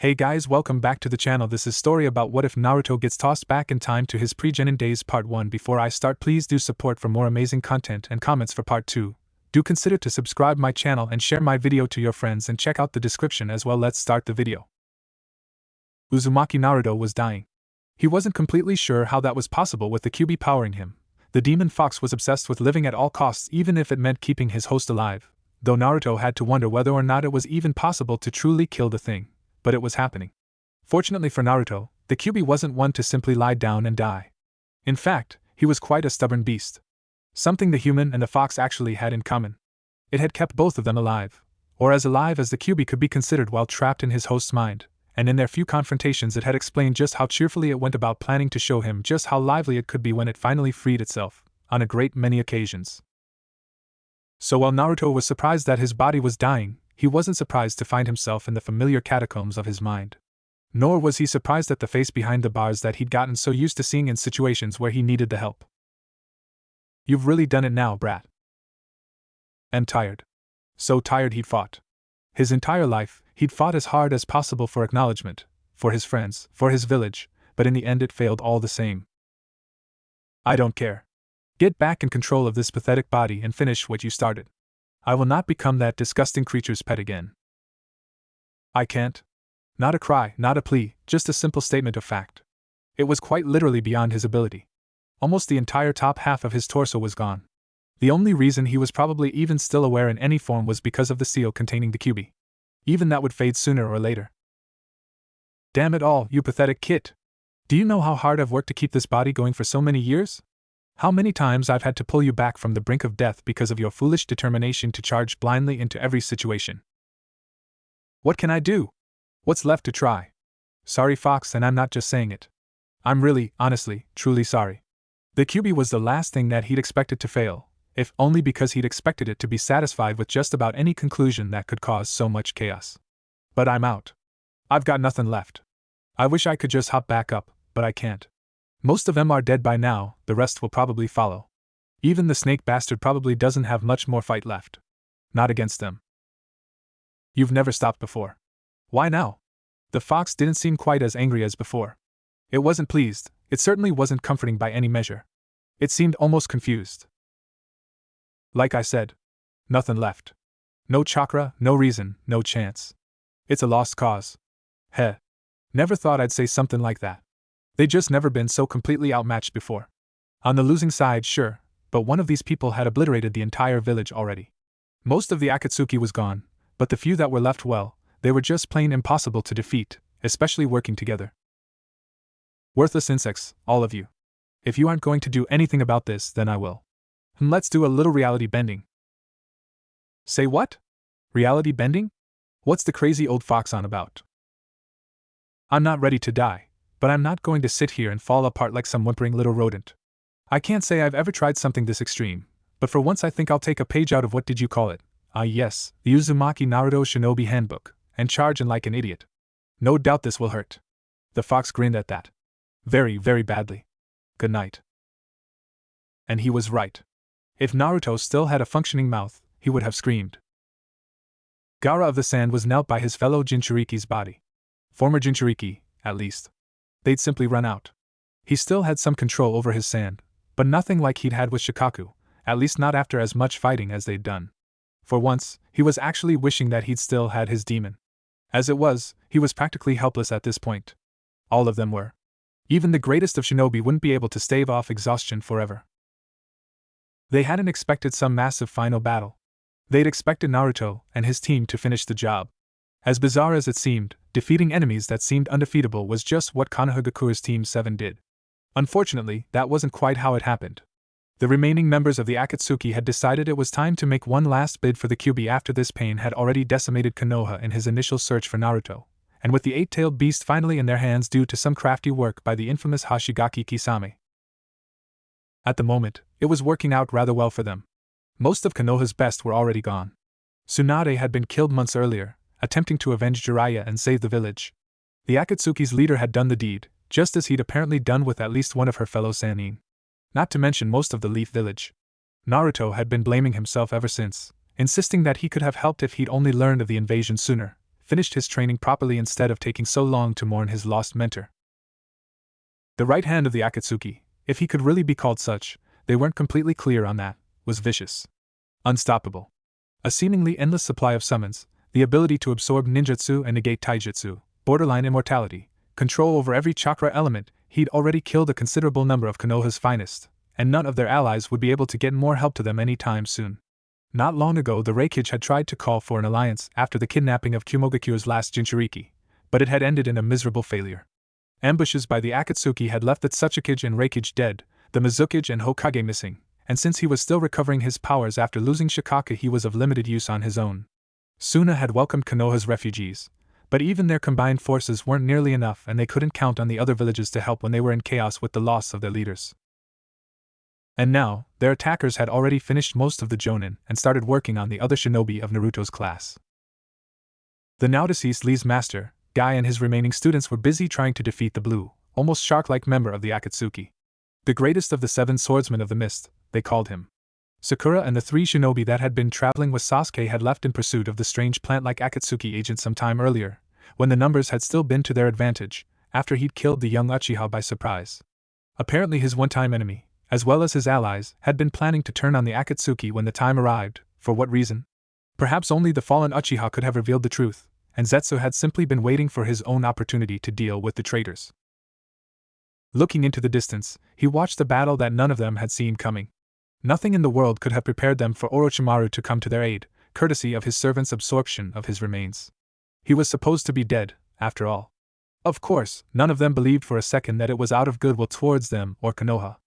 Hey guys, welcome back to the channel. This is story about what if Naruto gets tossed back in time to his pre-genin days part 1. Before I start, please do support for more amazing content and comments for part 2. Do consider to subscribe my channel and share my video to your friends and check out the description as well. Let's start the video. Uzumaki Naruto was dying. He wasn't completely sure how that was possible with the QB powering him. The demon fox was obsessed with living at all costs, even if it meant keeping his host alive, though Naruto had to wonder whether or not it was even possible to truly kill the thing. But it was happening. Fortunately for Naruto, the QB wasn't one to simply lie down and die. In fact, he was quite a stubborn beast. Something the human and the fox actually had in common. It had kept both of them alive, or as alive as the QB could be considered while trapped in his host's mind, and in their few confrontations it had explained just how cheerfully it went about planning to show him just how lively it could be when it finally freed itself, on a great many occasions. So while Naruto was surprised that his body was dying, he wasn't surprised to find himself in the familiar catacombs of his mind. Nor was he surprised at the face behind the bars that he'd gotten so used to seeing in situations where he needed the help. "You've really done it now, brat." "I'm tired." So tired he'd fought. His entire life, he'd fought as hard as possible for acknowledgement, for his friends, for his village, but in the end it failed all the same. "I don't care. Get back in control of this pathetic body and finish what you started. I will not become that disgusting creature's pet again." "I can't." Not a cry, not a plea, just a simple statement of fact. It was quite literally beyond his ability. Almost the entire top half of his torso was gone. The only reason he was probably even still aware in any form was because of the seal containing the QB. Even that would fade sooner or later. "Damn it all, you pathetic kid! Do you know how hard I've worked to keep this body going for so many years? How many times I've had to pull you back from the brink of death because of your foolish determination to charge blindly into every situation. What can I do? What's left to try? Sorry, Fox, and I'm not just saying it. I'm really, honestly, truly sorry." The QB was the last thing that he'd expected to fail, if only because he'd expected it to be satisfied with just about any conclusion that could cause so much chaos. "But I'm out. I've got nothing left. I wish I could just hop back up, but I can't. Most of them are dead by now, the rest will probably follow. Even the snake bastard probably doesn't have much more fight left. Not against them." "You've never stopped before. Why now?" The fox didn't seem quite as angry as before. It wasn't pleased, it certainly wasn't comforting by any measure. It seemed almost confused. "Like I said, nothing left. No chakra, no reason, no chance. It's a lost cause." "Heh. Never thought I'd say something like that. They'd just never been so completely outmatched before. On the losing side, sure, but one of these people had obliterated the entire village already. Most of the Akatsuki was gone, but the few that were left, well, they were just plain impossible to defeat, especially working together. Worthless insects, all of you. If you aren't going to do anything about this, then I will. Let's do a little reality bending." "Say what? Reality bending? What's the crazy old fox on about?" "I'm not ready to die, but I'm not going to sit here and fall apart like some whimpering little rodent. I can't say I've ever tried something this extreme, but for once I think I'll take a page out of what did you call it? Ah yes, the Uzumaki Naruto Shinobi Handbook, and charge in like an idiot. No doubt this will hurt." The fox grinned at that. "Very, very badly. Good night." And he was right. If Naruto still had a functioning mouth, he would have screamed. Gaara of the Sand was knelt by his fellow Jinchuriki's body. Former Jinchuriki, at least. They'd simply run out. He still had some control over his sand, but nothing like he'd had with Shikaku, at least not after as much fighting as they'd done. For once, he was actually wishing that he'd still had his demon. As it was, he was practically helpless at this point. All of them were. Even the greatest of shinobi wouldn't be able to stave off exhaustion forever. They hadn't expected some massive final battle. They'd expected Naruto and his team to finish the job. As bizarre as it seemed, defeating enemies that seemed undefeatable was just what Konohagakura's Team 7 did. Unfortunately, that wasn't quite how it happened. The remaining members of the Akatsuki had decided it was time to make one last bid for the QB after this pain had already decimated Konoha in his initial search for Naruto, and with the eight-tailed beast finally in their hands due to some crafty work by the infamous Hashigaki Kisame. At the moment, it was working out rather well for them. Most of Konoha's best were already gone. Tsunade had been killed months earlier, attempting to avenge Jiraiya and save the village. The Akatsuki's leader had done the deed, just as he'd apparently done with at least one of her fellow Sannin. Not to mention most of the Leaf Village. Naruto had been blaming himself ever since, insisting that he could have helped if he'd only learned of the invasion sooner, finished his training properly instead of taking so long to mourn his lost mentor. The right hand of the Akatsuki, if he could really be called such, they weren't completely clear on that, was vicious. Unstoppable. A seemingly endless supply of summons, the ability to absorb ninjutsu and negate taijutsu, borderline immortality, control over every chakra element. He'd already killed a considerable number of Konoha's finest, and none of their allies would be able to get more help to them any time soon. Not long ago, the Reikage had tried to call for an alliance after the kidnapping of Kumogakure's last Jinchuriki, but it had ended in a miserable failure. Ambushes by the Akatsuki had left the Tsuchikage and Reikage dead, the Mizukage and Hokage missing, and since he was still recovering his powers after losing Shikaka, he was of limited use on his own. Suna had welcomed Konoha's refugees, but even their combined forces weren't nearly enough, and they couldn't count on the other villages to help when they were in chaos with the loss of their leaders. And now, their attackers had already finished most of the Jonin and started working on the other shinobi of Naruto's class. The now deceased Lee's master, Guy, and his remaining students were busy trying to defeat the blue, almost shark-like member of the Akatsuki. The greatest of the 7 swordsmen of the mist, they called him. Sakura and the 3 shinobi that had been traveling with Sasuke had left in pursuit of the strange plant-like Akatsuki agent some time earlier, when the numbers had still been to their advantage, after he'd killed the young Uchiha by surprise. Apparently his one-time enemy, as well as his allies, had been planning to turn on the Akatsuki when the time arrived. For what reason? Perhaps only the fallen Uchiha could have revealed the truth, and Zetsu had simply been waiting for his own opportunity to deal with the traitors. Looking into the distance, he watched the battle that none of them had seen coming. Nothing in the world could have prepared them for Orochimaru to come to their aid, courtesy of his servant's absorption of his remains. He was supposed to be dead, after all. Of course, none of them believed for a second that it was out of goodwill towards them or Konoha.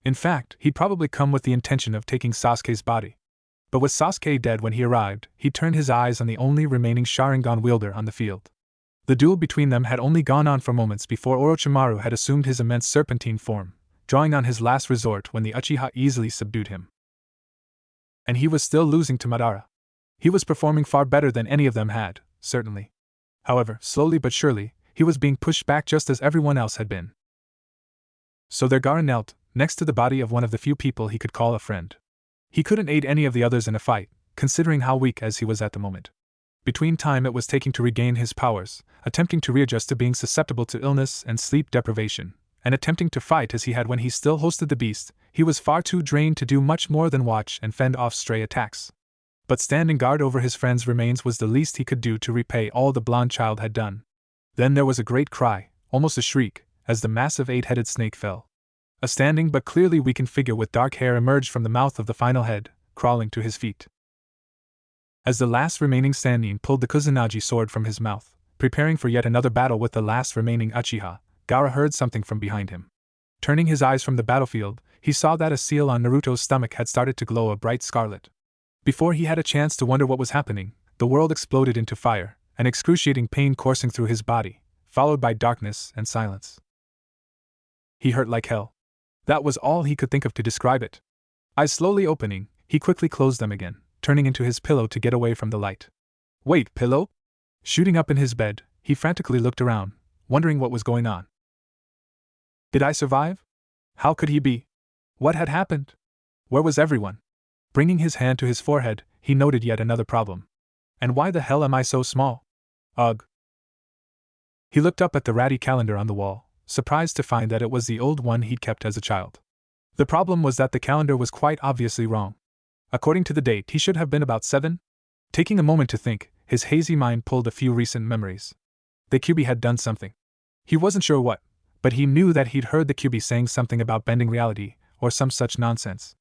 In fact, he'd probably come with the intention of taking Sasuke's body. But with Sasuke dead when he arrived, he turned his eyes on the only remaining Sharingan wielder on the field. The duel between them had only gone on for moments before Orochimaru had assumed his immense serpentine form, drawing on his last resort when the Uchiha easily subdued him. And he was still losing to Madara. He was performing far better than any of them had, certainly. However, slowly but surely, he was being pushed back just as everyone else had been. So there Gaara knelt, next to the body of one of the few people he could call a friend. He couldn't aid any of the others in a fight, considering how weak as he was at the moment. Between time it was taking to regain his powers, attempting to readjust to being susceptible to illness and sleep deprivation, and attempting to fight as he had when he still hosted the beast, he was far too drained to do much more than watch and fend off stray attacks. But standing guard over his friend's remains was the least he could do to repay all the blonde child had done. Then there was a great cry, almost a shriek, as the massive 8-headed snake fell. A standing but clearly weakened figure with dark hair emerged from the mouth of the final head, crawling to his feet. As the last remaining Sannin pulled the Kusanagi sword from his mouth, preparing for yet another battle with the last remaining Uchiha, Gaara heard something from behind him. Turning his eyes from the battlefield, he saw that a seal on Naruto's stomach had started to glow a bright scarlet. Before he had a chance to wonder what was happening, the world exploded into fire, an excruciating pain coursing through his body, followed by darkness and silence. He hurt like hell. That was all he could think of to describe it. Eyes slowly opening, he quickly closed them again, turning into his pillow to get away from the light. Wait, pillow? Shooting up in his bed, he frantically looked around, wondering what was going on. Did I survive? How could he be? What had happened? Where was everyone? Bringing his hand to his forehead, he noted yet another problem. And why the hell am I so small? Ugh. He looked up at the ratty calendar on the wall, surprised to find that it was the old one he'd kept as a child. The problem was that the calendar was quite obviously wrong. According to the date, he should have been about 7. Taking a moment to think, his hazy mind pulled a few recent memories. The Kyuubi had done something. He wasn't sure what, but he knew that he'd heard the Kyuubi saying something about bending reality, or some such nonsense.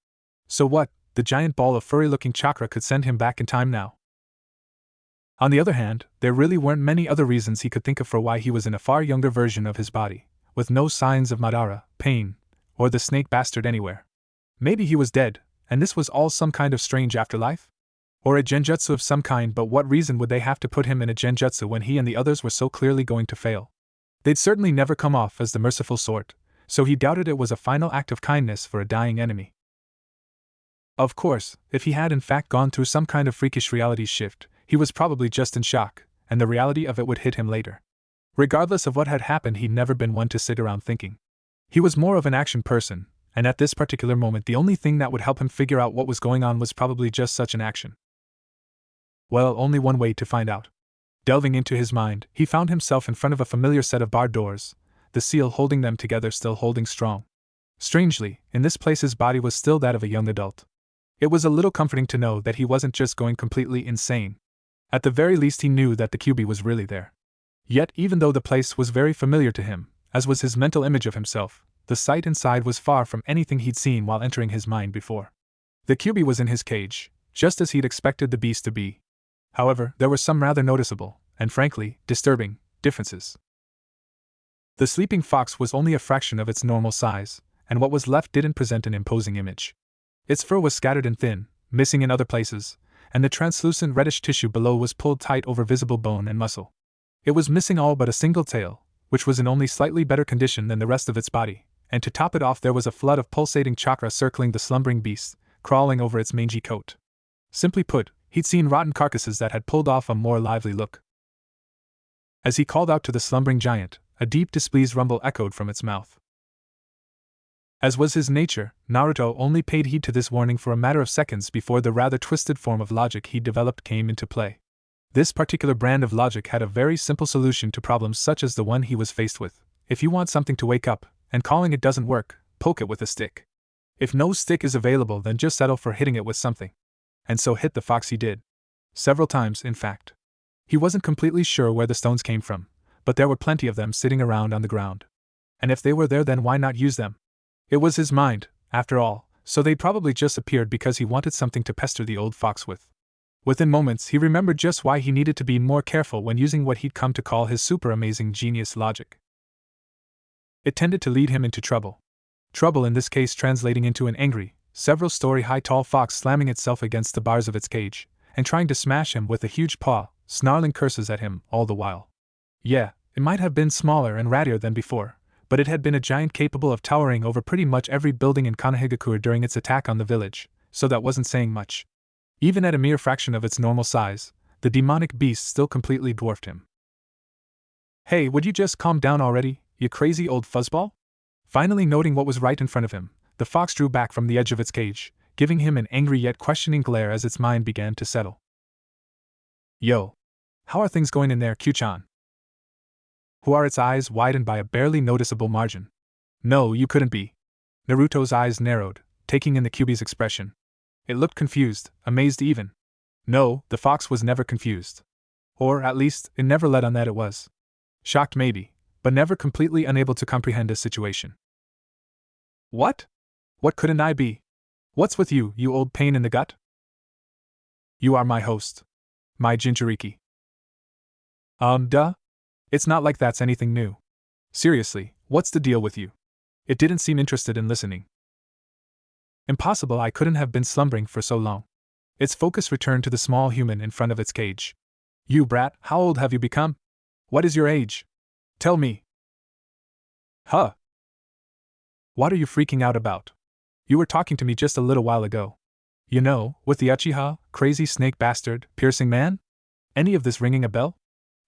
So what, the giant ball of furry-looking chakra could send him back in time now? On the other hand, there really weren't many other reasons he could think of for why he was in a far younger version of his body, with no signs of Madara, pain, or the snake bastard anywhere. Maybe he was dead, and this was all some kind of strange afterlife? Or a genjutsu of some kind, but what reason would they have to put him in a genjutsu when he and the others were so clearly going to fail? They'd certainly never come off as the merciful sort, so he doubted it was a final act of kindness for a dying enemy. Of course, if he had in fact gone through some kind of freakish reality shift, he was probably just in shock, and the reality of it would hit him later. Regardless of what had happened, he'd never been one to sit around thinking. He was more of an action person, and at this particular moment the only thing that would help him figure out what was going on was probably just such an action. Well, only one way to find out. Delving into his mind, he found himself in front of a familiar set of barred doors, the seal holding them together still holding strong. Strangely, in this place his body was still that of a young adult. It was a little comforting to know that he wasn't just going completely insane. At the very least he knew that the QB was really there. Yet, even though the place was very familiar to him, as was his mental image of himself, the sight inside was far from anything he'd seen while entering his mind before. The QB was in his cage, just as he'd expected the beast to be. However, there were some rather noticeable, and frankly, disturbing, differences. The sleeping fox was only a fraction of its normal size, and what was left didn't present an imposing image. Its fur was scattered and thin, missing in other places, and the translucent reddish tissue below was pulled tight over visible bone and muscle. It was missing all but a single tail, which was in only slightly better condition than the rest of its body, and to top it off there was a flood of pulsating chakra circling the slumbering beast, crawling over its mangy coat. Simply put, he'd seen rotten carcasses that had pulled off a more lively look. As he called out to the slumbering giant, a deep displeased rumble echoed from its mouth. As was his nature, Naruto only paid heed to this warning for a matter of seconds before the rather twisted form of logic he developed came into play. This particular brand of logic had a very simple solution to problems such as the one he was faced with. If you want something to wake up, and calling it doesn't work, poke it with a stick. If no stick is available, then just settle for hitting it with something. And so hit the fox he did. Several times, in fact. He wasn't completely sure where the stones came from, but there were plenty of them sitting around on the ground. And if they were there, then why not use them? It was his mind, after all, so they'd probably just appeared because he wanted something to pester the old fox with. Within moments, he remembered just why he needed to be more careful when using what he'd come to call his super amazing genius logic. It tended to lead him into trouble. Trouble in this case translating into an angry, several-story-high tall fox slamming itself against the bars of its cage, and trying to smash him with a huge paw, snarling curses at him all the while. Yeah, it might have been smaller and rattier than before, but it had been a giant capable of towering over pretty much every building in Konohagakure during its attack on the village, so that wasn't saying much. Even at a mere fraction of its normal size, the demonic beast still completely dwarfed him. Hey, would you just calm down already, you crazy old fuzzball? Finally noting what was right in front of him, the fox drew back from the edge of its cage, giving him an angry yet questioning glare as its mind began to settle. Yo. How are things going in there, Q-chan? Its eyes widened by a barely noticeable margin. No, you couldn't be. Naruto's eyes narrowed, taking in the QB's expression. It looked confused, amazed even. No, the fox was never confused. Or, at least, it never let on that it was. Shocked maybe, but never completely unable to comprehend a situation. What? What couldn't I be? What's with you, you old pain in the gut? You are my host. My Jinchuriki. Duh? It's not like that's anything new. Seriously, what's the deal with you? It didn't seem interested in listening. Impossible, I couldn't have been slumbering for so long. Its focus returned to the small human in front of its cage. You brat, how old have you become? What is your age? Tell me. Huh? What are you freaking out about? You were talking to me just a little while ago. You know, with the Uchiha, crazy snake bastard, piercing man? Any of this ringing a bell?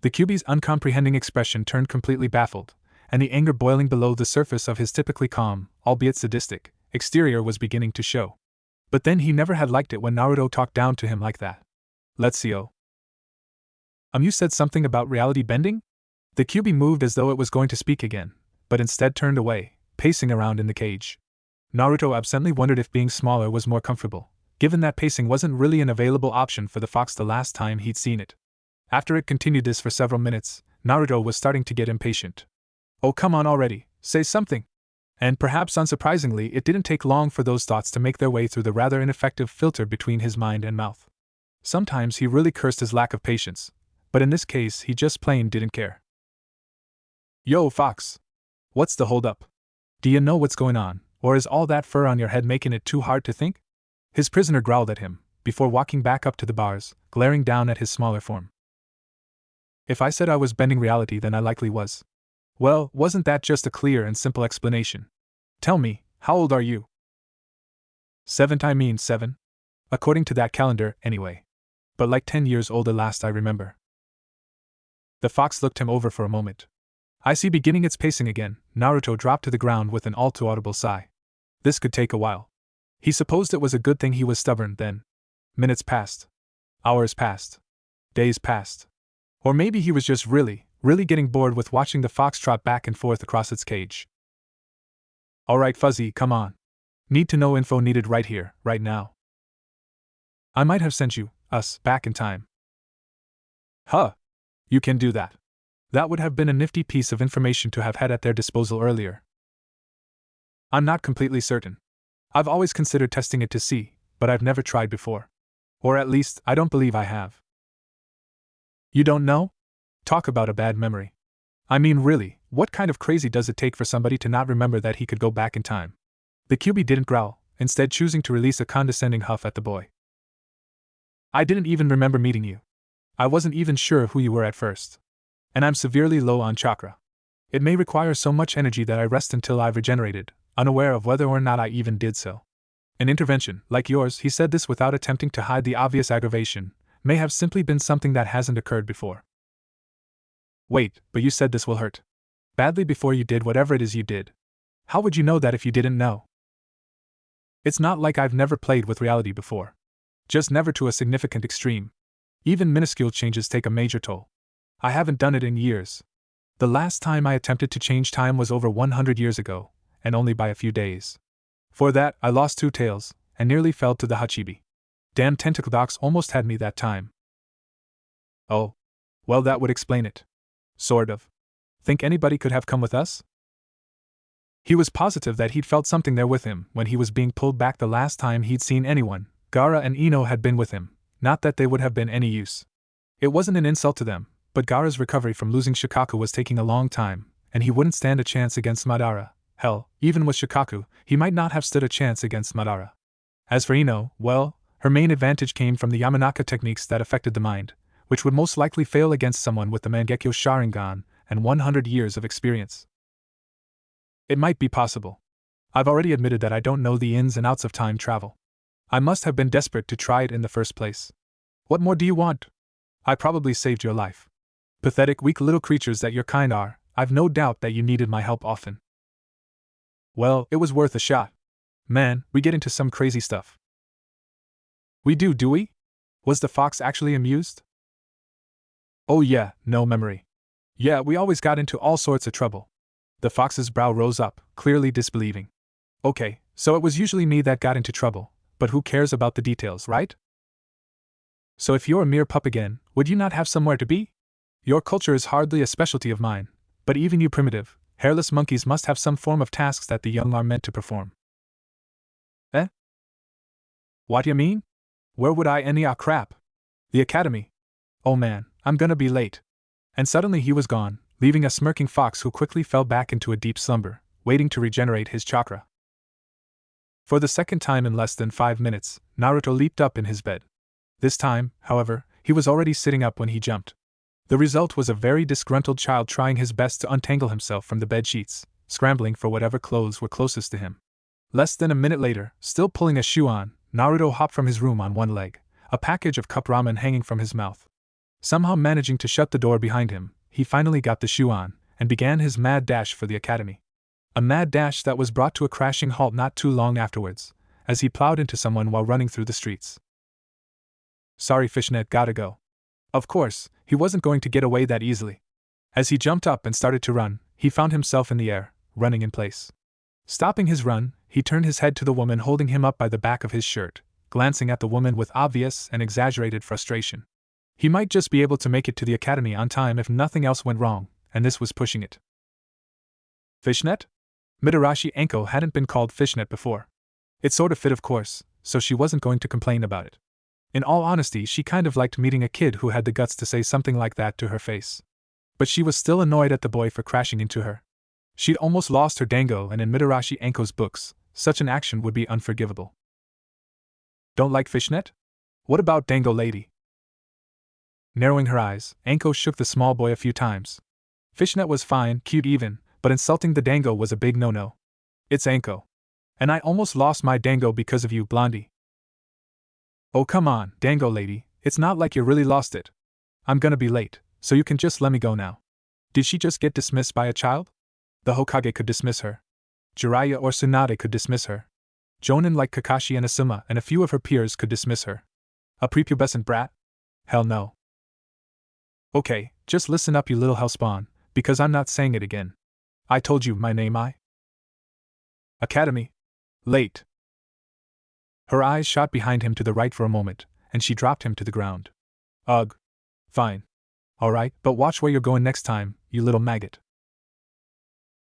The QB's uncomprehending expression turned completely baffled, and the anger boiling below the surface of his typically calm, albeit sadistic, exterior was beginning to show. But then he never had liked it when Naruto talked down to him like that. Let's see. You said something about reality bending? The QB moved as though it was going to speak again, but instead turned away, pacing around in the cage. Naruto absently wondered if being smaller was more comfortable, given that pacing wasn't really an available option for the fox the last time he'd seen it. After it continued this for several minutes, Naruto was starting to get impatient. Oh, come on already, say something! And perhaps unsurprisingly, it didn't take long for those thoughts to make their way through the rather ineffective filter between his mind and mouth. Sometimes he really cursed his lack of patience, but in this case he just plain didn't care. Yo, fox! What's the holdup? Do you know what's going on, or is all that fur on your head making it too hard to think? His prisoner growled at him, before walking back up to the bars, glaring down at his smaller form. If I said I was bending reality, then I likely was. Well, wasn't that just a clear and simple explanation? Tell me, how old are you? 7. According to that calendar, anyway. But like 10 years older last I remember. The fox looked him over for a moment. I see. Beginning its pacing again, Naruto dropped to the ground with an all-too-audible sigh. This could take a while. He supposed it was a good thing he was stubborn then. Minutes passed. Hours passed. Days passed. Or maybe he was just really getting bored with watching the fox trot back and forth across its cage. Alright, Fuzzy, come on. Need to know info needed right here, right now. I might have sent us, back in time. Huh. You can do that. That would have been a nifty piece of information to have had at their disposal earlier. I'm not completely certain. I've always considered testing it to see, but I've never tried before. Or at least, I don't believe I have. You don't know? Talk about a bad memory. I mean, really, what kind of crazy does it take for somebody to not remember that he could go back in time? The QB didn't growl, instead choosing to release a condescending huff at the boy. I didn't even remember meeting you. I wasn't even sure who you were at first. And I'm severely low on chakra. It may require so much energy that I rest until I've regenerated, unaware of whether or not I even did so. An intervention, like yours, he said this without attempting to hide the obvious aggravation, may have simply been something that hasn't occurred before. Wait, but you said this will hurt badly before you did whatever it is you did. How would you know that if you didn't know? It's not like I've never played with reality before. Just never to a significant extreme. Even minuscule changes take a major toll. I haven't done it in years. The last time I attempted to change time was over 100 years ago, and only by a few days. For that, I lost 2 tails, and nearly fell to the Hachibi. Damn tentacle docs almost had me that time. Oh. Well, that would explain it. Sort of. Think anybody could have come with us? He was positive that he'd felt something there with him when he was being pulled back the last time he'd seen anyone. Gaara and Ino had been with him, not that they would have been any use. It wasn't an insult to them, but Gaara's recovery from losing Shikaku was taking a long time, and he wouldn't stand a chance against Madara. Hell, even with Shikaku, he might not have stood a chance against Madara. As for Ino, well, her main advantage came from the Yamanaka techniques that affected the mind, which would most likely fail against someone with the Mangekyo Sharingan and 100 years of experience. It might be possible. I've already admitted that I don't know the ins and outs of time travel. I must have been desperate to try it in the first place. What more do you want? I probably saved your life. Pathetic, weak little creatures that your kind are, I've no doubt that you needed my help often. Well, it was worth a shot. Man, we get into some crazy stuff. We do we? Was the fox actually amused? Oh yeah, no memory. Yeah, we always got into all sorts of trouble. The fox's brow rose up, clearly disbelieving. Okay, so it was usually me that got into trouble, but who cares about the details, right? So if you're a mere pup again, would you not have somewhere to be? Your culture is hardly a specialty of mine, but even you primitive, hairless monkeys must have some form of tasks that the young are meant to perform. Eh? What you mean? Where would I any crap? The academy. Oh man, I'm gonna be late. And suddenly he was gone, leaving a smirking fox who quickly fell back into a deep slumber, waiting to regenerate his chakra. For the second time in less than 5 minutes, Naruto leaped up in his bed. This time, however, he was already sitting up when he jumped. The result was a very disgruntled child trying his best to untangle himself from the bed sheets, scrambling for whatever clothes were closest to him. Less than a minute later, still pulling a shoe on, Naruto hopped from his room on one leg, a package of cup ramen hanging from his mouth. Somehow managing to shut the door behind him, he finally got the shoe on, and began his mad dash for the academy. A mad dash that was brought to a crashing halt not too long afterwards, as he plowed into someone while running through the streets. Sorry Fishnet, gotta go. Of course, he wasn't going to get away that easily. As he jumped up and started to run, he found himself in the air, running in place. Stopping his run, he turned his head to the woman holding him up by the back of his shirt, glancing at the woman with obvious and exaggerated frustration. He might just be able to make it to the academy on time if nothing else went wrong, and this was pushing it. Fishnet? Mitarashi Anko hadn't been called Fishnet before. It sort of fit, of course, so she wasn't going to complain about it. In all honesty, she kind of liked meeting a kid who had the guts to say something like that to her face. But she was still annoyed at the boy for crashing into her. She'd almost lost her dango, and in Mitarashi Anko's books, such an action would be unforgivable. Don't like Fishnet? What about Dango Lady? Narrowing her eyes, Anko shook the small boy a few times. Fishnet was fine, cute even, but insulting the dango was a big no-no. It's Anko. And I almost lost my dango because of you, Blondie. Oh come on, Dango Lady, it's not like you really lost it. I'm gonna be late, so you can just let me go now. Did she just get dismissed by a child? The Hokage could dismiss her. Jiraiya or Tsunade could dismiss her. Jonin like Kakashi and Asuma and a few of her peers could dismiss her. A prepubescent brat? Hell no. Okay, just listen up, you little hellspawn, because I'm not saying it again. I told you my name. Academy. Late. Her eyes shot behind him to the right for a moment, and she dropped him to the ground. Ugh. Fine. Alright, but watch where you're going next time, you little maggot.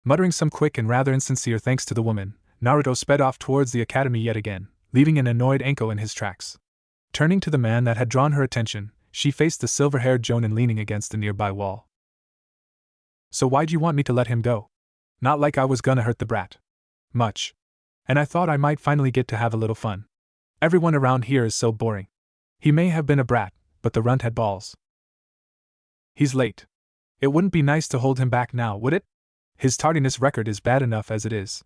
Muttering some quick and rather insincere thanks to the woman, Naruto sped off towards the academy yet again, leaving an annoyed Anko in his tracks. Turning to the man that had drawn her attention, she faced the silver-haired Jonin leaning against the nearby wall. So why'd you want me to let him go? Not like I was gonna hurt the brat. Much. And I thought I might finally get to have a little fun. Everyone around here is so boring. He may have been a brat, but the runt had balls. He's late. It wouldn't be nice to hold him back now, would it? His tardiness record is bad enough as it is.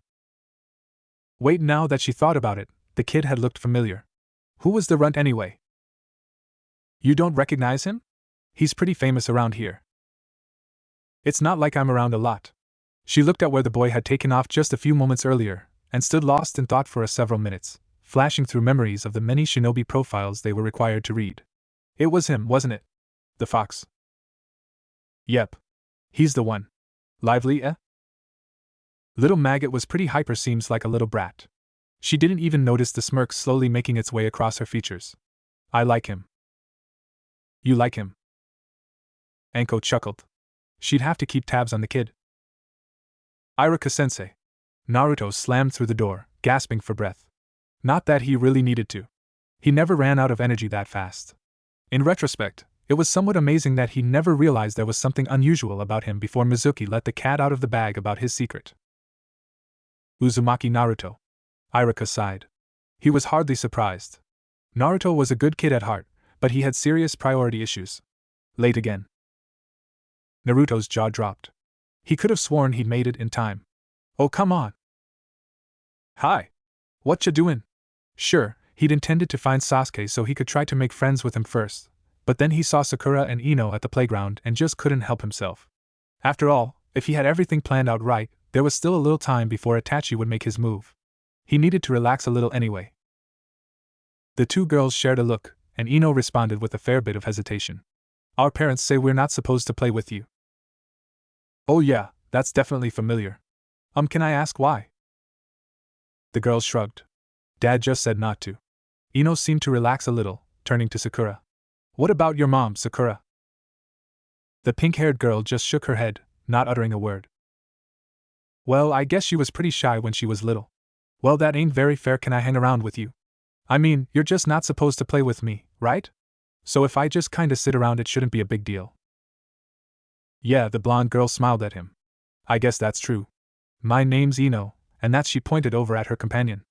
Wait, now that she thought about it, the kid had looked familiar. Who was the runt anyway? You don't recognize him? He's pretty famous around here. It's not like I'm around a lot. She looked at where the boy had taken off just a few moments earlier, and stood lost in thought for several minutes, flashing through memories of the many shinobi profiles they were required to read. It was him, wasn't it? The fox. Yep. He's the one. Lively, eh? Little maggot was pretty hyper, seems like a little brat. She didn't even notice the smirk slowly making its way across her features. I like him. You like him? Anko chuckled. She'd have to keep tabs on the kid. Iruka-sensei. Naruto slammed through the door, gasping for breath. Not that he really needed to. He never ran out of energy that fast. In retrospect, it was somewhat amazing that he never realized there was something unusual about him before Mizuki let the cat out of the bag about his secret. Uzumaki Naruto. Iruka sighed. He was hardly surprised. Naruto was a good kid at heart, but he had serious priority issues. Late again. Naruto's jaw dropped. He could have sworn he'd made it in time. Oh, come on. Hi. What ya doin'? Sure, he'd intended to find Sasuke so he could try to make friends with him first, but then he saw Sakura and Ino at the playground and just couldn't help himself. After all, if he had everything planned out right, there was still a little time before Itachi would make his move. He needed to relax a little anyway. The two girls shared a look, and Ino responded with a fair bit of hesitation. Our parents say we're not supposed to play with you. Oh yeah, that's definitely familiar. Can I ask why? The girls shrugged. Dad just said not to. Ino seemed to relax a little, turning to Sakura. What about your mom, Sakura? The pink-haired girl just shook her head, not uttering a word. Well, I guess she was pretty shy when she was little. Well, that ain't very fair. Can I hang around with you? I mean, you're just not supposed to play with me, right? So if I just kinda sit around, it shouldn't be a big deal. Yeah, the blonde girl smiled at him. I guess that's true. My name's Ino, and that's, she pointed over at her companion.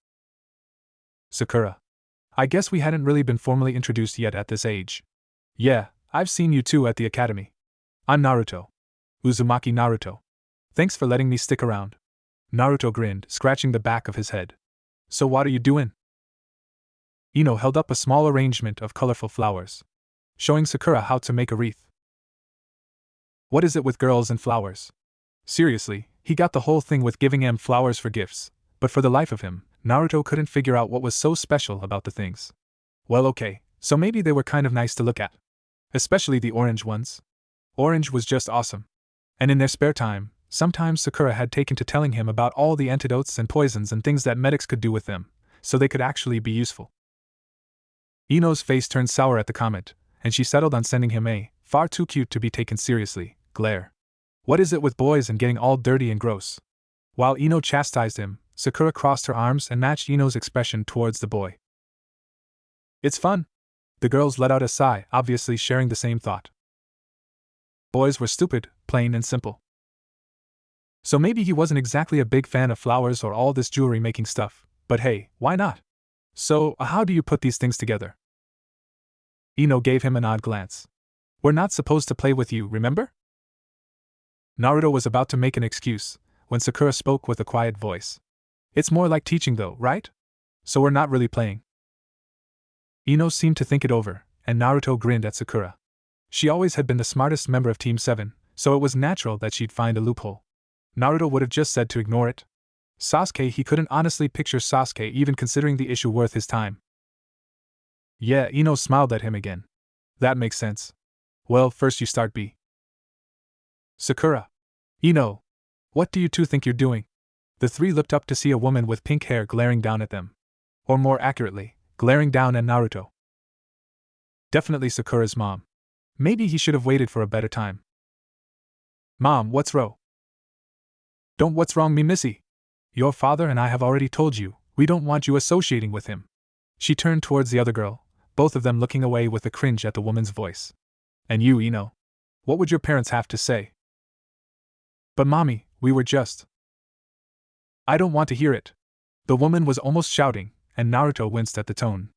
Sakura. I guess we hadn't really been formally introduced yet at this age. Yeah, I've seen you two at the academy. I'm Naruto. Uzumaki Naruto. Thanks for letting me stick around. Naruto grinned, scratching the back of his head. So what are you doing? Ino held up a small arrangement of colorful flowers, showing Sakura how to make a wreath. What is it with girls and flowers? Seriously, he got the whole thing with giving em flowers for gifts, but for the life of him, Naruto couldn't figure out what was so special about the things. Well, okay, so maybe they were kind of nice to look at. Especially the orange ones. Orange was just awesome. And in their spare time, sometimes Sakura had taken to telling him about all the antidotes and poisons and things that medics could do with them, so they could actually be useful. Ino's face turned sour at the comment, and she settled on sending him a, far too cute to be taken seriously, glare. What is it with boys and getting all dirty and gross? While Ino chastised him, Sakura crossed her arms and matched Ino's expression towards the boy. It's fun. The girls let out a sigh, obviously sharing the same thought. Boys were stupid, plain and simple. So maybe he wasn't exactly a big fan of flowers or all this jewelry making stuff, but hey, why not? So, how do you put these things together? Ino gave him an odd glance. We're not supposed to play with you, remember? Naruto was about to make an excuse, when Sakura spoke with a quiet voice. It's more like teaching though, right? So we're not really playing. Ino seemed to think it over, and Naruto grinned at Sakura. She always had been the smartest member of Team 7, so it was natural that she'd find a loophole. Naruto would have just said to ignore it. Sasuke, he couldn't honestly picture Sasuke even considering the issue worth his time. Yeah, Ino smiled at him again. That makes sense. Well, first you start B. Sakura. Ino. What do you two think you're doing? The three looked up to see a woman with pink hair glaring down at them. Or more accurately, glaring down at Naruto. Definitely Sakura's mom. Maybe he should have waited for a better time. Mom, what's wrong? Don't what's wrong me, missy? Your father and I have already told you, we don't want you associating with him. She turned towards the other girl, both of them looking away with a cringe at the woman's voice. And you, Ino. What would your parents have to say? But mommy, we were just… I don't want to hear it. The woman was almost shouting, and Naruto winced at the tone.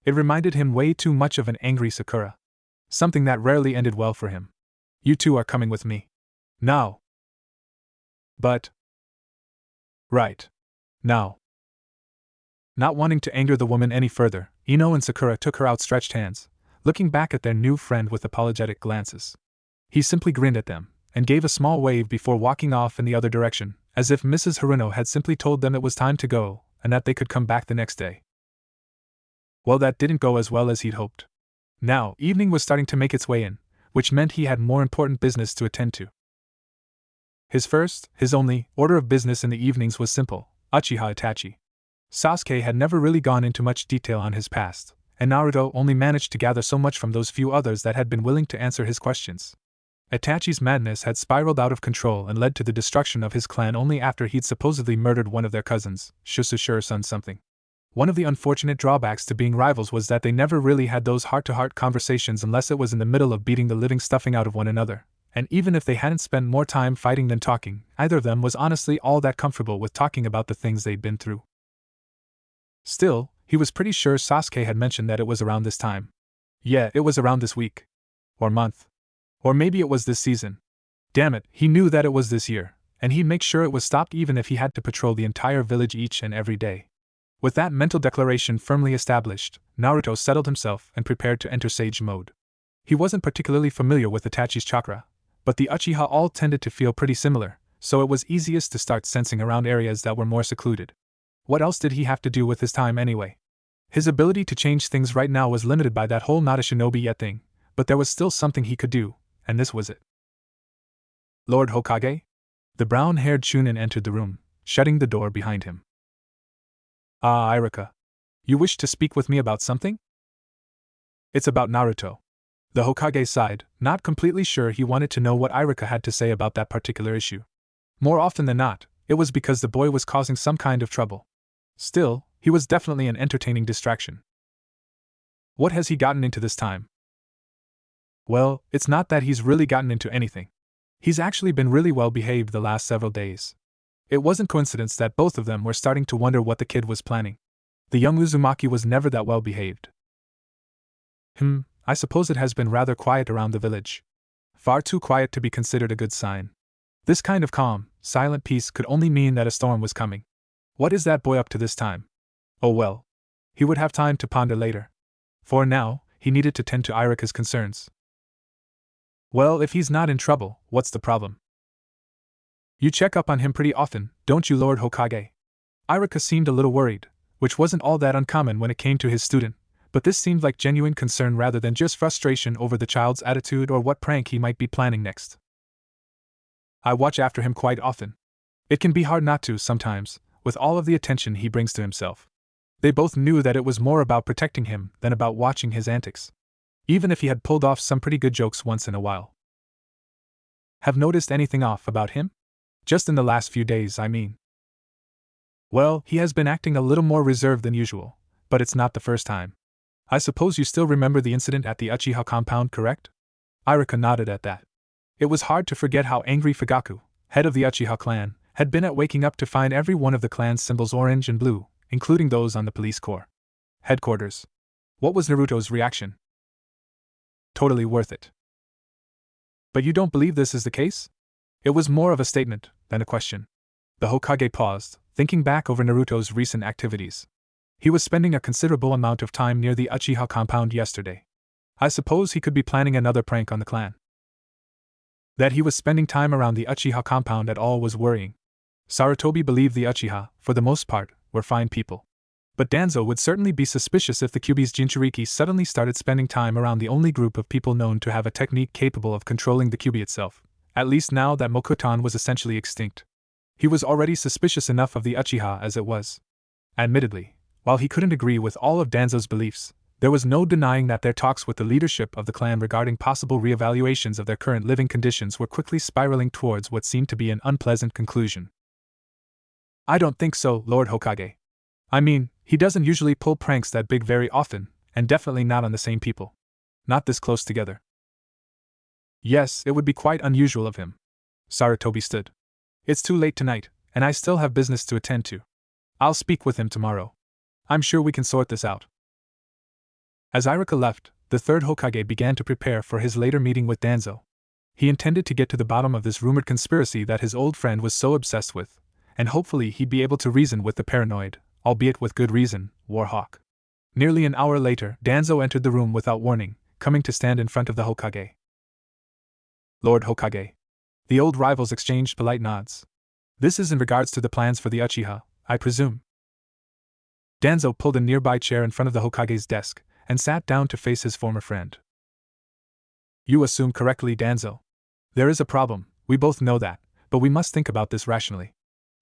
It reminded him way too much of an angry Sakura. Something that rarely ended well for him. You two are coming with me. Now. But… Right. Now. Not wanting to anger the woman any further, Ino and Sakura took her outstretched hands, looking back at their new friend with apologetic glances. He simply grinned at them, and gave a small wave before walking off in the other direction, as if Mrs. Haruno had simply told them it was time to go, and that they could come back the next day. Well, that didn't go as well as he'd hoped. Now, evening was starting to make its way in, which meant he had more important business to attend to. His first, his only, order of business in the evenings was simple: Uchiha Itachi. Sasuke had never really gone into much detail on his past, and Naruto only managed to gather so much from those few others that had been willing to answer his questions. Itachi's madness had spiraled out of control and led to the destruction of his clan only after he'd supposedly murdered one of their cousins, Shususure-san something. One of the unfortunate drawbacks to being rivals was that they never really had those heart-to-heart conversations unless it was in the middle of beating the living stuffing out of one another, and even if they hadn't spent more time fighting than talking, either of them was honestly all that comfortable with talking about the things they'd been through. Still, he was pretty sure Sasuke had mentioned that it was around this time. Yeah, it was around this week. Or month. Or maybe it was this season. Damn it, he knew that it was this year, and he'd make sure it was stopped even if he had to patrol the entire village each and every day. With that mental declaration firmly established, Naruto settled himself and prepared to enter Sage mode. He wasn't particularly familiar with Itachi's chakra, but the Uchiha all tended to feel pretty similar, so it was easiest to start sensing around areas that were more secluded. What else did he have to do with his time anyway? His ability to change things right now was limited by that whole not a shinobi yet thing, but there was still something he could do, and this was it. Lord Hokage? The brown-haired Chunin entered the room, shutting the door behind him. Ah, Irika. You wish to speak with me about something? It's about Naruto. The Hokage sighed, not completely sure he wanted to know what Irika had to say about that particular issue. More often than not, it was because the boy was causing some kind of trouble. Still, he was definitely an entertaining distraction. What has he gotten into this time? Well, it's not that he's really gotten into anything. He's actually been really well behaved the last several days. It wasn't coincidence that both of them were starting to wonder what the kid was planning. The young Uzumaki was never that well behaved. I suppose it has been rather quiet around the village. Far too quiet to be considered a good sign. This kind of calm, silent peace could only mean that a storm was coming. What is that boy up to this time? Oh well. He would have time to ponder later. For now, he needed to tend to Irika's concerns. Well, if he's not in trouble, what's the problem? You check up on him pretty often, don't you, Lord Hokage? Irika seemed a little worried, which wasn't all that uncommon when it came to his student, but this seemed like genuine concern rather than just frustration over the child's attitude or what prank he might be planning next. I watch after him quite often. It can be hard not to, sometimes, with all of the attention he brings to himself. They both knew that it was more about protecting him than about watching his antics. Even if he had pulled off some pretty good jokes once in a while. Have noticed anything off about him? Just in the last few days, I mean. Well, he has been acting a little more reserved than usual, but it's not the first time. I suppose you still remember the incident at the Uchiha compound, correct? Irika nodded at that. It was hard to forget how angry Fugaku, head of the Uchiha clan, had been at waking up to find every one of the clan's symbols orange and blue, including those on the police corps headquarters. What was Naruto's reaction? Totally worth it. But you don't believe this is the case? It was more of a statement than a question. The Hokage paused, thinking back over Naruto's recent activities. He was spending a considerable amount of time near the Uchiha compound yesterday. I suppose he could be planning another prank on the clan. That he was spending time around the Uchiha compound at all was worrying. Sarutobi believed the Uchiha, for the most part, were fine people. But Danzo would certainly be suspicious if the Kyuubi's Jinchuriki suddenly started spending time around the only group of people known to have a technique capable of controlling the Kyuubi itself, at least now that Mokutan was essentially extinct. He was already suspicious enough of the Uchiha as it was. Admittedly, while he couldn't agree with all of Danzo's beliefs, there was no denying that their talks with the leadership of the clan regarding possible reevaluations of their current living conditions were quickly spiraling towards what seemed to be an unpleasant conclusion. I don't think so, Lord Hokage. I mean, he doesn't usually pull pranks that big very often, and definitely not on the same people. Not this close together. Yes, it would be quite unusual of him. Sarutobi stood. It's too late tonight, and I still have business to attend to. I'll speak with him tomorrow. I'm sure we can sort this out. As Iruka left, the third Hokage began to prepare for his later meeting with Danzo. He intended to get to the bottom of this rumored conspiracy that his old friend was so obsessed with, and hopefully he'd be able to reason with the paranoid, albeit with good reason, Warhawk. Nearly an hour later, Danzo entered the room without warning, coming to stand in front of the Hokage. Lord Hokage. The old rivals exchanged polite nods. This is in regards to the plans for the Uchiha, I presume. Danzo pulled a nearby chair in front of the Hokage's desk, and sat down to face his former friend. You assume correctly, Danzo. There is a problem, we both know that, but we must think about this rationally.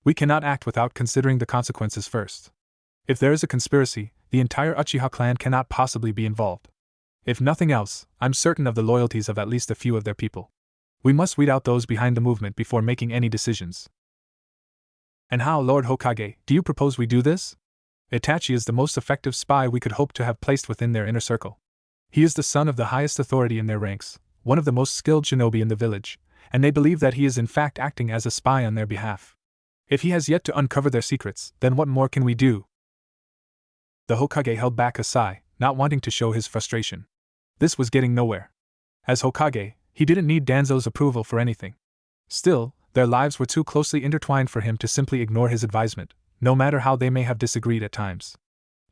We cannot act without considering the consequences first. If there is a conspiracy, the entire Uchiha clan cannot possibly be involved. If nothing else, I'm certain of the loyalties of at least a few of their people. We must weed out those behind the movement before making any decisions. And how, Lord Hokage, do you propose we do this? Itachi is the most effective spy we could hope to have placed within their inner circle. He is the son of the highest authority in their ranks, one of the most skilled shinobi in the village, and they believe that he is in fact acting as a spy on their behalf. If he has yet to uncover their secrets, then what more can we do? The Hokage held back a sigh, not wanting to show his frustration. This was getting nowhere. As Hokage, he didn't need Danzo's approval for anything. Still, their lives were too closely intertwined for him to simply ignore his advisement, no matter how they may have disagreed at times.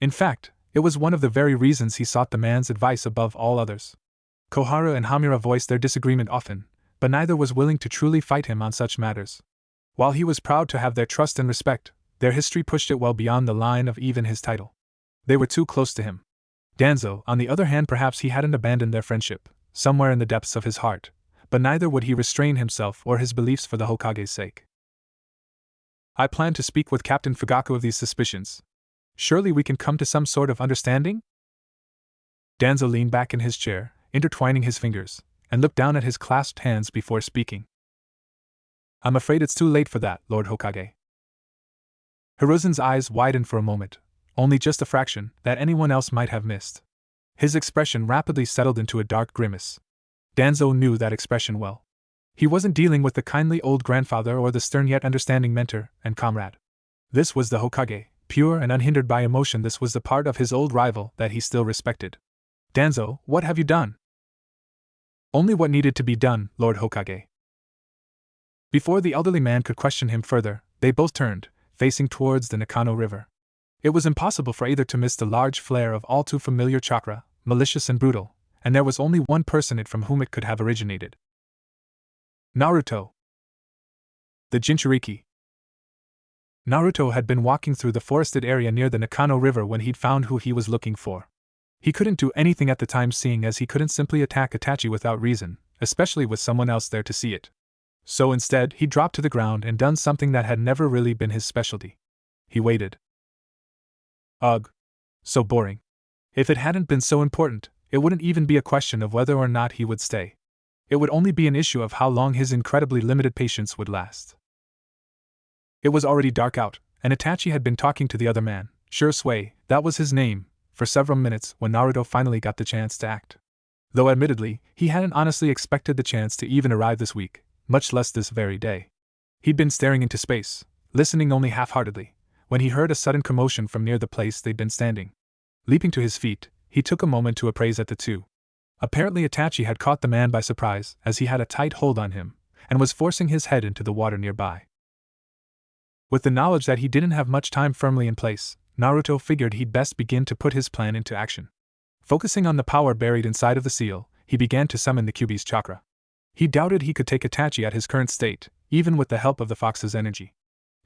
In fact, it was one of the very reasons he sought the man's advice above all others. Koharu and Hamura voiced their disagreement often, but neither was willing to truly fight him on such matters. While he was proud to have their trust and respect, their history pushed it well beyond the line of even his title. They were too close to him. Danzo, on the other hand, perhaps he hadn't abandoned their friendship, somewhere in the depths of his heart, but neither would he restrain himself or his beliefs for the Hokage's sake. I plan to speak with Captain Fugaku of these suspicions. Surely we can come to some sort of understanding? Danzo leaned back in his chair, intertwining his fingers, and looked down at his clasped hands before speaking. I'm afraid it's too late for that, Lord Hokage. Hiruzen's eyes widened for a moment, only just a fraction that anyone else might have missed. His expression rapidly settled into a dark grimace. Danzo knew that expression well. He wasn't dealing with the kindly old grandfather or the stern yet understanding mentor and comrade. This was the Hokage, pure and unhindered by emotion. This was the part of his old rival that he still respected. Danzo, what have you done? Only what needed to be done, Lord Hokage. Before the elderly man could question him further, they both turned, facing towards the Nakano River. It was impossible for either to miss the large flare of all too familiar chakra, malicious and brutal, and there was only one person from whom it could have originated. Naruto. The Jinchuriki. Naruto had been walking through the forested area near the Nakano River when he'd found who he was looking for. He couldn't do anything at the time, seeing as he couldn't simply attack Itachi without reason, especially with someone else there to see it. So instead, he dropped to the ground and done something that had never really been his specialty. He waited. Ugh. So boring. If it hadn't been so important, it wouldn't even be a question of whether or not he would stay. It would only be an issue of how long his incredibly limited patience would last. It was already dark out, and Itachi had been talking to the other man, Shursui, that was his name, for several minutes when Naruto finally got the chance to act. Though admittedly, he hadn't honestly expected the chance to even arrive this week, much less this very day. He'd been staring into space, listening only half-heartedly, when he heard a sudden commotion from near the place they'd been standing. Leaping to his feet, he took a moment to appraise at the two. Apparently Itachi had caught the man by surprise, as he had a tight hold on him, and was forcing his head into the water nearby. With the knowledge that he didn't have much time firmly in place, Naruto figured he'd best begin to put his plan into action. Focusing on the power buried inside of the seal, he began to summon the Kyuubi's chakra. He doubted he could take Itachi at his current state, even with the help of the fox's energy.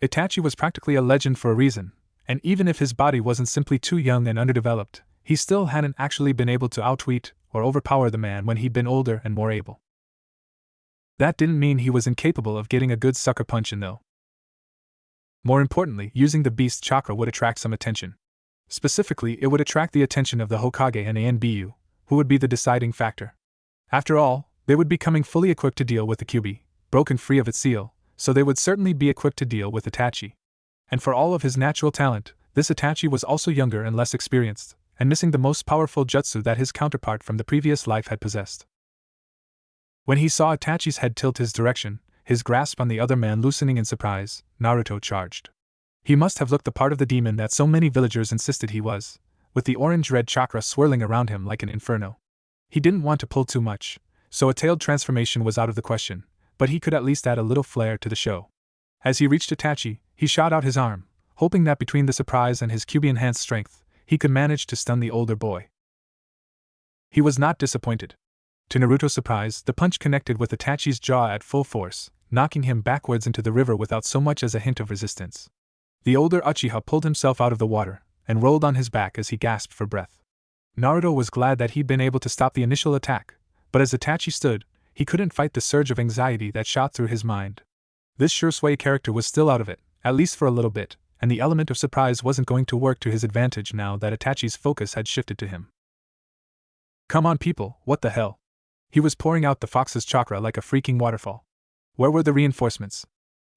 Itachi was practically a legend for a reason, And even if his body wasn't simply too young and underdeveloped, he still hadn't actually been able to outwit or overpower the man when he'd been older and more able. That didn't mean he was incapable of getting a good sucker punch in, though. More importantly, using the beast chakra would attract some attention. Specifically, it would attract the attention of the Hokage and Anbu, who would be the deciding factor. After all, they would be coming fully equipped to deal with the Kyuubi, broken free of its seal, so they would certainly be equipped to deal with Itachi. And for all of his natural talent, this Itachi was also younger and less experienced, and missing the most powerful jutsu that his counterpart from the previous life had possessed. When he saw Itachi's head tilt his direction, his grasp on the other man loosening in surprise, Naruto charged. He must have looked the part of the demon that so many villagers insisted he was, with the orange-red chakra swirling around him like an inferno. He didn't want to pull too much, so a tailed transformation was out of the question, but he could at least add a little flair to the show. As he reached Itachi, he shot out his arm, hoping that between the surprise and his Kyuubi-enhanced strength, he could manage to stun the older boy. He was not disappointed. To Naruto's surprise, the punch connected with Itachi's jaw at full force, knocking him backwards into the river without so much as a hint of resistance. The older Uchiha pulled himself out of the water, and rolled on his back as he gasped for breath. Naruto was glad that he'd been able to stop the initial attack, but as Itachi stood, he couldn't fight the surge of anxiety that shot through his mind. This Shursui character was still out of it, at least for a little bit, and the element of surprise wasn't going to work to his advantage now that Itachi's focus had shifted to him. Come on people, what the hell? He was pouring out the fox's chakra like a freaking waterfall. Where were the reinforcements?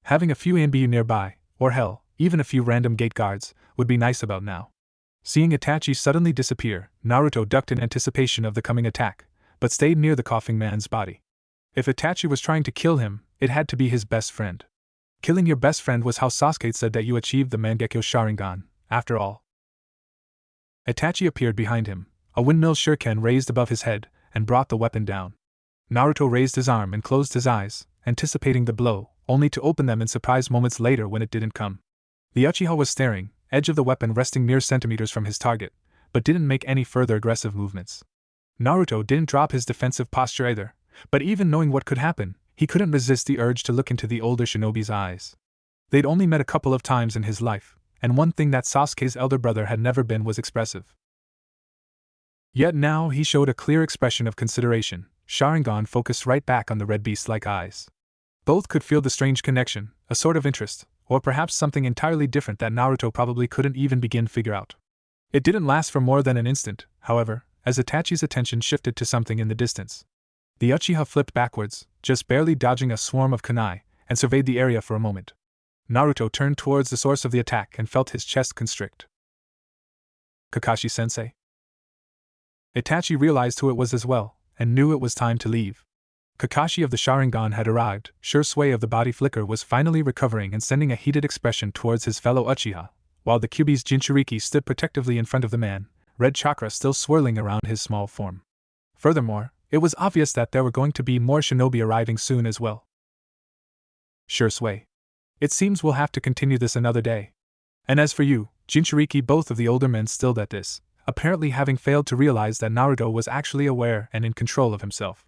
Having a few Anbu nearby, or hell, even a few random gate guards, would be nice about now. Seeing Itachi suddenly disappear, Naruto ducked in anticipation of the coming attack, but stayed near the coughing man's body. If Itachi was trying to kill him, it had to be his best friend. Killing your best friend was how Sasuke said that you achieved the Mangekyo Sharingan, after all. Itachi appeared behind him, a windmill shuriken raised above his head, and brought the weapon down. Naruto raised his arm and closed his eyes, anticipating the blow, only to open them in surprise moments later when it didn't come. The Uchiha was staring, edge of the weapon resting mere centimeters from his target, but didn't make any further aggressive movements. Naruto didn't drop his defensive posture either, but even knowing what could happen, he couldn't resist the urge to look into the older shinobi's eyes. They'd only met a couple of times in his life, and one thing that Sasuke's elder brother had never been was expressive. Yet now he showed a clear expression of consideration, Sharingan focused right back on the red beast-like eyes. Both could feel the strange connection, a sort of interest, or perhaps something entirely different that Naruto probably couldn't even begin to figure out. It didn't last for more than an instant, however, as Itachi's attention shifted to something in the distance. The Uchiha flipped backwards, just barely dodging a swarm of kunai, and surveyed the area for a moment. Naruto turned towards the source of the attack and felt his chest constrict. Kakashi-sensei? Itachi realized who it was as well, and knew it was time to leave. Kakashi of the Sharingan had arrived, Shursui of the body flicker was finally recovering and sending a heated expression towards his fellow Uchiha, while the Kyuubi's Jinchuriki stood protectively in front of the man, red chakra still swirling around his small form. Furthermore, it was obvious that there were going to be more shinobi arriving soon as well. Shursui. It seems we'll have to continue this another day. And as for you, Jinchuriki, both of the older men stilled at this, apparently having failed to realize that Naruto was actually aware and in control of himself.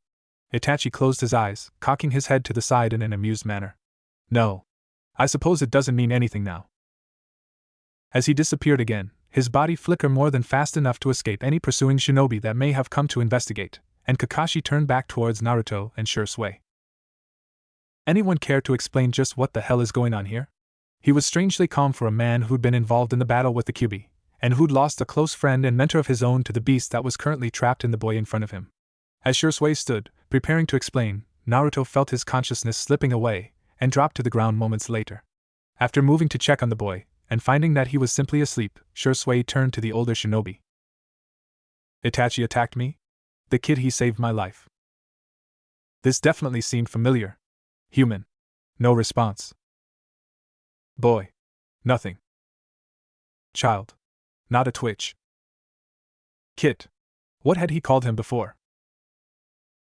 Itachi closed his eyes, cocking his head to the side in an amused manner. No. I suppose it doesn't mean anything now. As he disappeared again, his body flickered more than fast enough to escape any pursuing shinobi that may have come to investigate, and Kakashi turned back towards Naruto and Shursui. Anyone care to explain just what the hell is going on here? He was strangely calm for a man who'd been involved in the battle with the Kyuubi, and who'd lost a close friend and mentor of his own to the beast that was currently trapped in the boy in front of him. As Shursui stood, preparing to explain, Naruto felt his consciousness slipping away, and dropped to the ground moments later. After moving to check on the boy, and finding that he was simply asleep, Shursui turned to the older shinobi. Itachi attacked me? The kid, he saved my life. This definitely seemed familiar. Human. No response. Boy. Nothing. Child. Not a twitch. Kit. What had he called him before?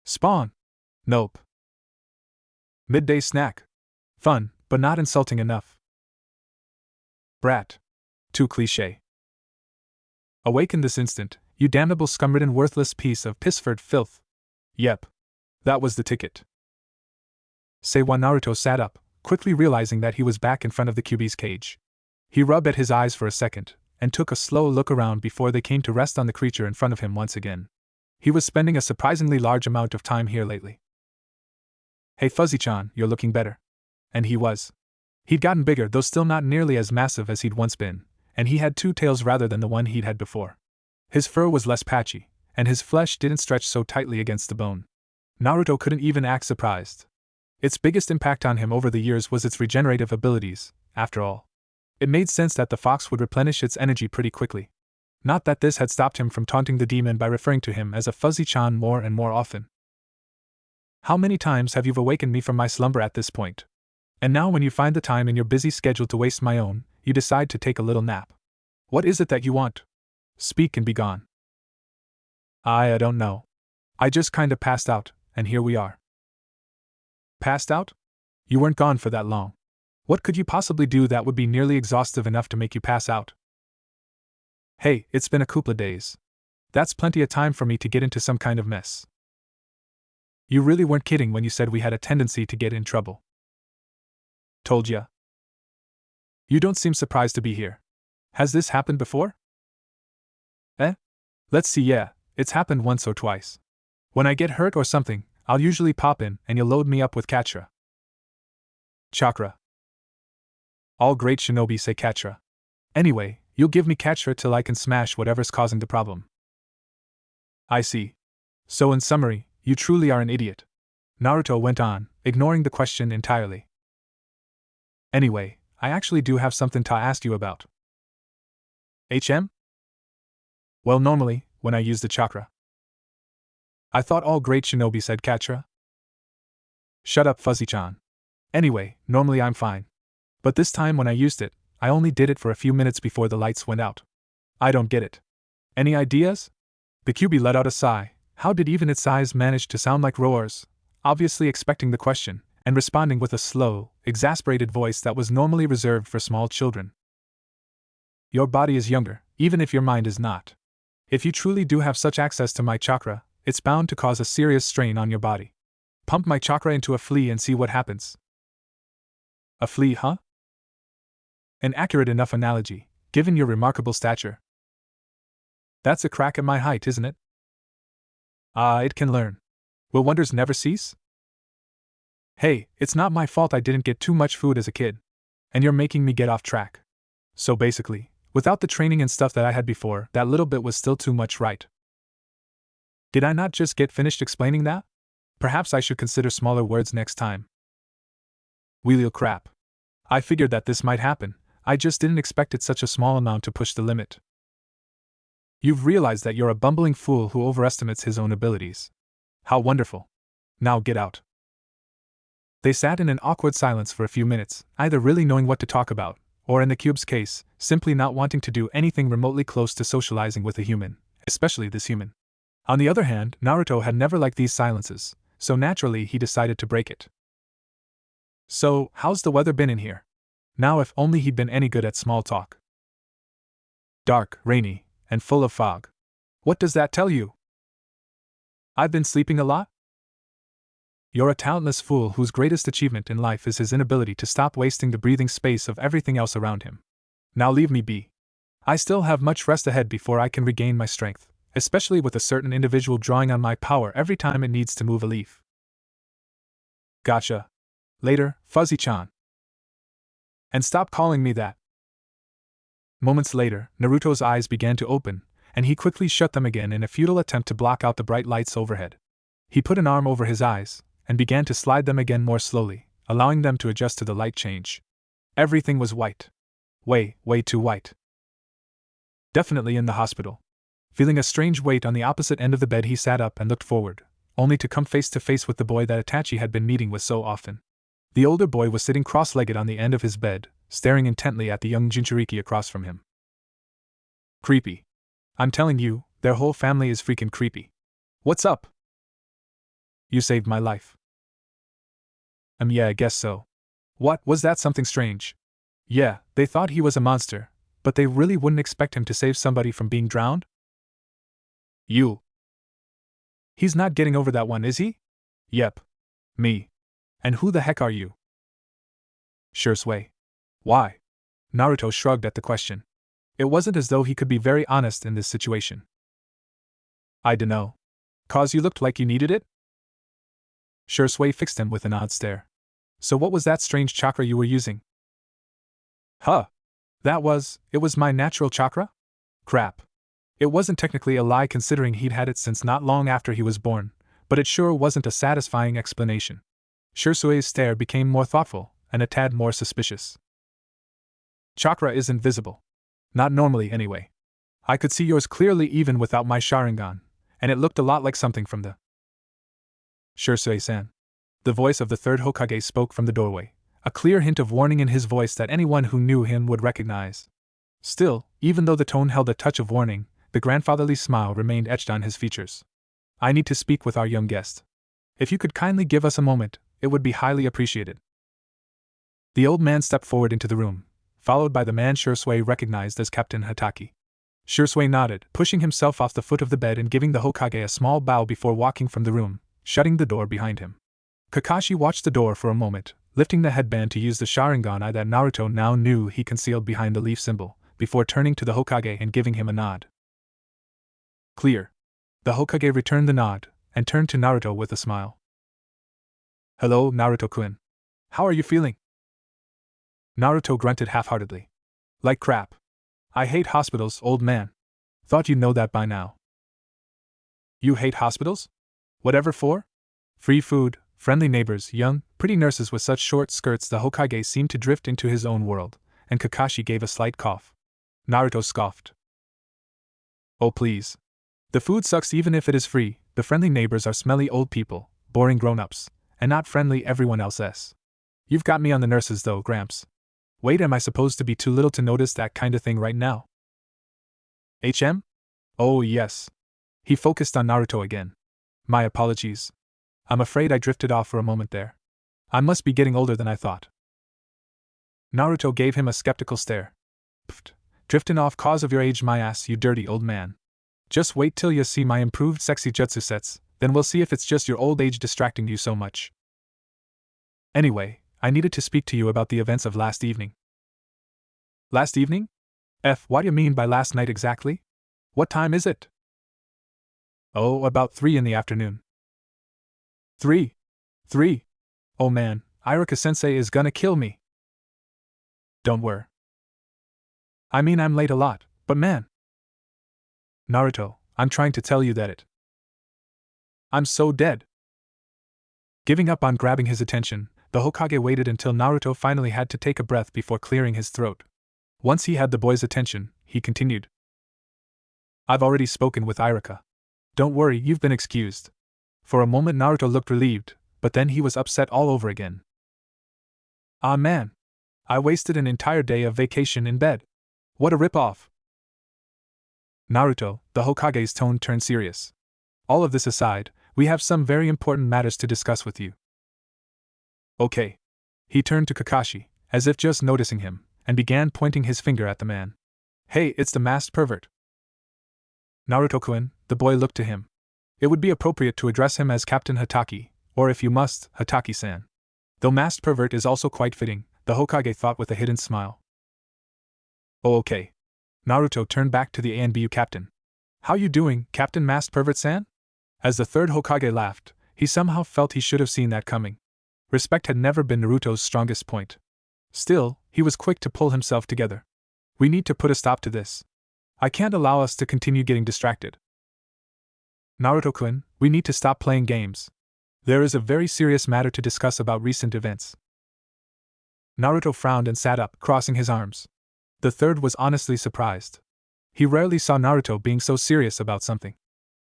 Spawn. Nope. Midday snack. Fun, but not insulting enough. Brat. Too cliché. Awaken this instant, you damnable scum-ridden worthless piece of piss-furred filth. Yep. That was the ticket. Seiwa. Naruto sat up, quickly realizing that he was back in front of the Kyuubi's cage. He rubbed at his eyes for a second, and took a slow look around before they came to rest on the creature in front of him once again. He was spending a surprisingly large amount of time here lately. Hey Fuzzy-chan, you're looking better. And he was. He'd gotten bigger, though still not nearly as massive as he'd once been, and he had two tails rather than the one he'd had before. His fur was less patchy, and his flesh didn't stretch so tightly against the bone. Naruto couldn't even act surprised. Its biggest impact on him over the years was its regenerative abilities, after all. It made sense that the fox would replenish its energy pretty quickly. Not that this had stopped him from taunting the demon by referring to him as a Fuzzy-chan more and more often. How many times have you awakened me from my slumber at this point? And now when you find the time in your busy schedule to waste my own, you decide to take a little nap. What is it that you want? Speak and be gone. I don't know. I just kinda passed out, and here we are. Passed out? You weren't gone for that long. What could you possibly do that would be nearly exhaustive enough to make you pass out? Hey, it's been a couple of days. That's plenty of time for me to get into some kind of mess. You really weren't kidding when you said we had a tendency to get in trouble. Told ya. You don't seem surprised to be here. Has this happened before? Let's see, yeah, it's happened once or twice. When I get hurt or something, I'll usually pop in and you'll load me up with Kachra. Chakra. All great shinobi say Kachra. Anyway, you'll give me Kachra till I can smash whatever's causing the problem. I see. So in summary, you truly are an idiot. Naruto went on, ignoring the question entirely. Anyway, I actually do have something to ask you about. Well, normally, when I use the chakra. I thought all great shinobi said Kachra. Shut up, Fuzzy-chan. Anyway, normally I'm fine. But this time when I used it, I only did it for a few minutes before the lights went out. I don't get it. Any ideas? The Kyuubi let out a sigh. How did even its sighs manage to sound like roars? Obviously expecting the question, and responding with a slow, exasperated voice that was normally reserved for small children. Your body is younger, even if your mind is not. If you truly do have such access to my chakra, it's bound to cause a serious strain on your body. Pump my chakra into a flea and see what happens. A flea, huh? An accurate enough analogy, given your remarkable stature. That's a crack at my height, isn't it? It can learn. Will wonders never cease? Hey, it's not my fault I didn't get too much food as a kid. And you're making me get off track. So basically, without the training and stuff that I had before, that little bit was still too much, right? Did I not just get finished explaining that? Perhaps I should consider smaller words next time. Wheelio crap. I figured that this might happen, I just didn't expect it such a small amount to push the limit. You've realized that you're a bumbling fool who overestimates his own abilities. How wonderful. Now get out. They sat in an awkward silence for a few minutes, either really knowing what to talk about, or in the cube's case, simply not wanting to do anything remotely close to socializing with a human, especially this human. On the other hand, Naruto had never liked these silences, so naturally he decided to break it. So, how's the weather been in here? Now if only he'd been any good at small talk. Dark, rainy, and full of fog. What does that tell you? I've been sleeping a lot? You're a talentless fool whose greatest achievement in life is his inability to stop wasting the breathing space of everything else around him. Now leave me be. I still have much rest ahead before I can regain my strength, especially with a certain individual drawing on my power every time it needs to move a leaf. Gotcha. Later, Fuzzy-chan. And stop calling me that. Moments later, Naruto's eyes began to open, and he quickly shut them again in a futile attempt to block out the bright lights overhead. He put an arm over his eyes, and began to slide them again more slowly, allowing them to adjust to the light change. Everything was white. Way too white. Definitely in the hospital. Feeling a strange weight on the opposite end of the bed, he sat up and looked forward, only to come face to face with the boy that Itachi had been meeting with so often. The older boy was sitting cross-legged on the end of his bed, staring intently at the young Jinchuriki across from him. Creepy. I'm telling you, their whole family is freaking creepy. What's up? You saved my life. Yeah, I guess so. What, was that something strange? Yeah, they thought he was a monster, but they really wouldn't expect him to save somebody from being drowned? You. He's not getting over that one, is he? Yep. Me. And who the heck are you? Sure sway. Why? Naruto shrugged at the question. It wasn't as though he could be very honest in this situation. I dunno. 'Cause you looked like you needed it? Shursui fixed him with an odd stare. So what was that strange chakra you were using? Huh. It was my natural chakra? Crap. It wasn't technically a lie considering he'd had it since not long after he was born, but it sure wasn't a satisfying explanation. Shursui's stare became more thoughtful, and a tad more suspicious. Chakra isn't visible. Not normally, anyway. I could see yours clearly even without my Sharingan, and it looked a lot like something from the... Shursui-san. The voice of the third Hokage spoke from the doorway, a clear hint of warning in his voice that anyone who knew him would recognize. Still, even though the tone held a touch of warning, the grandfatherly smile remained etched on his features. I need to speak with our young guest. If you could kindly give us a moment, it would be highly appreciated. The old man stepped forward into the room, followed by the man Shursui recognized as Captain Hataki. Shursui nodded, pushing himself off the foot of the bed and giving the Hokage a small bow before walking from the room, shutting the door behind him. Kakashi watched the door for a moment, lifting the headband to use the Sharingan eye that Naruto now knew he concealed behind the leaf symbol, before turning to the Hokage and giving him a nod. Clear. The Hokage returned the nod, and turned to Naruto with a smile. Hello, Naruto-kun. How are you feeling? Naruto grunted half-heartedly. Like crap. I hate hospitals, old man. Thought you'd know that by now. You hate hospitals? Whatever for? Free food, friendly neighbors, young, pretty nurses with such short skirts. The Hokage seemed to drift into his own world, and Kakashi gave a slight cough. Naruto scoffed. Oh please. The food sucks even if it is free. The friendly neighbors are smelly old people, boring grown-ups, and not friendly everyone else. You've got me on the nurses though, Gramps. Wait, am I supposed to be too little to notice that kind of thing right now? HM? Oh yes. He focused on Naruto again. My apologies. I'm afraid I drifted off for a moment there. I must be getting older than I thought. Naruto gave him a skeptical stare. Pfft, drifting off cause of your age, my ass, you dirty old man. Just wait till you see my improved sexy jutsu sets, then we'll see if it's just your old age distracting you so much. Anyway, I needed to speak to you about the events of last evening. Last evening? What do you mean by last night exactly? What time is it? Oh, about 3 in the afternoon. 3? Oh man, Iruka-sensei is gonna kill me. Don't worry. I mean, I'm late a lot, but man. Naruto, I'm trying to tell you that I'm so dead. Giving up on grabbing his attention, the Hokage waited until Naruto finally had to take a breath before clearing his throat. Once he had the boy's attention, he continued. I've already spoken with Iruka. Don't worry, you've been excused. For a moment Naruto looked relieved, but then he was upset all over again. Ah man. I wasted an entire day of vacation in bed. What a rip-off. Naruto, the Hokage's tone turned serious. All of this aside, we have some very important matters to discuss with you. Okay. He turned to Kakashi, as if just noticing him, and began pointing his finger at the man. Hey, it's the masked pervert. Naruto-kun, the boy looked to him. It would be appropriate to address him as Captain Hataki, or if you must, Hataki-san. Though masked pervert is also quite fitting, the Hokage thought with a hidden smile. Oh okay. Naruto turned back to the ANBU captain. How you doing, Captain Masked Pervert-san? As the third Hokage laughed, he somehow felt he should have seen that coming. Respect had never been Naruto's strongest point. Still, he was quick to pull himself together. We need to put a stop to this. I can't allow us to continue getting distracted. Naruto-kun, we need to stop playing games. There is a very serious matter to discuss about recent events. Naruto frowned and sat up, crossing his arms. The third was honestly surprised. He rarely saw Naruto being so serious about something.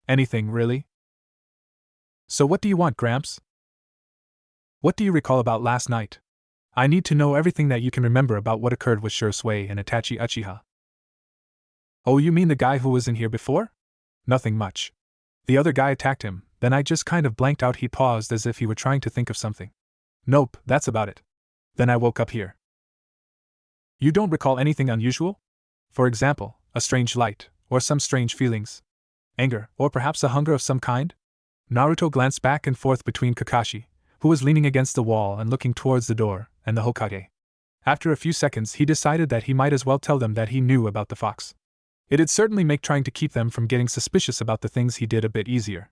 Anything, really? So what do you want, Gramps? What do you recall about last night? I need to know everything that you can remember about what occurred with Shursui and Itachi Uchiha. Oh, you mean the guy who was in here before? Nothing much. The other guy attacked him, then I just kind of blanked out. He paused as if he were trying to think of something. Nope, that's about it. Then I woke up here. You don't recall anything unusual? For example, a strange light, or some strange feelings? Anger, or perhaps a hunger of some kind? Naruto glanced back and forth between Kakashi, who was leaning against the wall and looking towards the door, and the Hokage. After a few seconds, he decided that he might as well tell them that he knew about the fox. It'd certainly make trying to keep them from getting suspicious about the things he did a bit easier.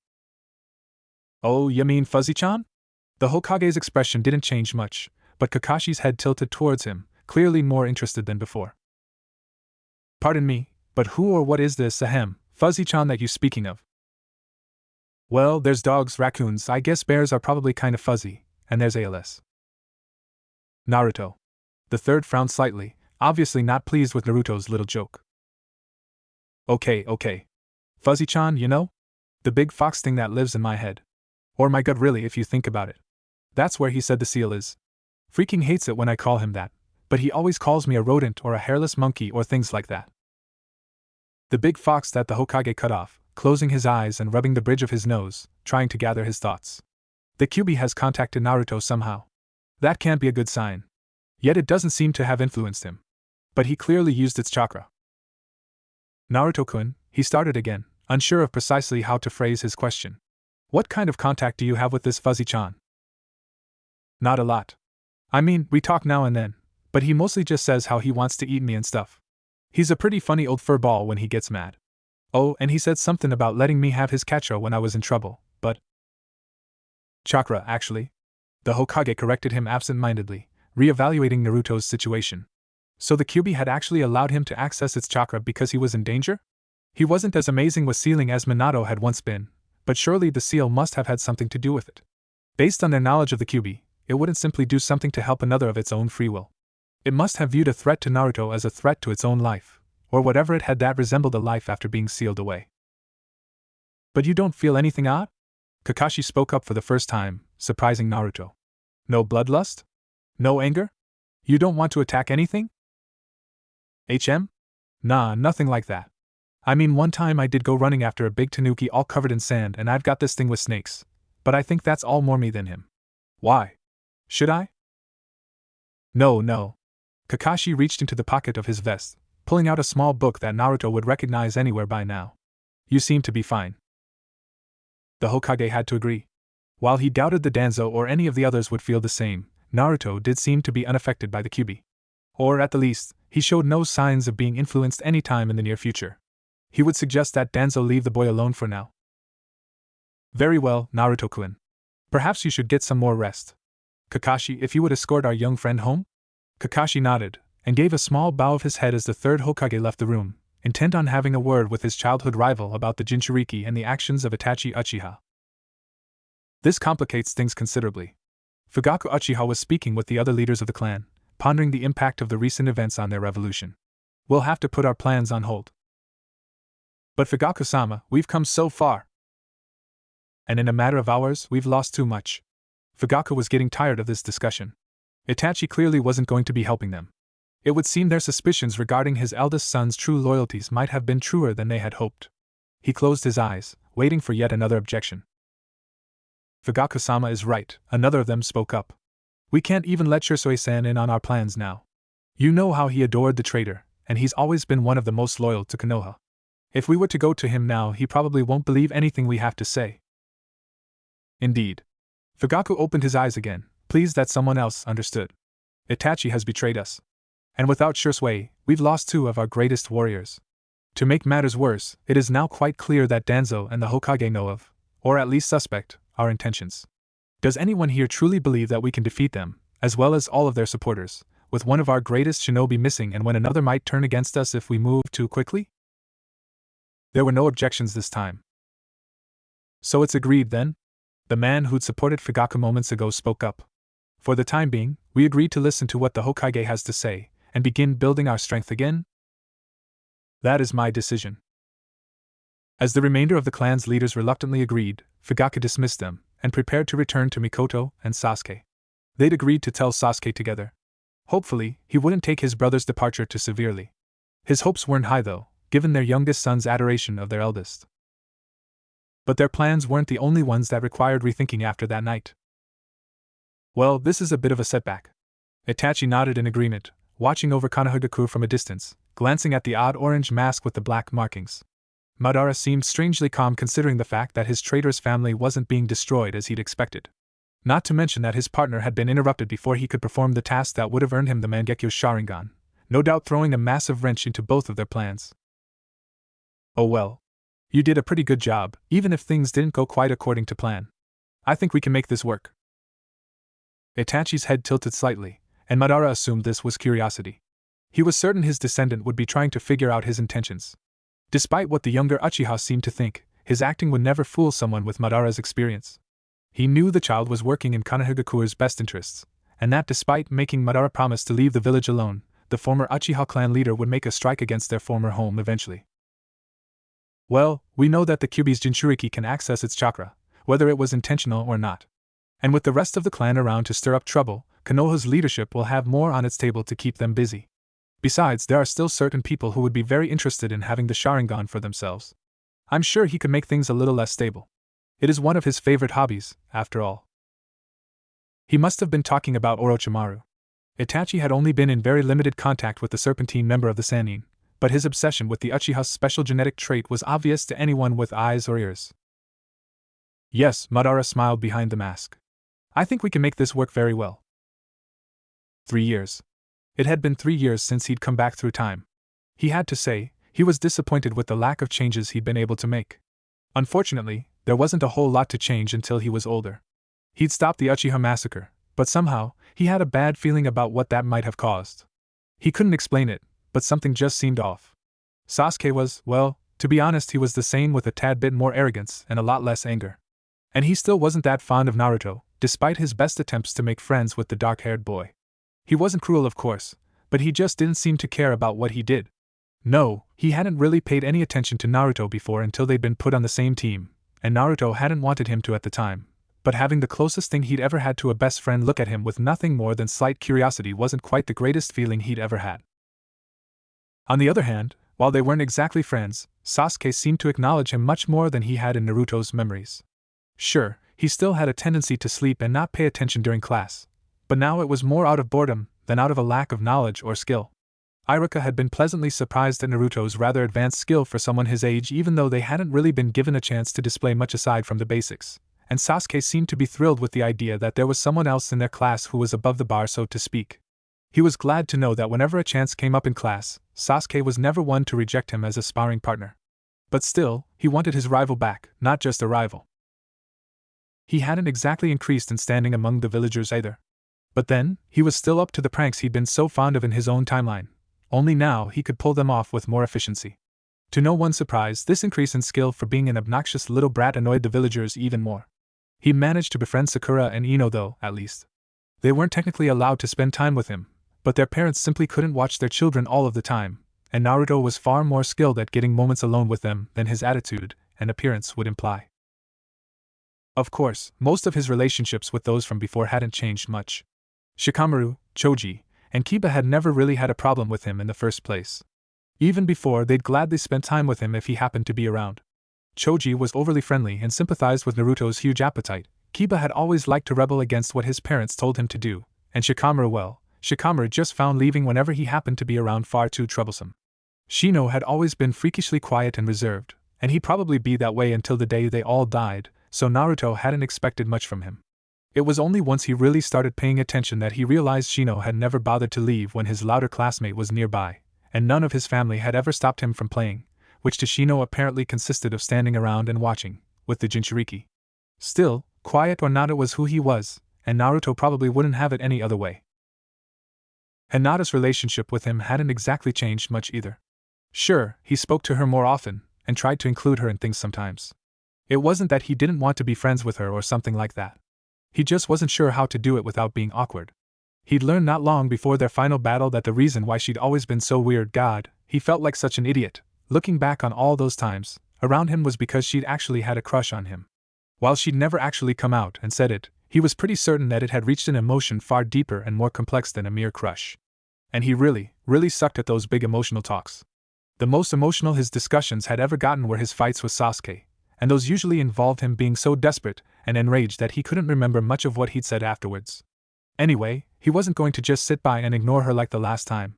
Oh, you mean Fuzzy-chan? The Hokage's expression didn't change much, but Kakashi's head tilted towards him, clearly more interested than before. Pardon me, but who or what is this, Fuzzy-chan that you speaking of? Well, there's dogs, raccoons, I guess bears are probably kind of fuzzy, and there's ALS. Naruto. The third frowned slightly, obviously not pleased with Naruto's little joke. Okay. Fuzzy-chan, you know? The big fox thing that lives in my head. Or my gut, really, if you think about it. That's where he said the seal is. Freaking hates it when I call him that, but he always calls me a rodent or a hairless monkey or things like that. The big fox that the Hokage cut off, closing his eyes and rubbing the bridge of his nose, trying to gather his thoughts. The Kyuubi has contacted Naruto somehow. That can't be a good sign. Yet it doesn't seem to have influenced him. But he clearly used its chakra. Naruto-kun, he started again, unsure of precisely how to phrase his question. What kind of contact do you have with this Fuzzy-chan? Not a lot. I mean, we talk now and then, but he mostly just says how he wants to eat me and stuff. He's a pretty funny old furball when he gets mad. Oh, and he said something about letting me have his chakra when I was in trouble, but… Chakra, actually. The Hokage corrected him absent-mindedly, re-evaluating Naruto's situation. So the Kyuubi had actually allowed him to access its chakra because he was in danger? He wasn't as amazing with sealing as Minato had once been, but surely the seal must have had something to do with it. Based on their knowledge of the Kyuubi, it wouldn't simply do something to help another of its own free will. It must have viewed a threat to Naruto as a threat to its own life, or whatever it had that resembled a life after being sealed away. But you don't feel anything odd? Kakashi spoke up for the first time, surprising Naruto. No bloodlust? No anger? You don't want to attack anything? Nah, nothing like that. I mean, one time I did go running after a big tanuki all covered in sand and I've got this thing with snakes, but I think that's all more me than him. Why? Should I? No. Kakashi reached into the pocket of his vest, pulling out a small book that Naruto would recognize anywhere by now. You seem to be fine. The Hokage had to agree. While he doubted the Danzo or any of the others would feel the same, Naruto did seem to be unaffected by the Kyuubi. Or at the least, he showed no signs of being influenced any time in the near future. He would suggest that Danzo leave the boy alone for now. Very well, Naruto-kun. Perhaps you should get some more rest. Kakashi, if you would escort our young friend home? Kakashi nodded, and gave a small bow of his head as the third Hokage left the room, intent on having a word with his childhood rival about the Jinchuriki and the actions of Itachi Uchiha. This complicates things considerably. Fugaku Uchiha was speaking with the other leaders of the clan, pondering the impact of the recent events on their revolution. We'll have to put our plans on hold. But Fugaku-sama, we've come so far. And in a matter of hours, we've lost too much. Fugaku was getting tired of this discussion. Itachi clearly wasn't going to be helping them. It would seem their suspicions regarding his eldest son's true loyalties might have been truer than they had hoped. He closed his eyes, waiting for yet another objection. Fugaku-sama is right, another of them spoke up. We can't even let Shisui-san in on our plans now. You know how he adored the traitor, and he's always been one of the most loyal to Konoha. If we were to go to him now, he probably won't believe anything we have to say. Indeed. Fugaku opened his eyes again, pleased that someone else understood. Itachi has betrayed us. And without Shisui, we've lost two of our greatest warriors. To make matters worse, it is now quite clear that Danzo and the Hokage know of, or at least suspect, our intentions. Does anyone here truly believe that we can defeat them, as well as all of their supporters, with one of our greatest shinobi missing and when another might turn against us if we move too quickly? There were no objections this time. So it's agreed then? The man who'd supported Fugaku moments ago spoke up. For the time being, we agreed to listen to what the Hokage has to say, and begin building our strength again? That is my decision. As the remainder of the clan's leaders reluctantly agreed, Fugaku dismissed them, and prepared to return to Mikoto and Sasuke. They'd agreed to tell Sasuke together. Hopefully, he wouldn't take his brother's departure too severely. His hopes weren't high though, given their youngest son's adoration of their eldest. But their plans weren't the only ones that required rethinking after that night. Well, this is a bit of a setback. Itachi nodded in agreement, watching over Konohagaku from a distance, glancing at the odd orange mask with the black markings. Madara seemed strangely calm considering the fact that his traitor's family wasn't being destroyed as he'd expected. Not to mention that his partner had been interrupted before he could perform the task that would have earned him the Mangekyo Sharingan, no doubt throwing a massive wrench into both of their plans. Oh well. You did a pretty good job, even if things didn't go quite according to plan. I think we can make this work. Itachi's head tilted slightly, and Madara assumed this was curiosity. He was certain his descendant would be trying to figure out his intentions. Despite what the younger Uchiha seemed to think, his acting would never fool someone with Madara's experience. He knew the child was working in Konohagakure's best interests, and that despite making Madara promise to leave the village alone, the former Uchiha clan leader would make a strike against their former home eventually. Well, we know that the Kyuubi's Jinchuriki can access its chakra, whether it was intentional or not. And with the rest of the clan around to stir up trouble, Konoha's leadership will have more on its table to keep them busy. Besides, there are still certain people who would be very interested in having the Sharingan for themselves. I'm sure he could make things a little less stable. It is one of his favorite hobbies, after all. He must have been talking about Orochimaru. Itachi had only been in very limited contact with the Serpentine member of the Sannin, but his obsession with the Uchiha's special genetic trait was obvious to anyone with eyes or ears. Yes, Madara smiled behind the mask. I think we can make this work very well. 3 years. It had been 3 years since he'd come back through time. He had to say, he was disappointed with the lack of changes he'd been able to make. Unfortunately, there wasn't a whole lot to change until he was older. He'd stopped the Uchiha massacre, but somehow, he had a bad feeling about what that might have caused. He couldn't explain it, but something just seemed off. Sasuke was, well, to be honest, he was the same with a tad bit more arrogance and a lot less anger. And he still wasn't that fond of Naruto, despite his best attempts to make friends with the dark-haired boy. He wasn't cruel, of course, but he just didn't seem to care about what he did. No, he hadn't really paid any attention to Naruto before until they'd been put on the same team, and Naruto hadn't wanted him to at the time. But having the closest thing he'd ever had to a best friend look at him with nothing more than slight curiosity wasn't quite the greatest feeling he'd ever had. On the other hand, while they weren't exactly friends, Sasuke seemed to acknowledge him much more than he had in Naruto's memories. Sure, he still had a tendency to sleep and not pay attention during class, but now it was more out of boredom than out of a lack of knowledge or skill. Iruka had been pleasantly surprised at Naruto's rather advanced skill for someone his age, even though they hadn't really been given a chance to display much aside from the basics, and Sasuke seemed to be thrilled with the idea that there was someone else in their class who was above the bar, so to speak. He was glad to know that whenever a chance came up in class, Sasuke was never one to reject him as a sparring partner. But still, he wanted his rival back, not just a rival. He hadn't exactly increased in standing among the villagers either. But then, he was still up to the pranks he'd been so fond of in his own timeline. Only now he could pull them off with more efficiency. To no one's surprise, this increase in skill for being an obnoxious little brat annoyed the villagers even more. He managed to befriend Sakura and Ino though, at least. They weren't technically allowed to spend time with him, but their parents simply couldn't watch their children all of the time, and Naruto was far more skilled at getting moments alone with them than his attitude and appearance would imply. Of course, most of his relationships with those from before hadn't changed much. Shikamaru, Choji, and Kiba had never really had a problem with him in the first place. Even before, they'd gladly spent time with him if he happened to be around. Choji was overly friendly and sympathized with Naruto's huge appetite. Kiba had always liked to rebel against what his parents told him to do, and Shikamaru just found leaving whenever he happened to be around far too troublesome. Shino had always been freakishly quiet and reserved, and he'd probably be that way until the day they all died, so Naruto hadn't expected much from him. It was only once he really started paying attention that he realized Shino had never bothered to leave when his louder classmate was nearby, and none of his family had ever stopped him from playing, which to Shino apparently consisted of standing around and watching, with the Jinchuriki. Still, quiet or not, it was who he was, and Naruto probably wouldn't have it any other way. Hinata's relationship with him hadn't exactly changed much either. Sure, he spoke to her more often, and tried to include her in things sometimes. It wasn't that he didn't want to be friends with her or something like that. He just wasn't sure how to do it without being awkward. He'd learned not long before their final battle that the reason why she'd always been so weird, God, he felt like such an idiot, looking back on all those times, around him, was because she'd actually had a crush on him. While she'd never actually come out and said it, he was pretty certain that it had reached an emotion far deeper and more complex than a mere crush. And he really sucked at those big emotional talks. The most emotional his discussions had ever gotten were his fights with Sasuke, and those usually involved him being so desperate and enraged that he couldn't remember much of what he'd said afterwards. Anyway, he wasn't going to just sit by and ignore her like the last time.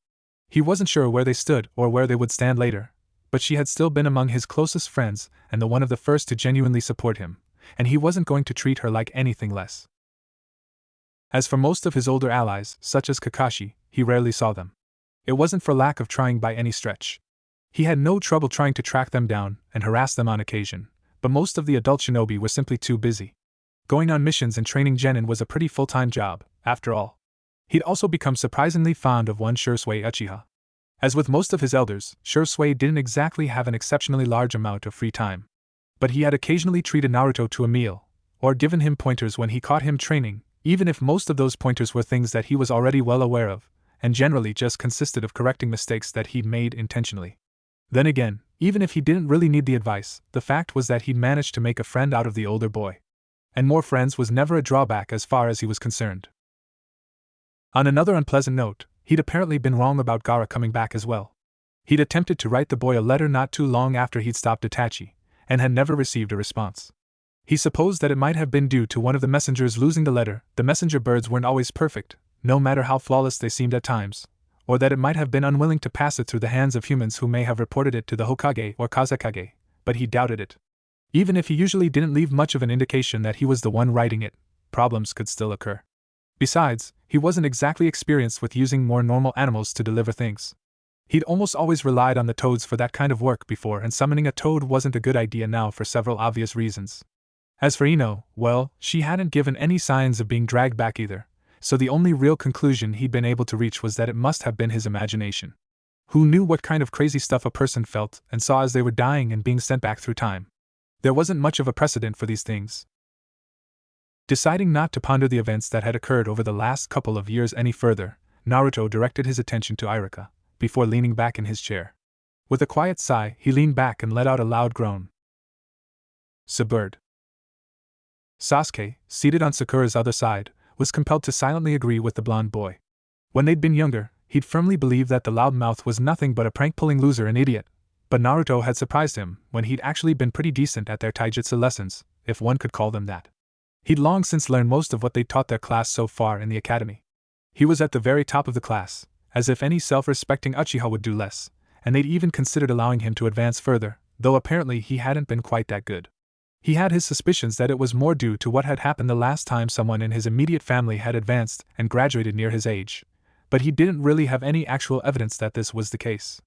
He wasn't sure where they stood or where they would stand later, but she had still been among his closest friends and the one of the first to genuinely support him, and he wasn't going to treat her like anything less. As for most of his older allies, such as Kakashi, he rarely saw them. It wasn't for lack of trying by any stretch. He had no trouble trying to track them down and harass them on occasion, but most of the adult shinobi were simply too busy. Going on missions and training genin was a pretty full-time job, after all. He'd also become surprisingly fond of one Shursui Uchiha. As with most of his elders, Shursui didn't exactly have an exceptionally large amount of free time. But he had occasionally treated Naruto to a meal, or given him pointers when he caught him training, even if most of those pointers were things that he was already well aware of, and generally just consisted of correcting mistakes that he'd made intentionally. Then again, even if he didn't really need the advice, the fact was that he'd managed to make a friend out of the older boy. And more friends was never a drawback as far as he was concerned. On another unpleasant note, he'd apparently been wrong about Gaara coming back as well. He'd attempted to write the boy a letter not too long after he'd stopped Itachi, and had never received a response. He supposed that it might have been due to one of the messengers losing the letter. The messenger birds weren't always perfect, no matter how flawless they seemed at times, or that it might have been unwilling to pass it through the hands of humans who may have reported it to the Hokage or Kazekage, but he doubted it. Even if he usually didn't leave much of an indication that he was the one writing it, problems could still occur. Besides, he wasn't exactly experienced with using more normal animals to deliver things. He'd almost always relied on the toads for that kind of work before, and summoning a toad wasn't a good idea now for several obvious reasons. As for Ino, well, she hadn't given any signs of being dragged back either, so the only real conclusion he'd been able to reach was that it must have been his imagination. Who knew what kind of crazy stuff a person felt and saw as they were dying and being sent back through time? There wasn't much of a precedent for these things. Deciding not to ponder the events that had occurred over the last couple of years any further, Naruto directed his attention to Irika, before leaning back in his chair. With a quiet sigh, he leaned back and let out a loud groan. Subird. Sasuke, seated on Sakura's other side, was compelled to silently agree with the blonde boy. When they'd been younger, he'd firmly believed that the loudmouth was nothing but a prank-pulling loser and idiot, but Naruto had surprised him when he'd actually been pretty decent at their taijutsu lessons, if one could call them that. He'd long since learned most of what they'd taught their class so far in the academy. He was at the very top of the class, as if any self-respecting Uchiha would do less, and they'd even considered allowing him to advance further, though apparently he hadn't been quite that good. He had his suspicions that it was more due to what had happened the last time someone in his immediate family had advanced and graduated near his age, but he didn't really have any actual evidence that this was the case.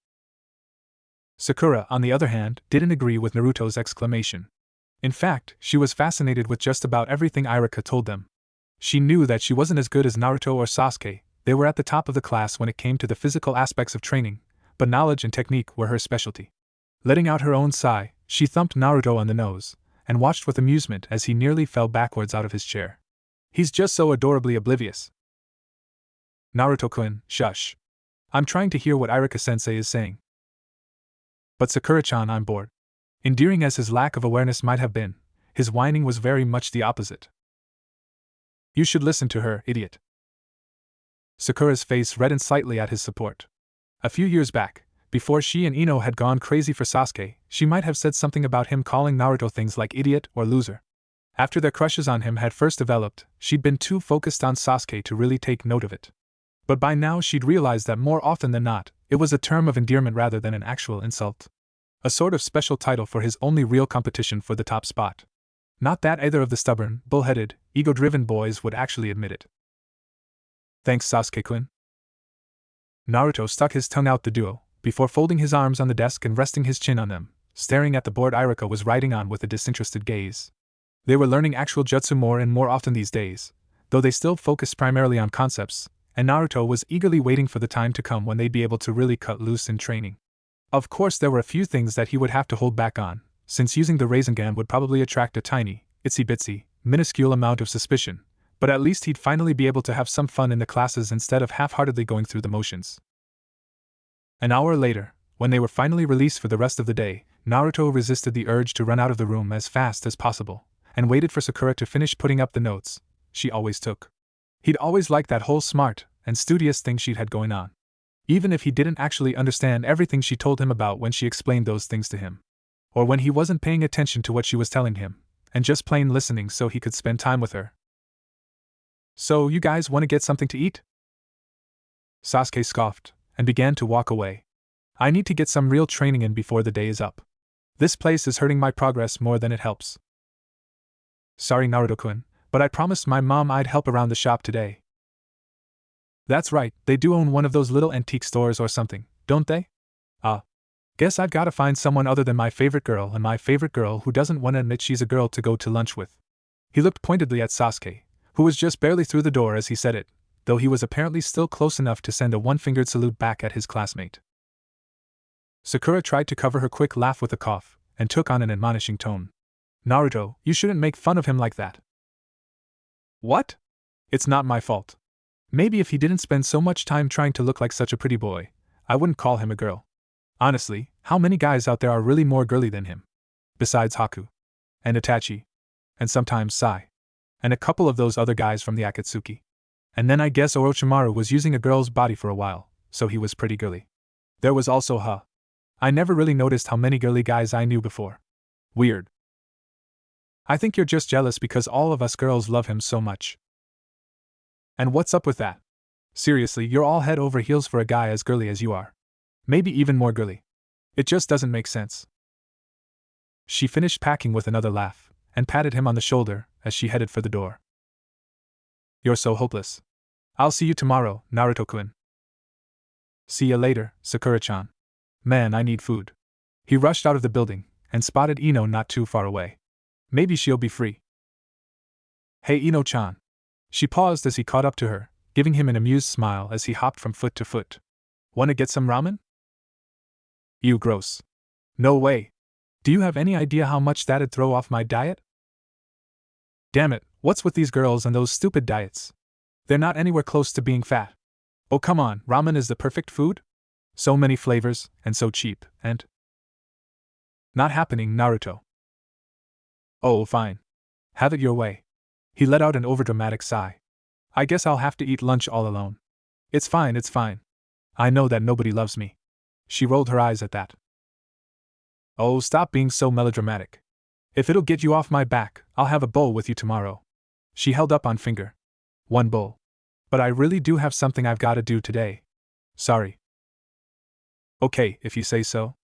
Sakura, on the other hand, didn't agree with Naruto's exclamation. In fact, she was fascinated with just about everything Irika told them. She knew that she wasn't as good as Naruto or Sasuke. They were at the top of the class when it came to the physical aspects of training, but knowledge and technique were her specialty. Letting out her own sigh, she thumped Naruto on the nose, and watched with amusement as he nearly fell backwards out of his chair. He's just so adorably oblivious. Naruto-kun, shush. I'm trying to hear what Irika-sensei is saying. But Sakura-chan, I'm bored. Endearing as his lack of awareness might have been, his whining was very much the opposite. You should listen to her, idiot. Sakura's face reddened slightly at his support. A few years back, before she and Ino had gone crazy for Sasuke, she might have said something about him calling Naruto things like idiot or loser. After their crushes on him had first developed, she'd been too focused on Sasuke to really take note of it. But by now she'd realized that more often than not, it was a term of endearment rather than an actual insult. A sort of special title for his only real competition for the top spot. Not that either of the stubborn, bull-headed, ego-driven boys would actually admit it. Thanks, Sasuke-kun. Naruto stuck his tongue out the duo, before folding his arms on the desk and resting his chin on them, staring at the board Irika was writing on with a disinterested gaze. They were learning actual jutsu more and more often these days, though they still focused primarily on concepts, and Naruto was eagerly waiting for the time to come when they'd be able to really cut loose in training. Of course, there were a few things that he would have to hold back on, since using the Rasengan would probably attract a tiny, itsy-bitsy, minuscule amount of suspicion, but at least he'd finally be able to have some fun in the classes instead of half-heartedly going through the motions. An hour later, when they were finally released for the rest of the day, Naruto resisted the urge to run out of the room as fast as possible, and waited for Sakura to finish putting up the notes she always took. He'd always liked that whole smart and studious thing she had going on, even if he didn't actually understand everything she told him about when she explained those things to him, or when he wasn't paying attention to what she was telling him, and just plain listening so he could spend time with her. So, you guys want to get something to eat? Sasuke scoffed, and began to walk away. I need to get some real training in before the day is up. This place is hurting my progress more than it helps. Sorry, Naruto-kun, But I promised my mom I'd help around the shop today. That's right, they do own one of those little antique stores or something, don't they? Guess I've gotta find someone other than my favorite girl and my favorite girl who doesn't want to admit she's a girl to go to lunch with. He looked pointedly at Sasuke, who was just barely through the door as he said it, though he was apparently still close enough to send a one-fingered salute back at his classmate. Sakura tried to cover her quick laugh with a cough, and took on an admonishing tone. Naruto, you shouldn't make fun of him like that. What? It's not my fault. Maybe if he didn't spend so much time trying to look like such a pretty boy, I wouldn't call him a girl. Honestly, how many guys out there are really more girly than him? Besides Haku. And Itachi. And sometimes Sai. And a couple of those other guys from the Akatsuki. And then I guess Orochimaru was using a girl's body for a while, so he was pretty girly. There was also I never really noticed how many girly guys I knew before. Weird. I think you're just jealous because all of us girls love him so much. And what's up with that? Seriously, you're all head over heels for a guy as girly as you are. Maybe even more girly. It just doesn't make sense. She finished packing with another laugh, and patted him on the shoulder as she headed for the door. You're so hopeless. I'll see you tomorrow, Naruto-kun. See ya later, Sakura-chan. Man, I need food. He rushed out of the building, and spotted Ino not too far away. Maybe she'll be free. Hey Ino-chan. She paused as he caught up to her, giving him an amused smile as he hopped from foot to foot. Wanna get some ramen? Ew, gross. No way. Do you have any idea how much that'd throw off my diet? Damn it, what's with these girls and those stupid diets? They're not anywhere close to being fat. Oh come on, ramen is the perfect food? So many flavors, and so cheap, and… Not happening, Naruto. Oh, fine. Have it your way. He let out an overdramatic sigh. I guess I'll have to eat lunch all alone. It's fine, it's fine. I know that nobody loves me. She rolled her eyes at that. Oh, stop being so melodramatic. If it'll get you off my back, I'll have a bowl with you tomorrow. She held up one finger. One bowl. But I really do have something I've gotta do today. Sorry. Okay, if you say so.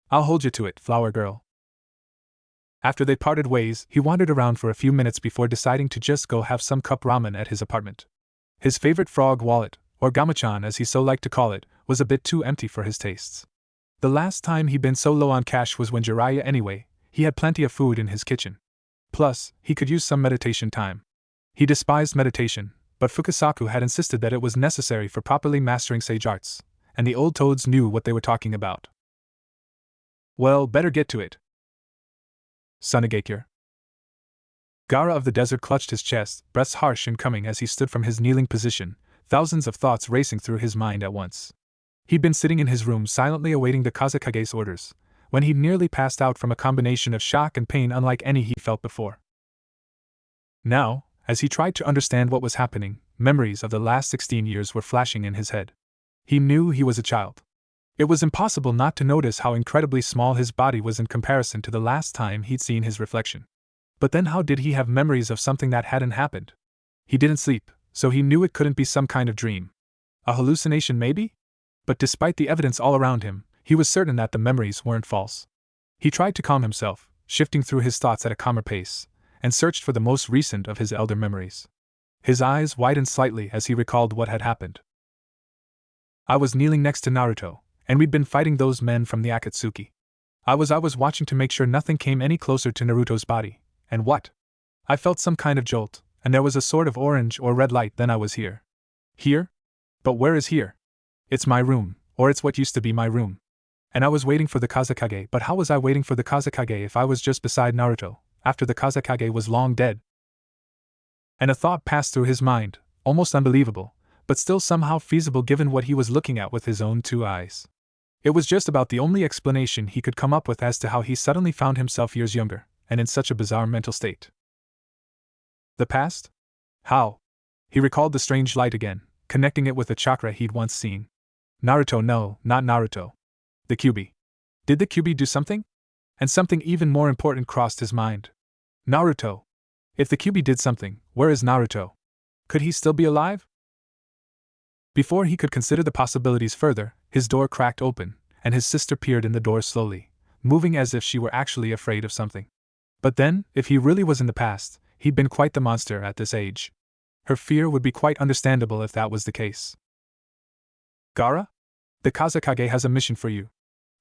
I'll hold you to it, flower girl. After they parted ways, he wandered around for a few minutes before deciding to just go have some cup ramen at his apartment. His favorite frog wallet, or gamachan as he so liked to call it, was a bit too empty for his tastes. The last time he'd been so low on cash was when Jiraiya anyway. He had plenty of food in his kitchen. Plus, he could use some meditation time. He despised meditation, but Fukasaku had insisted that it was necessary for properly mastering sage arts, and the old toads knew what they were talking about. Well, better get to it. Sunagakure. Gaara of the desert clutched his chest, breaths harsh and coming as he stood from his kneeling position, thousands of thoughts racing through his mind at once. He'd been sitting in his room silently awaiting the Kazekage's orders, when he'd nearly passed out from a combination of shock and pain unlike any he felt before. Now, as he tried to understand what was happening, memories of the last 16 years were flashing in his head. He knew he was a child. It was impossible not to notice how incredibly small his body was in comparison to the last time he'd seen his reflection. But then how did he have memories of something that hadn't happened? He didn't sleep, so he knew it couldn't be some kind of dream. A hallucination maybe? But despite the evidence all around him, he was certain that the memories weren't false. He tried to calm himself, shifting through his thoughts at a calmer pace, and searched for the most recent of his elder memories. His eyes widened slightly as he recalled what had happened. I was kneeling next to Naruto, and we'd been fighting those men from the Akatsuki. I was watching to make sure nothing came any closer to Naruto's body, and what? I felt some kind of jolt, and there was a sort of orange or red light. Then I was here. Here? But where is here? It's my room, or it's what used to be my room. And I was waiting for the Kazekage, but how was I waiting for the Kazekage if I was just beside Naruto, after the Kazekage was long dead? And a thought passed through his mind, almost unbelievable, but still somehow feasible given what he was looking at with his own two eyes. It was just about the only explanation he could come up with as to how he suddenly found himself years younger, and in such a bizarre mental state. The past? How? He recalled the strange light again, connecting it with the chakra he'd once seen. Naruto, no, not Naruto. The Kyuubi. Did the Kyuubi do something? And something even more important crossed his mind. Naruto. If the Kyuubi did something, where is Naruto? Could he still be alive? Before he could consider the possibilities further, his door cracked open, and his sister peered in the door slowly, moving as if she were actually afraid of something. But then, if he really was in the past, he'd been quite the monster at this age. Her fear would be quite understandable if that was the case. Gaara? The Kazekage has a mission for you.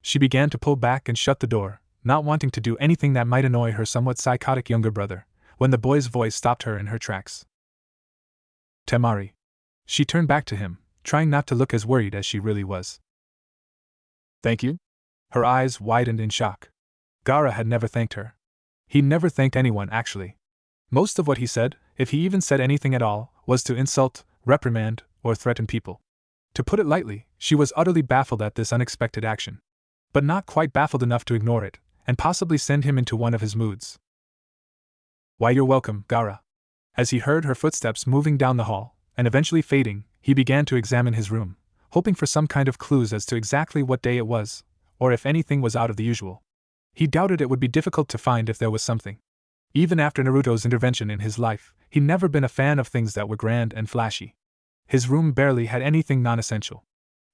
She began to pull back and shut the door, not wanting to do anything that might annoy her somewhat psychotic younger brother, when the boy's voice stopped her in her tracks. Temari. She turned back to him, trying not to look as worried as she really was. Thank you? Her eyes widened in shock. Gaara had never thanked her. He never thanked anyone, actually. Most of what he said, if he even said anything at all, was to insult, reprimand, or threaten people. To put it lightly, she was utterly baffled at this unexpected action. But not quite baffled enough to ignore it, and possibly send him into one of his moods. Why, you're welcome, Gaara. As he heard her footsteps moving down the hall, and eventually fading, he began to examine his room, hoping for some kind of clues as to exactly what day it was, or if anything was out of the usual. He doubted it would be difficult to find if there was something. Even after Naruto's intervention in his life, he'd never been a fan of things that were grand and flashy. His room barely had anything non-essential.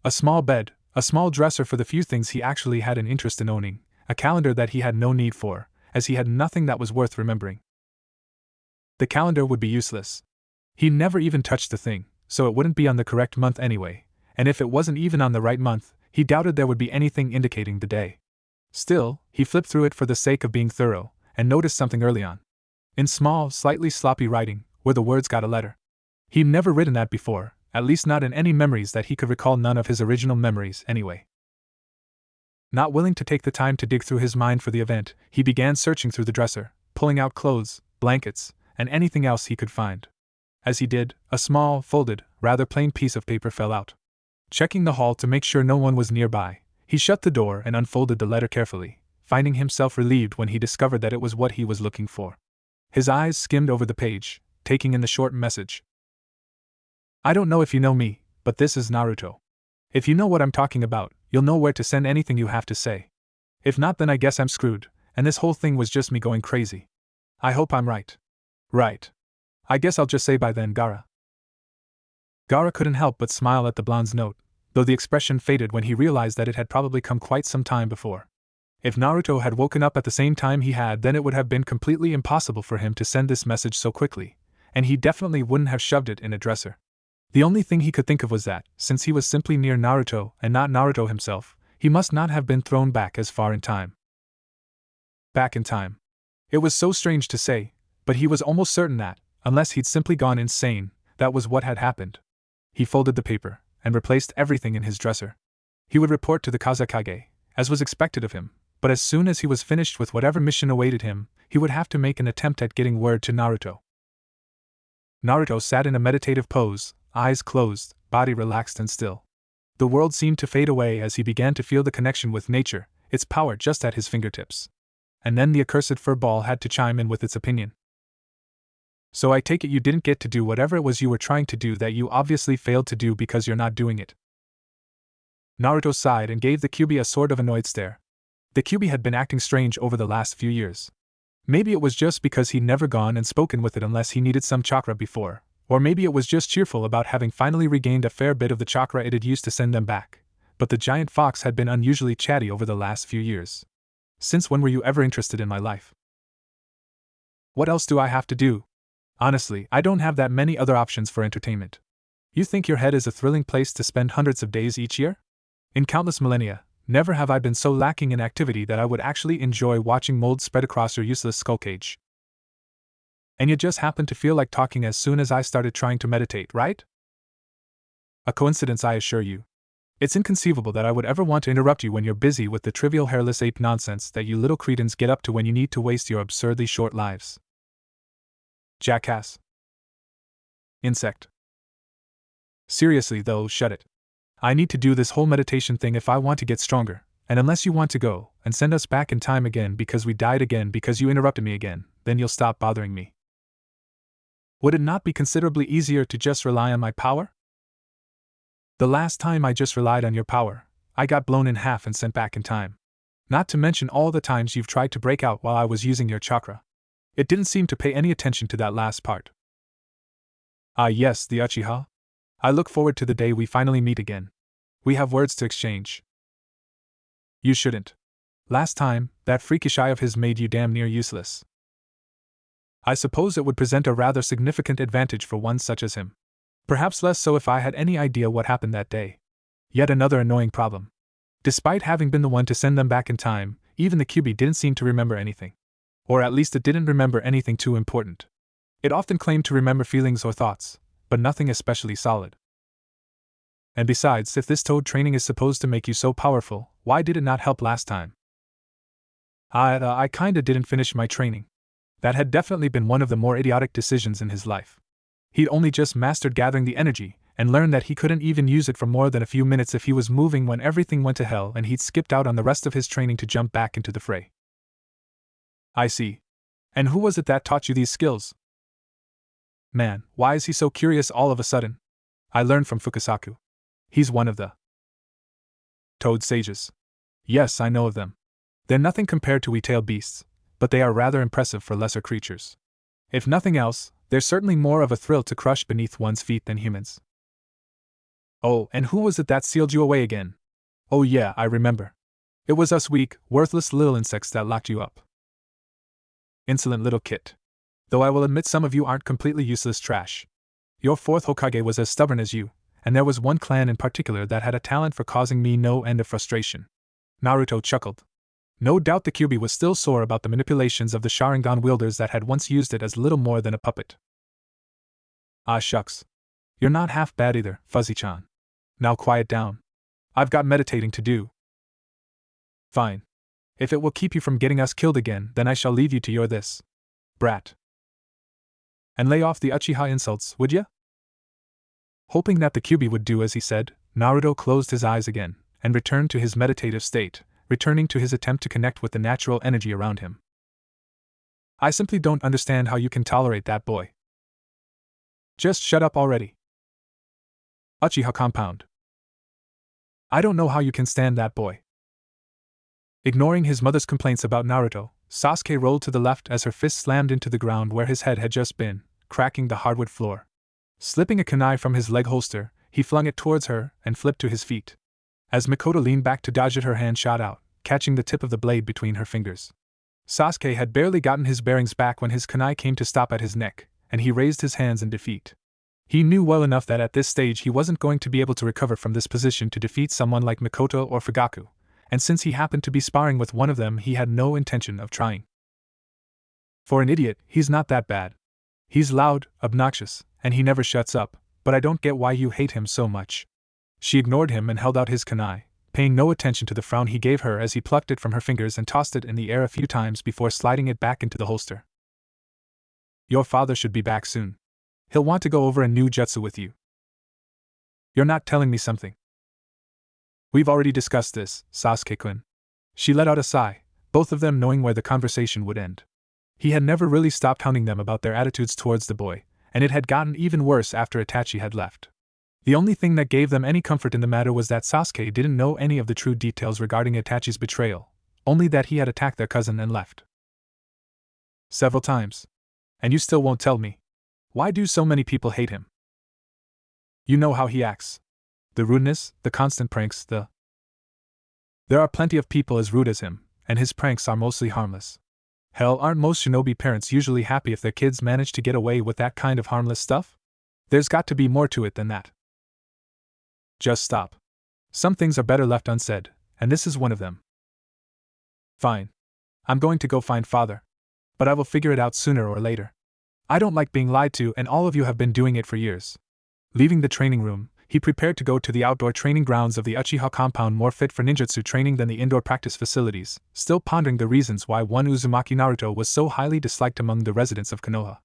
A small bed, a small dresser for the few things he actually had an interest in owning, a calendar that he had no need for, as he had nothing that was worth remembering. The calendar would be useless. He never even touched the thing, so it wouldn't be on the correct month anyway, and if it wasn't even on the right month, he doubted there would be anything indicating the day. Still, he flipped through it for the sake of being thorough, and noticed something early on. In small, slightly sloppy writing, were the words "got a letter." He'd never written that before, at least not in any memories that he could recall, none of his original memories anyway. Not willing to take the time to dig through his mind for the event, he began searching through the dresser, pulling out clothes, blankets, and anything else he could find. As he did, a small, folded, rather plain piece of paper fell out. Checking the hall to make sure no one was nearby, he shut the door and unfolded the letter carefully, finding himself relieved when he discovered that it was what he was looking for. His eyes skimmed over the page, taking in the short message. I don't know if you know me, but this is Naruto. If you know what I'm talking about, you'll know where to send anything you have to say. If not, then I guess I'm screwed, and this whole thing was just me going crazy. I hope I'm right. Right. I guess I'll just say bye then, Gaara. Gaara couldn't help but smile at the blonde's note, though the expression faded when he realized that it had probably come quite some time before. If Naruto had woken up at the same time he had, then it would have been completely impossible for him to send this message so quickly, and he definitely wouldn't have shoved it in a dresser. The only thing he could think of was that, since he was simply near Naruto and not Naruto himself, he must not have been thrown back as far in time. Back in time. It was so strange to say, but he was almost certain that, unless he'd simply gone insane, that was what had happened. He folded the paper, and replaced everything in his dresser. He would report to the Kazekage, as was expected of him, but as soon as he was finished with whatever mission awaited him, he would have to make an attempt at getting word to Naruto. Naruto sat in a meditative pose, eyes closed, body relaxed and still. The world seemed to fade away as he began to feel the connection with nature, its power just at his fingertips. And then the accursed fur ball had to chime in with its opinion. So I take it you didn't get to do whatever it was you were trying to do that you obviously failed to do because you're not doing it. Naruto sighed and gave the Kyuubi a sort of annoyed stare. The Kyuubi had been acting strange over the last few years. Maybe it was just because he'd never gone and spoken with it unless he needed some chakra before, or maybe it was just cheerful about having finally regained a fair bit of the chakra it had used to send them back. But the giant fox had been unusually chatty over the last few years. Since when were you ever interested in my life? What else do I have to do? Honestly, I don't have that many other options for entertainment. You think your head is a thrilling place to spend hundreds of days each year? In countless millennia, never have I been so lacking in activity that I would actually enjoy watching mold spread across your useless skull cage. And you just happened to feel like talking as soon as I started trying to meditate, right? A coincidence, I assure you. It's inconceivable that I would ever want to interrupt you when you're busy with the trivial hairless ape nonsense that you little cretins get up to when you need to waste your absurdly short lives. Jackass. Insect. Seriously though, shut it. I need to do this whole meditation thing if I want to get stronger, and unless you want to go and send us back in time again because we died again because you interrupted me again, then you'll stop bothering me. Would it not be considerably easier to just rely on my power? The last time I just relied on your power, I got blown in half and sent back in time. Not to mention all the times you've tried to break out while I was using your chakra. It didn't seem to pay any attention to that last part. Ah yes, the Uchiha. I look forward to the day we finally meet again. We have words to exchange. You shouldn't. Last time, that freakish eye of his made you damn near useless. I suppose it would present a rather significant advantage for one such as him. Perhaps less so if I had any idea what happened that day. Yet another annoying problem. Despite having been the one to send them back in time, even the QB didn't seem to remember anything. Or at least it didn't remember anything too important. It often claimed to remember feelings or thoughts, but nothing especially solid. And besides, if this toad training is supposed to make you so powerful, why did it not help last time? I kinda didn't finish my training. That had definitely been one of the more idiotic decisions in his life. He'd only just mastered gathering the energy, and learned that he couldn't even use it for more than a few minutes if he was moving when everything went to hell, and he'd skipped out on the rest of his training to jump back into the fray. I see. And who was it that taught you these skills? Man, why is he so curious all of a sudden? I learned from Fukasaku. He's one of the toad sages. Yes, I know of them. They're nothing compared to we-tailed beasts, but they are rather impressive for lesser creatures. If nothing else, they're certainly more of a thrill to crush beneath one's feet than humans. Oh, and who was it that sealed you away again? Oh yeah, I remember. It was us weak, worthless little insects that locked you up. Insolent little kit. Though I will admit some of you aren't completely useless trash. Your fourth Hokage was as stubborn as you, and there was one clan in particular that had a talent for causing me no end of frustration. Naruto chuckled. No doubt the QB was still sore about the manipulations of the Sharingan wielders that had once used it as little more than a puppet. Ah shucks. You're not half bad either, Fuzzy-chan. Now quiet down. I've got meditating to do. Fine. If it will keep you from getting us killed again, then I shall leave you to your this. Brat. And lay off the Uchiha insults, would ya? Hoping that the QB would do as he said, Naruto closed his eyes again, and returned to his meditative state, returning to his attempt to connect with the natural energy around him. I simply don't understand how you can tolerate that boy. Just shut up already. Uchiha compound. I don't know how you can stand that boy. Ignoring his mother's complaints about Naruto, Sasuke rolled to the left as her fist slammed into the ground where his head had just been, cracking the hardwood floor. Slipping a kunai from his leg holster, he flung it towards her and flipped to his feet. As Makoto leaned back to dodge it, her hand shot out, catching the tip of the blade between her fingers. Sasuke had barely gotten his bearings back when his kunai came to stop at his neck, and he raised his hands in defeat. He knew well enough that at this stage he wasn't going to be able to recover from this position to defeat someone like Makoto or Fugaku, and since he happened to be sparring with one of them, he had no intention of trying. For an idiot, he's not that bad. He's loud, obnoxious, and he never shuts up, but I don't get why you hate him so much. She ignored him and held out his kunai, paying no attention to the frown he gave her as he plucked it from her fingers and tossed it in the air a few times before sliding it back into the holster. Your father should be back soon. He'll want to go over a new jutsu with you. You're not telling me something. We've already discussed this, Sasuke-kun. She let out a sigh, both of them knowing where the conversation would end. He had never really stopped hounding them about their attitudes towards the boy, and it had gotten even worse after Itachi had left. The only thing that gave them any comfort in the matter was that Sasuke didn't know any of the true details regarding Itachi's betrayal, only that he had attacked their cousin and left. Several times. And you still won't tell me. Why do so many people hate him? You know how he acts. The rudeness, the constant pranks, There are plenty of people as rude as him, and his pranks are mostly harmless. Hell, aren't most shinobi parents usually happy if their kids manage to get away with that kind of harmless stuff? There's got to be more to it than that. Just stop. Some things are better left unsaid, and this is one of them. Fine. I'm going to go find father. But I will figure it out sooner or later. I don't like being lied to, and all of you have been doing it for years. Leaving the training room, he prepared to go to the outdoor training grounds of the Uchiha compound, more fit for ninjutsu training than the indoor practice facilities, still pondering the reasons why one Uzumaki Naruto was so highly disliked among the residents of Konoha.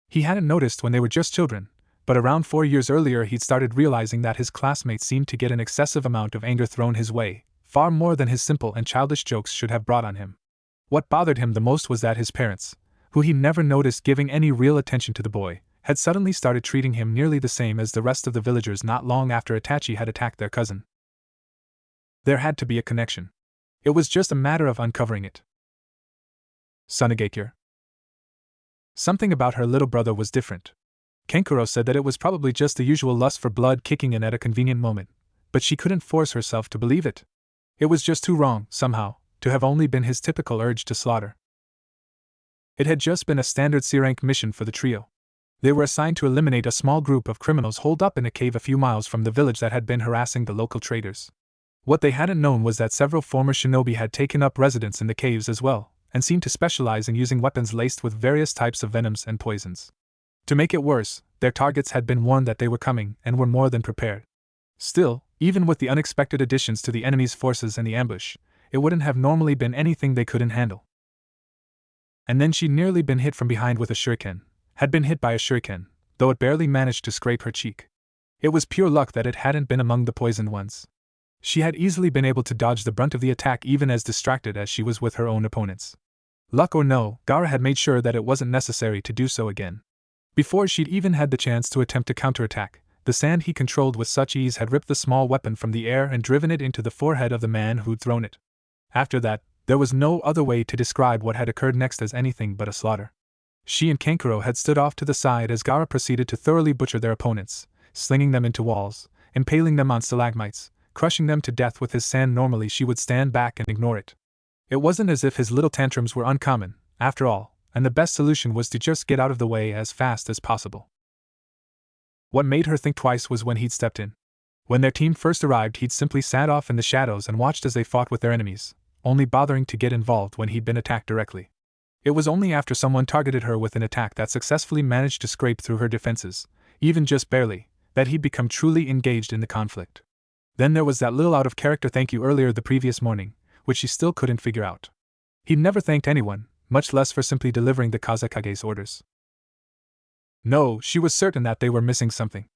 He hadn't noticed when they were just children, but around 4 years earlier he'd started realizing that his classmates seemed to get an excessive amount of anger thrown his way, far more than his simple and childish jokes should have brought on him. What bothered him the most was that his parents, who he never noticed giving any real attention to the boy, had suddenly started treating him nearly the same as the rest of the villagers not long after Itachi had attacked their cousin. There had to be a connection. It was just a matter of uncovering it. Sunagakure. Something about her little brother was different. Kenkuro said that it was probably just the usual lust for blood kicking in at a convenient moment, but she couldn't force herself to believe it. It was just too wrong, somehow, to have only been his typical urge to slaughter. It had just been a standard C-rank mission for the trio. They were assigned to eliminate a small group of criminals holed up in a cave a few miles from the village that had been harassing the local traders. What they hadn't known was that several former shinobi had taken up residence in the caves as well, and seemed to specialize in using weapons laced with various types of venoms and poisons. To make it worse, their targets had been warned that they were coming and were more than prepared. Still, even with the unexpected additions to the enemy's forces and the ambush, it wouldn't have normally been anything they couldn't handle. And then she'd nearly been hit from behind with a shuriken, had been hit by a shuriken, though it barely managed to scrape her cheek. It was pure luck that it hadn't been among the poisoned ones. She had easily been able to dodge the brunt of the attack even as distracted as she was with her own opponents. Luck or no, Gaara had made sure that it wasn't necessary to do so again. Before she'd even had the chance to attempt to counterattack, the sand he controlled with such ease had ripped the small weapon from the air and driven it into the forehead of the man who'd thrown it. After that, there was no other way to describe what had occurred next as anything but a slaughter. She and Kankuro had stood off to the side as Gaara proceeded to thoroughly butcher their opponents, slinging them into walls, impaling them on stalagmites, crushing them to death with his sand. Normally she would stand back and ignore it. It wasn't as if his little tantrums were uncommon, after all, and the best solution was to just get out of the way as fast as possible. What made her think twice was when he'd stepped in. When their team first arrived, he'd simply sat off in the shadows and watched as they fought with their enemies, only bothering to get involved when he'd been attacked directly. It was only after someone targeted her with an attack that successfully managed to scrape through her defenses, even just barely, that he'd become truly engaged in the conflict. Then there was that little out-of-character thank you earlier the previous morning, which she still couldn't figure out. He'd never thanked anyone, much less for simply delivering the Kazekage's orders. No, she was certain that they were missing something.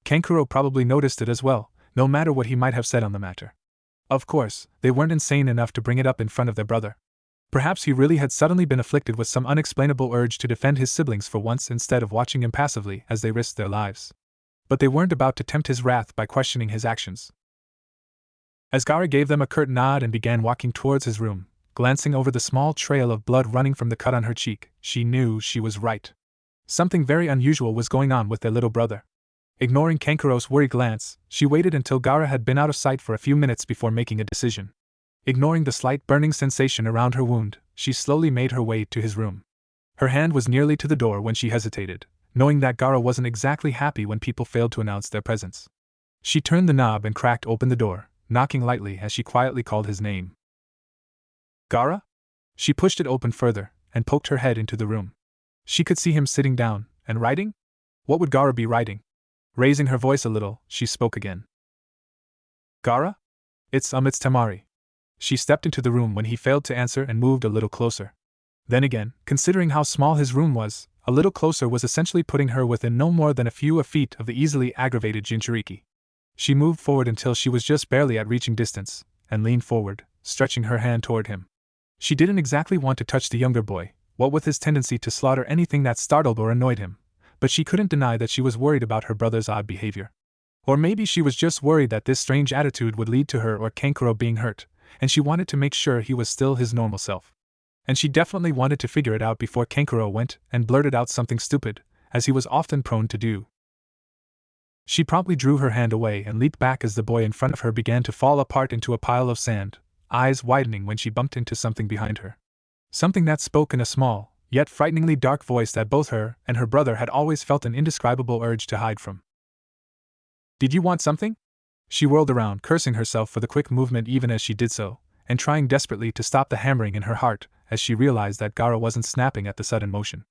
Kankuro probably noticed it as well, no matter what he might have said on the matter. Of course, they weren't insane enough to bring it up in front of their brother. Perhaps he really had suddenly been afflicted with some unexplainable urge to defend his siblings for once instead of watching impassively as they risked their lives. But they weren't about to tempt his wrath by questioning his actions. As Gaara gave them a curt nod and began walking towards his room, glancing over the small trail of blood running from the cut on her cheek, she knew she was right. Something very unusual was going on with their little brother. Ignoring Kankuro's worried glance, she waited until Gaara had been out of sight for a few minutes before making a decision. Ignoring the slight burning sensation around her wound, she slowly made her way to his room. Her hand was nearly to the door when she hesitated, knowing that Gaara wasn't exactly happy when people failed to announce their presence. She turned the knob and cracked open the door, knocking lightly as she quietly called his name. Gaara? She pushed it open further, and poked her head into the room. She could see him sitting down, and writing? What would Gaara be writing? Raising her voice a little, she spoke again. Gaara? It's Tamari. She stepped into the room when he failed to answer and moved a little closer. Then again, considering how small his room was, a little closer was essentially putting her within no more than a few feet of the easily aggravated Jinchuriki. She moved forward until she was just barely at reaching distance, and leaned forward, stretching her hand toward him. She didn't exactly want to touch the younger boy, what with his tendency to slaughter anything that startled or annoyed him, but she couldn't deny that she was worried about her brother's odd behavior. Or maybe she was just worried that this strange attitude would lead to her or Kankuro being hurt, and she wanted to make sure he was still his normal self. And she definitely wanted to figure it out before Kankuro went and blurted out something stupid, as he was often prone to do. She promptly drew her hand away and leaped back as the boy in front of her began to fall apart into a pile of sand, eyes widening when she bumped into something behind her. Something that spoke in a small, yet frighteningly dark voice that both her and her brother had always felt an indescribable urge to hide from. Did you want something? She whirled around, cursing herself for the quick movement even as she did so, and trying desperately to stop the hammering in her heart as she realized that Gaara wasn't snapping at the sudden motion.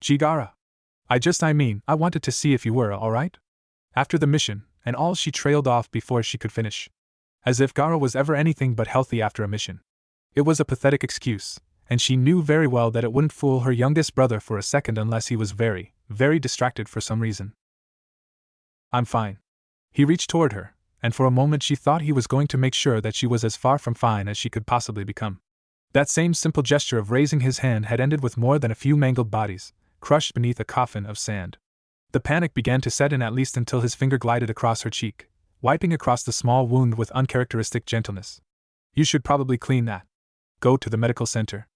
Gee Gaara. I wanted to see if you were alright? After the mission, and all she trailed off before she could finish. As if Gaara was ever anything but healthy after a mission. It was a pathetic excuse, and she knew very well that it wouldn't fool her youngest brother for a second unless he was very, very distracted for some reason. I'm fine. He reached toward her, and for a moment she thought he was going to make sure that she was as far from fine as she could possibly become. That same simple gesture of raising his hand had ended with more than a few mangled bodies, crushed beneath a coffin of sand. The panic began to set in at least until his finger glided across her cheek, wiping across the small wound with uncharacteristic gentleness. You should probably clean that. Go to the medical center.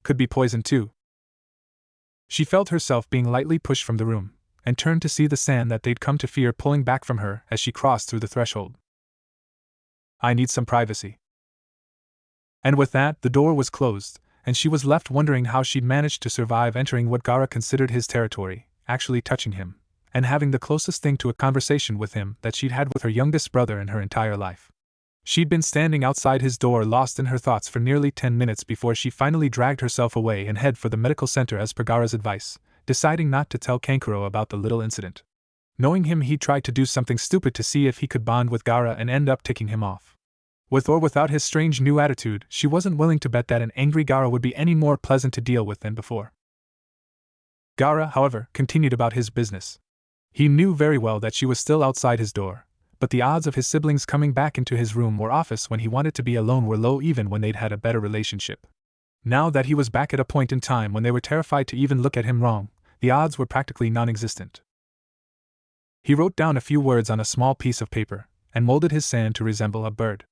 Could be poison too. She felt herself being lightly pushed from the room, and turned to see the sand that they'd come to fear pulling back from her as she crossed through the threshold. I need some privacy. And with that, the door was closed, and she was left wondering how she'd managed to survive entering what Gaara considered his territory, actually touching him, and having the closest thing to a conversation with him that she'd had with her youngest brother in her entire life. She'd been standing outside his door lost in her thoughts for nearly 10 minutes before she finally dragged herself away and head for the medical center as per Gaara's advice, deciding not to tell Kankuro about the little incident. Knowing him, he tried to do something stupid to see if he could bond with Gaara and end up ticking him off. With or without his strange new attitude, she wasn't willing to bet that an angry Gaara would be any more pleasant to deal with than before. Gaara, however, continued about his business. He knew very well that she was still outside his door, but the odds of his siblings coming back into his room or office when he wanted to be alone were low even when they'd had a better relationship. Now that he was back at a point in time when they were terrified to even look at him wrong, the odds were practically non-existent. He wrote down a few words on a small piece of paper, and molded his sand to resemble a bird.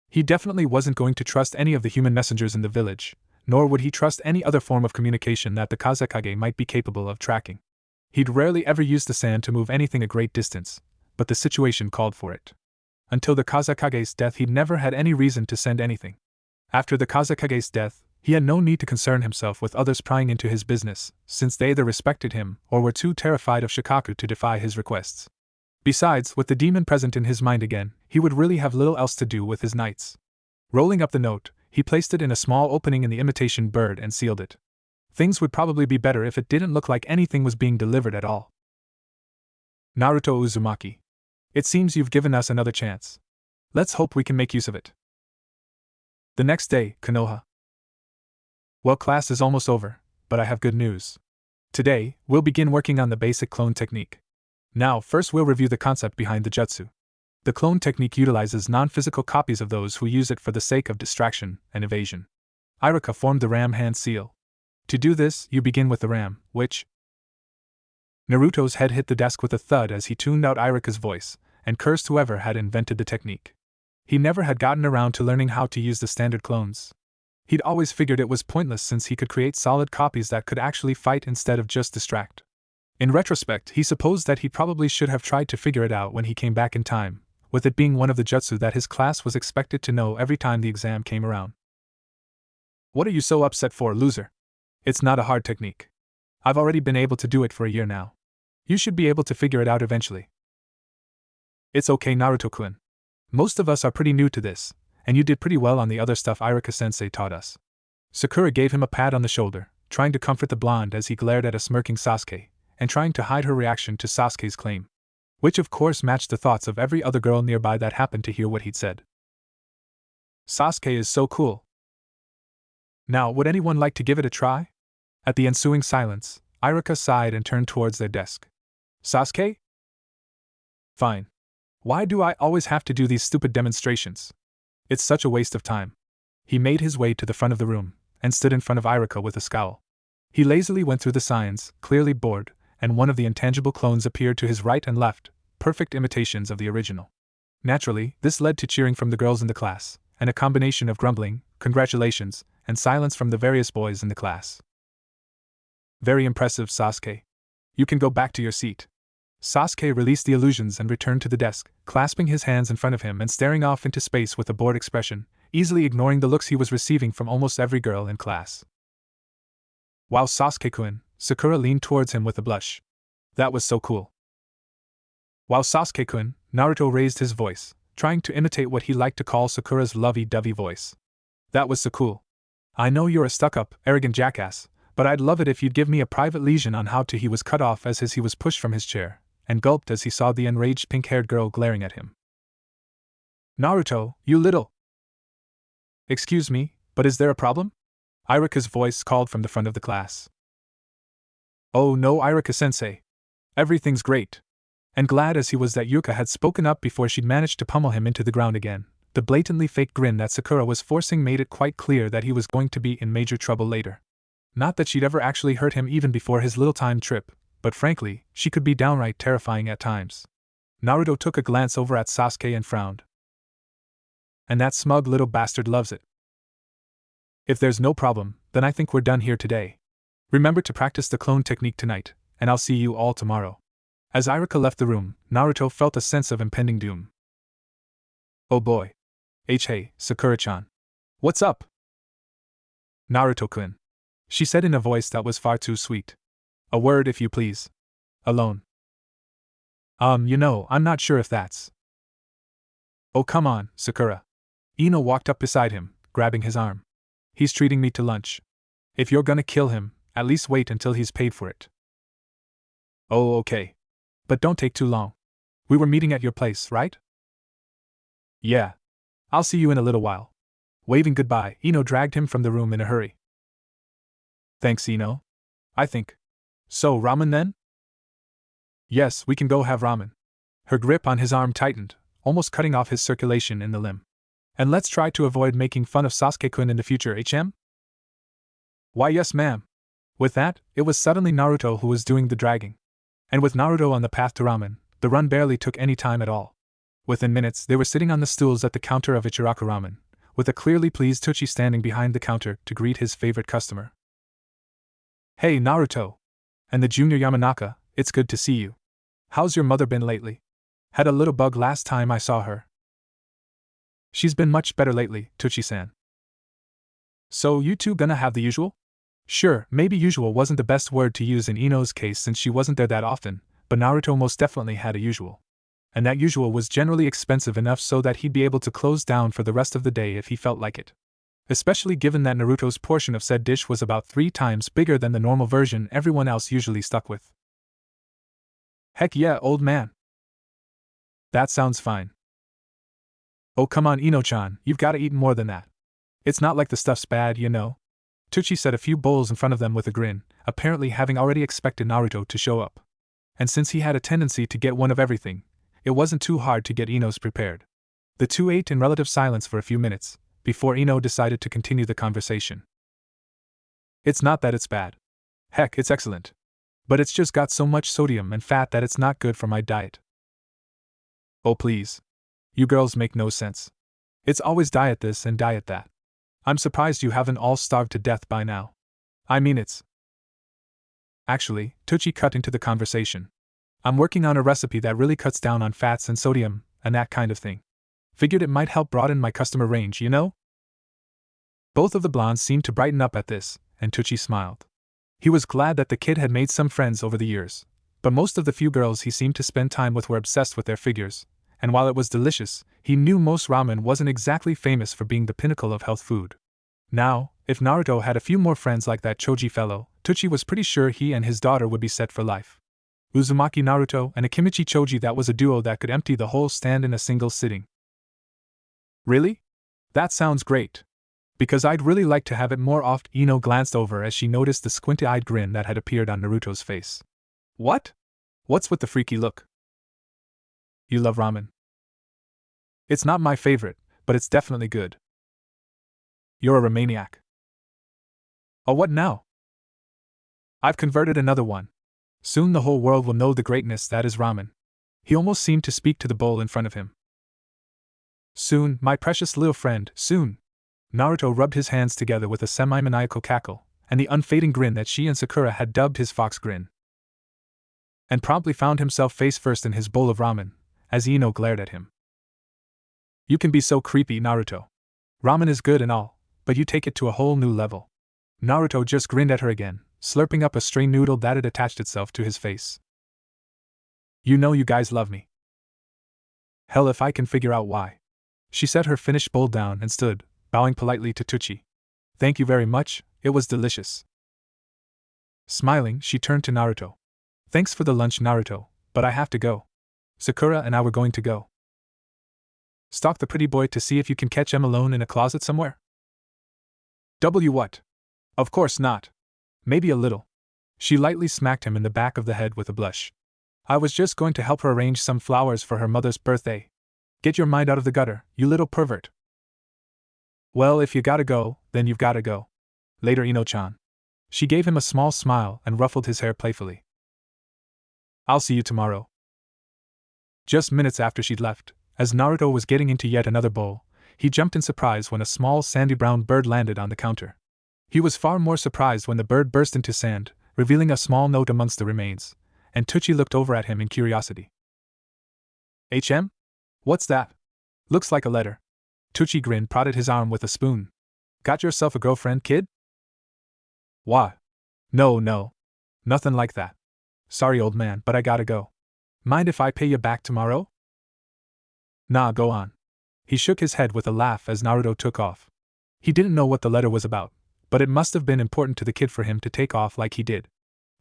He definitely wasn't going to trust any of the human messengers in the village, nor would he trust any other form of communication that the Kazekage might be capable of tracking. He'd rarely ever used the sand to move anything a great distance, but the situation called for it. Until the Kazekage's death, he'd never had any reason to send anything. After the Kazekage's death, he had no need to concern himself with others prying into his business, since they either respected him or were too terrified of Shikaku to defy his requests. Besides, with the demon present in his mind again, he would really have little else to do with his nights. Rolling up the note, he placed it in a small opening in the imitation bird and sealed it. Things would probably be better if it didn't look like anything was being delivered at all. Naruto Uzumaki. It seems you've given us another chance. Let's hope we can make use of it. The next day, Konoha. Well, class is almost over, but I have good news. Today, we'll begin working on the basic clone technique. Now, first we'll review the concept behind the jutsu. The clone technique utilizes non-physical copies of those who use it for the sake of distraction and evasion. Iruka formed the ram hand seal. To do this, you begin with the ram, which... Naruto's head hit the desk with a thud as he tuned out Iruka's voice, and cursed whoever had invented the technique. He never had gotten around to learning how to use the standard clones. He'd always figured it was pointless since he could create solid copies that could actually fight instead of just distract. In retrospect, he supposed that he probably should have tried to figure it out when he came back in time, with it being one of the jutsu that his class was expected to know every time the exam came around. What are you so upset for, loser? It's not a hard technique. I've already been able to do it for a year now. You should be able to figure it out eventually. It's okay, Naruto-kun. Most of us are pretty new to this, and you did pretty well on the other stuff Iruka-sensei taught us. Sakura gave him a pat on the shoulder, trying to comfort the blonde as he glared at a smirking Sasuke, and trying to hide her reaction to Sasuke's claim. Which of course matched the thoughts of every other girl nearby that happened to hear what he'd said. Sasuke is so cool. Now, would anyone like to give it a try? At the ensuing silence, Iruka sighed and turned towards their desk. Sasuke? Fine. Why do I always have to do these stupid demonstrations? It's such a waste of time. He made his way to the front of the room, and stood in front of Iruka with a scowl. He lazily went through the signs, clearly bored, and one of the intangible clones appeared to his right and left, perfect imitations of the original. Naturally, this led to cheering from the girls in the class, and a combination of grumbling, congratulations, and silence from the various boys in the class. Very impressive, Sasuke. You can go back to your seat. Sasuke released the illusions and returned to the desk, clasping his hands in front of him and staring off into space with a bored expression, easily ignoring the looks he was receiving from almost every girl in class. Wow, Sasuke-kun, Sakura leaned towards him with a blush. That was so cool. Wow, Sasuke-kun, Naruto raised his voice, trying to imitate what he liked to call Sakura's lovey-dovey voice. That was so cool. I know you're a stuck-up, arrogant jackass, but I'd love it if you'd give me a private lesion on how he was cut off as he was pushed from his chair, and gulped as he saw the enraged pink-haired girl glaring at him. Naruto, you little... Excuse me, but is there a problem? Iruka's voice called from the front of the class. Oh no, Iruka-sensei. Everything's great. And glad as he was that Yuka had spoken up before she'd managed to pummel him into the ground again, the blatantly fake grin that Sakura was forcing made it quite clear that he was going to be in major trouble later. Not that she'd ever actually hurt him even before his little time trip, but frankly, she could be downright terrifying at times. Naruto took a glance over at Sasuke and frowned. And that smug little bastard loves it. If there's no problem, then I think we're done here today. Remember to practice the clone technique tonight, and I'll see you all tomorrow. As Iruka left the room, Naruto felt a sense of impending doom. Oh boy. Hey, Sakura-chan. What's up? Naruto-kun. She said in a voice that was far too sweet. A word if you please. Alone. I'm not sure if that's. Oh come on, Sakura. Ino walked up beside him, grabbing his arm. He's treating me to lunch. If you're gonna kill him, at least wait until he's paid for it. Oh okay. But don't take too long. We were meeting at your place, right? Yeah. I'll see you in a little while. Waving goodbye, Ino dragged him from the room in a hurry. Thanks, Ino. I think. So, ramen then? Yes, we can go have ramen. Her grip on his arm tightened, almost cutting off his circulation in the limb. And let's try to avoid making fun of Sasuke-kun in the future, HM? Why yes ma'am. With that, it was suddenly Naruto who was doing the dragging. And with Naruto on the path to ramen, the run barely took any time at all. Within minutes, they were sitting on the stools at the counter of Ichiraku Ramen, with a clearly pleased Teuchi standing behind the counter to greet his favorite customer. Hey Naruto! And the junior Yamanaka, it's good to see you. How's your mother been lately? Had a little bug last time I saw her. She's been much better lately, Teuchi-san. So you two gonna have the usual? Sure, maybe usual wasn't the best word to use in Ino's case since she wasn't there that often, but Naruto most definitely had a usual. And that usual was generally expensive enough so that he'd be able to close down for the rest of the day if he felt like it. Especially given that Naruto's portion of said dish was about 3 times bigger than the normal version everyone else usually stuck with. Heck yeah, old man. That sounds fine. Oh come on Ino-chan, you've gotta eat more than that. It's not like the stuff's bad, you know. Teuchi set a few bowls in front of them with a grin, apparently having already expected Naruto to show up. And since he had a tendency to get one of everything, it wasn't too hard to get Ino's prepared. The two ate in relative silence for a few minutes, before Ino decided to continue the conversation. It's not that it's bad. Heck, it's excellent. But it's just got so much sodium and fat that it's not good for my diet. Oh please. You girls make no sense. It's always diet this and diet that. I'm surprised you haven't all starved to death by now. I mean it's. Actually, Teuchi cut into the conversation. I'm working on a recipe that really cuts down on fats and sodium, and that kind of thing. Figured it might help broaden my customer range, you know? Both of the blondes seemed to brighten up at this, and Teuchi smiled. He was glad that the kid had made some friends over the years, but most of the few girls he seemed to spend time with were obsessed with their figures, and while it was delicious, he knew most ramen wasn't exactly famous for being the pinnacle of health food. Now, if Naruto had a few more friends like that Choji fellow, Teuchi was pretty sure he and his daughter would be set for life. Uzumaki Naruto and Akimichi Choji, that was a duo that could empty the whole stand in a single sitting. Really? That sounds great. Because I'd really like to have it more often. Ino glanced over as she noticed the squinty-eyed grin that had appeared on Naruto's face. What? What's with the freaky look? You love ramen. It's not my favorite, but it's definitely good. You're a maniac. Oh, what now? I've converted another one. Soon the whole world will know the greatness that is ramen. He almost seemed to speak to the bowl in front of him. Soon, my precious little friend, soon. Naruto rubbed his hands together with a semi-maniacal cackle, and the unfading grin that she and Sakura had dubbed his fox grin. And promptly found himself face first in his bowl of ramen, as Ino glared at him. You can be so creepy, Naruto. Ramen is good and all, but you take it to a whole new level. Naruto just grinned at her again, slurping up a stray noodle that had attached itself to his face. You know you guys love me. Hell if I can figure out why. She set her finished bowl down and stood, bowing politely to Teuchi. Thank you very much, it was delicious. Smiling, she turned to Naruto. Thanks for the lunch, Naruto, but I have to go. Sakura and I were going to go. Stalk the pretty boy to see if you can catch him alone in a closet somewhere? What? Of course not. Maybe a little. She lightly smacked him in the back of the head with a blush. I was just going to help her arrange some flowers for her mother's birthday. Get your mind out of the gutter, you little pervert. Well, if you gotta go, then you've gotta go. Later, Ino-chan. She gave him a small smile and ruffled his hair playfully. I'll see you tomorrow. Just minutes after she'd left, as Naruto was getting into yet another bowl, he jumped in surprise when a small sandy brown bird landed on the counter. He was far more surprised when the bird burst into sand, revealing a small note amongst the remains, and Teuchi looked over at him in curiosity. HM? What's that? Looks like a letter. Teuchi grinned, prodded his arm with a spoon. Got yourself a girlfriend, kid? Why? No, no. Nothing like that. Sorry, old man, but I gotta go. Mind if I pay you back tomorrow? Nah, go on. He shook his head with a laugh as Naruto took off. He didn't know what the letter was about, but it must have been important to the kid for him to take off like he did.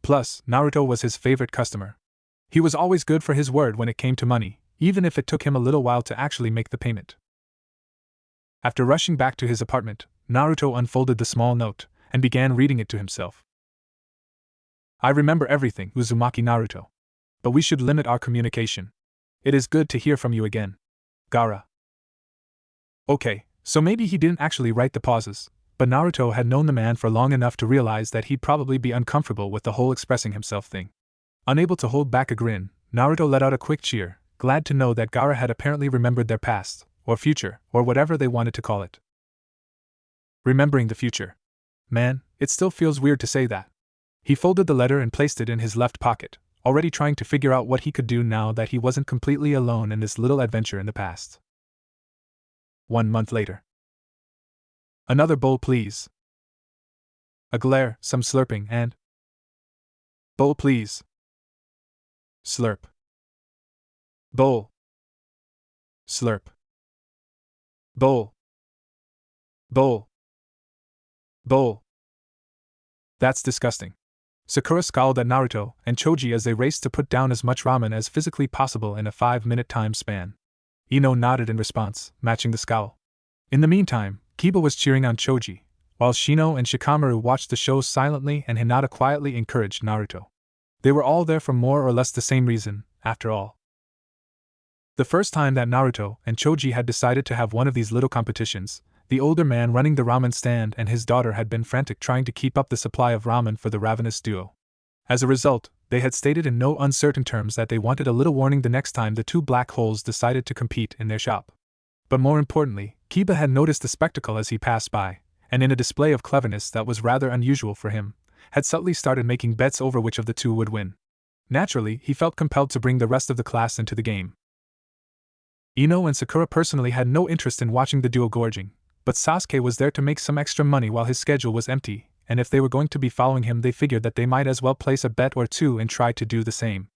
Plus, Naruto was his favorite customer. He was always good for his word when it came to money, even if it took him a little while to actually make the payment. After rushing back to his apartment, Naruto unfolded the small note and began reading it to himself. I remember everything, Uzumaki Naruto. But we should limit our communication. It is good to hear from you again. Gaara. Okay, so maybe he didn't actually write the pauses, but Naruto had known the man for long enough to realize that he'd probably be uncomfortable with the whole expressing himself thing. Unable to hold back a grin, Naruto let out a quick cheer, glad to know that Gaara had apparently remembered their past, or future, or whatever they wanted to call it. Remembering the future. Man, it still feels weird to say that. He folded the letter and placed it in his left pocket, already trying to figure out what he could do now that he wasn't completely alone in this little adventure in the past. 1 month later. Another bowl, please. A glare, some slurping, and... Bowl, please. Slurp. Bowl. Slurp. Bowl. Bowl. Bowl. That's disgusting. Sakura scowled at Naruto and Choji as they raced to put down as much ramen as physically possible in a 5-minute time span. Ino nodded in response, matching the scowl. In the meantime, Kiba was cheering on Choji, while Shino and Shikamaru watched the show silently and Hinata quietly encouraged Naruto. They were all there for more or less the same reason, after all. The first time that Naruto and Choji had decided to have one of these little competitions, the older man running the ramen stand and his daughter had been frantic trying to keep up the supply of ramen for the ravenous duo. As a result, they had stated in no uncertain terms that they wanted a little warning the next time the two black holes decided to compete in their shop. But more importantly, Kiba had noticed the spectacle as he passed by, and in a display of cleverness that was rather unusual for him, had subtly started making bets over which of the two would win. Naturally, he felt compelled to bring the rest of the class into the game. Ino and Sakura personally had no interest in watching the duo gorging, but Sasuke was there to make some extra money while his schedule was empty, and if they were going to be following him they figured that they might as well place a bet or two and try to do the same.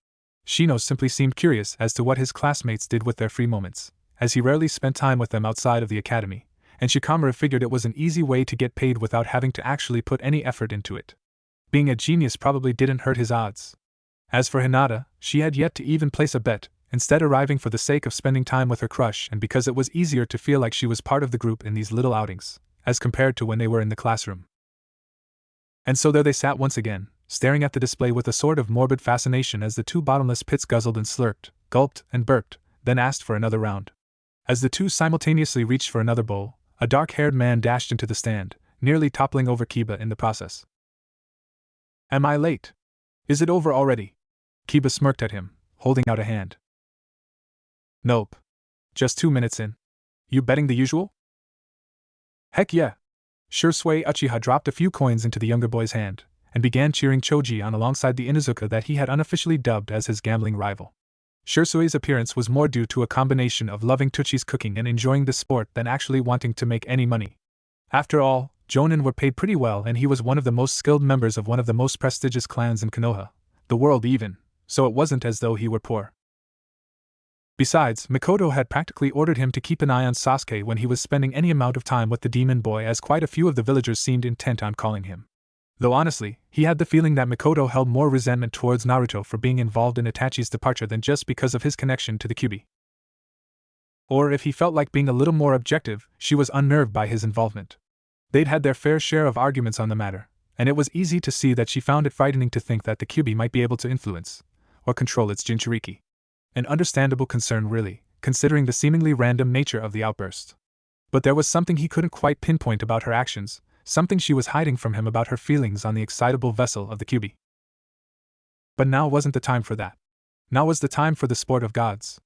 Shino simply seemed curious as to what his classmates did with their free moments, as he rarely spent time with them outside of the academy, and Shikamaru figured it was an easy way to get paid without having to actually put any effort into it. Being a genius probably didn't hurt his odds. As for Hinata, she had yet to even place a bet, instead arriving for the sake of spending time with her crush and because it was easier to feel like she was part of the group in these little outings, as compared to when they were in the classroom. And so there they sat once again, staring at the display with a sort of morbid fascination as the two bottomless pits guzzled and slurped, gulped and burped, then asked for another round. As the two simultaneously reached for another bowl, a dark-haired man dashed into the stand, nearly toppling over Kiba in the process. Am I late? Is it over already? Kiba smirked at him, holding out a hand. Nope. Just 2 minutes in. You betting the usual? Heck yeah. Shursui Uchiha dropped a few coins into the younger boy's hand, and began cheering Choji on alongside the Inuzuka that he had unofficially dubbed as his gambling rival. Shursui's appearance was more due to a combination of loving Tuchi's cooking and enjoying the sport than actually wanting to make any money. After all, Jonin were paid pretty well and he was one of the most skilled members of one of the most prestigious clans in Konoha, the world even, so it wasn't as though he were poor. Besides, Mikoto had practically ordered him to keep an eye on Sasuke when he was spending any amount of time with the demon boy, as quite a few of the villagers seemed intent on calling him. Though honestly, he had the feeling that Mikoto held more resentment towards Naruto for being involved in Itachi's departure than just because of his connection to the Kyuubi. Or if he felt like being a little more objective, she was unnerved by his involvement. They'd had their fair share of arguments on the matter, and it was easy to see that she found it frightening to think that the Kyuubi might be able to influence or control its Jinchuriki. An understandable concern really, considering the seemingly random nature of the outburst. But there was something he couldn't quite pinpoint about her actions, something she was hiding from him about her feelings on the excitable vessel of the Kyuubi. But now wasn't the time for that. Now was the time for the sport of gods.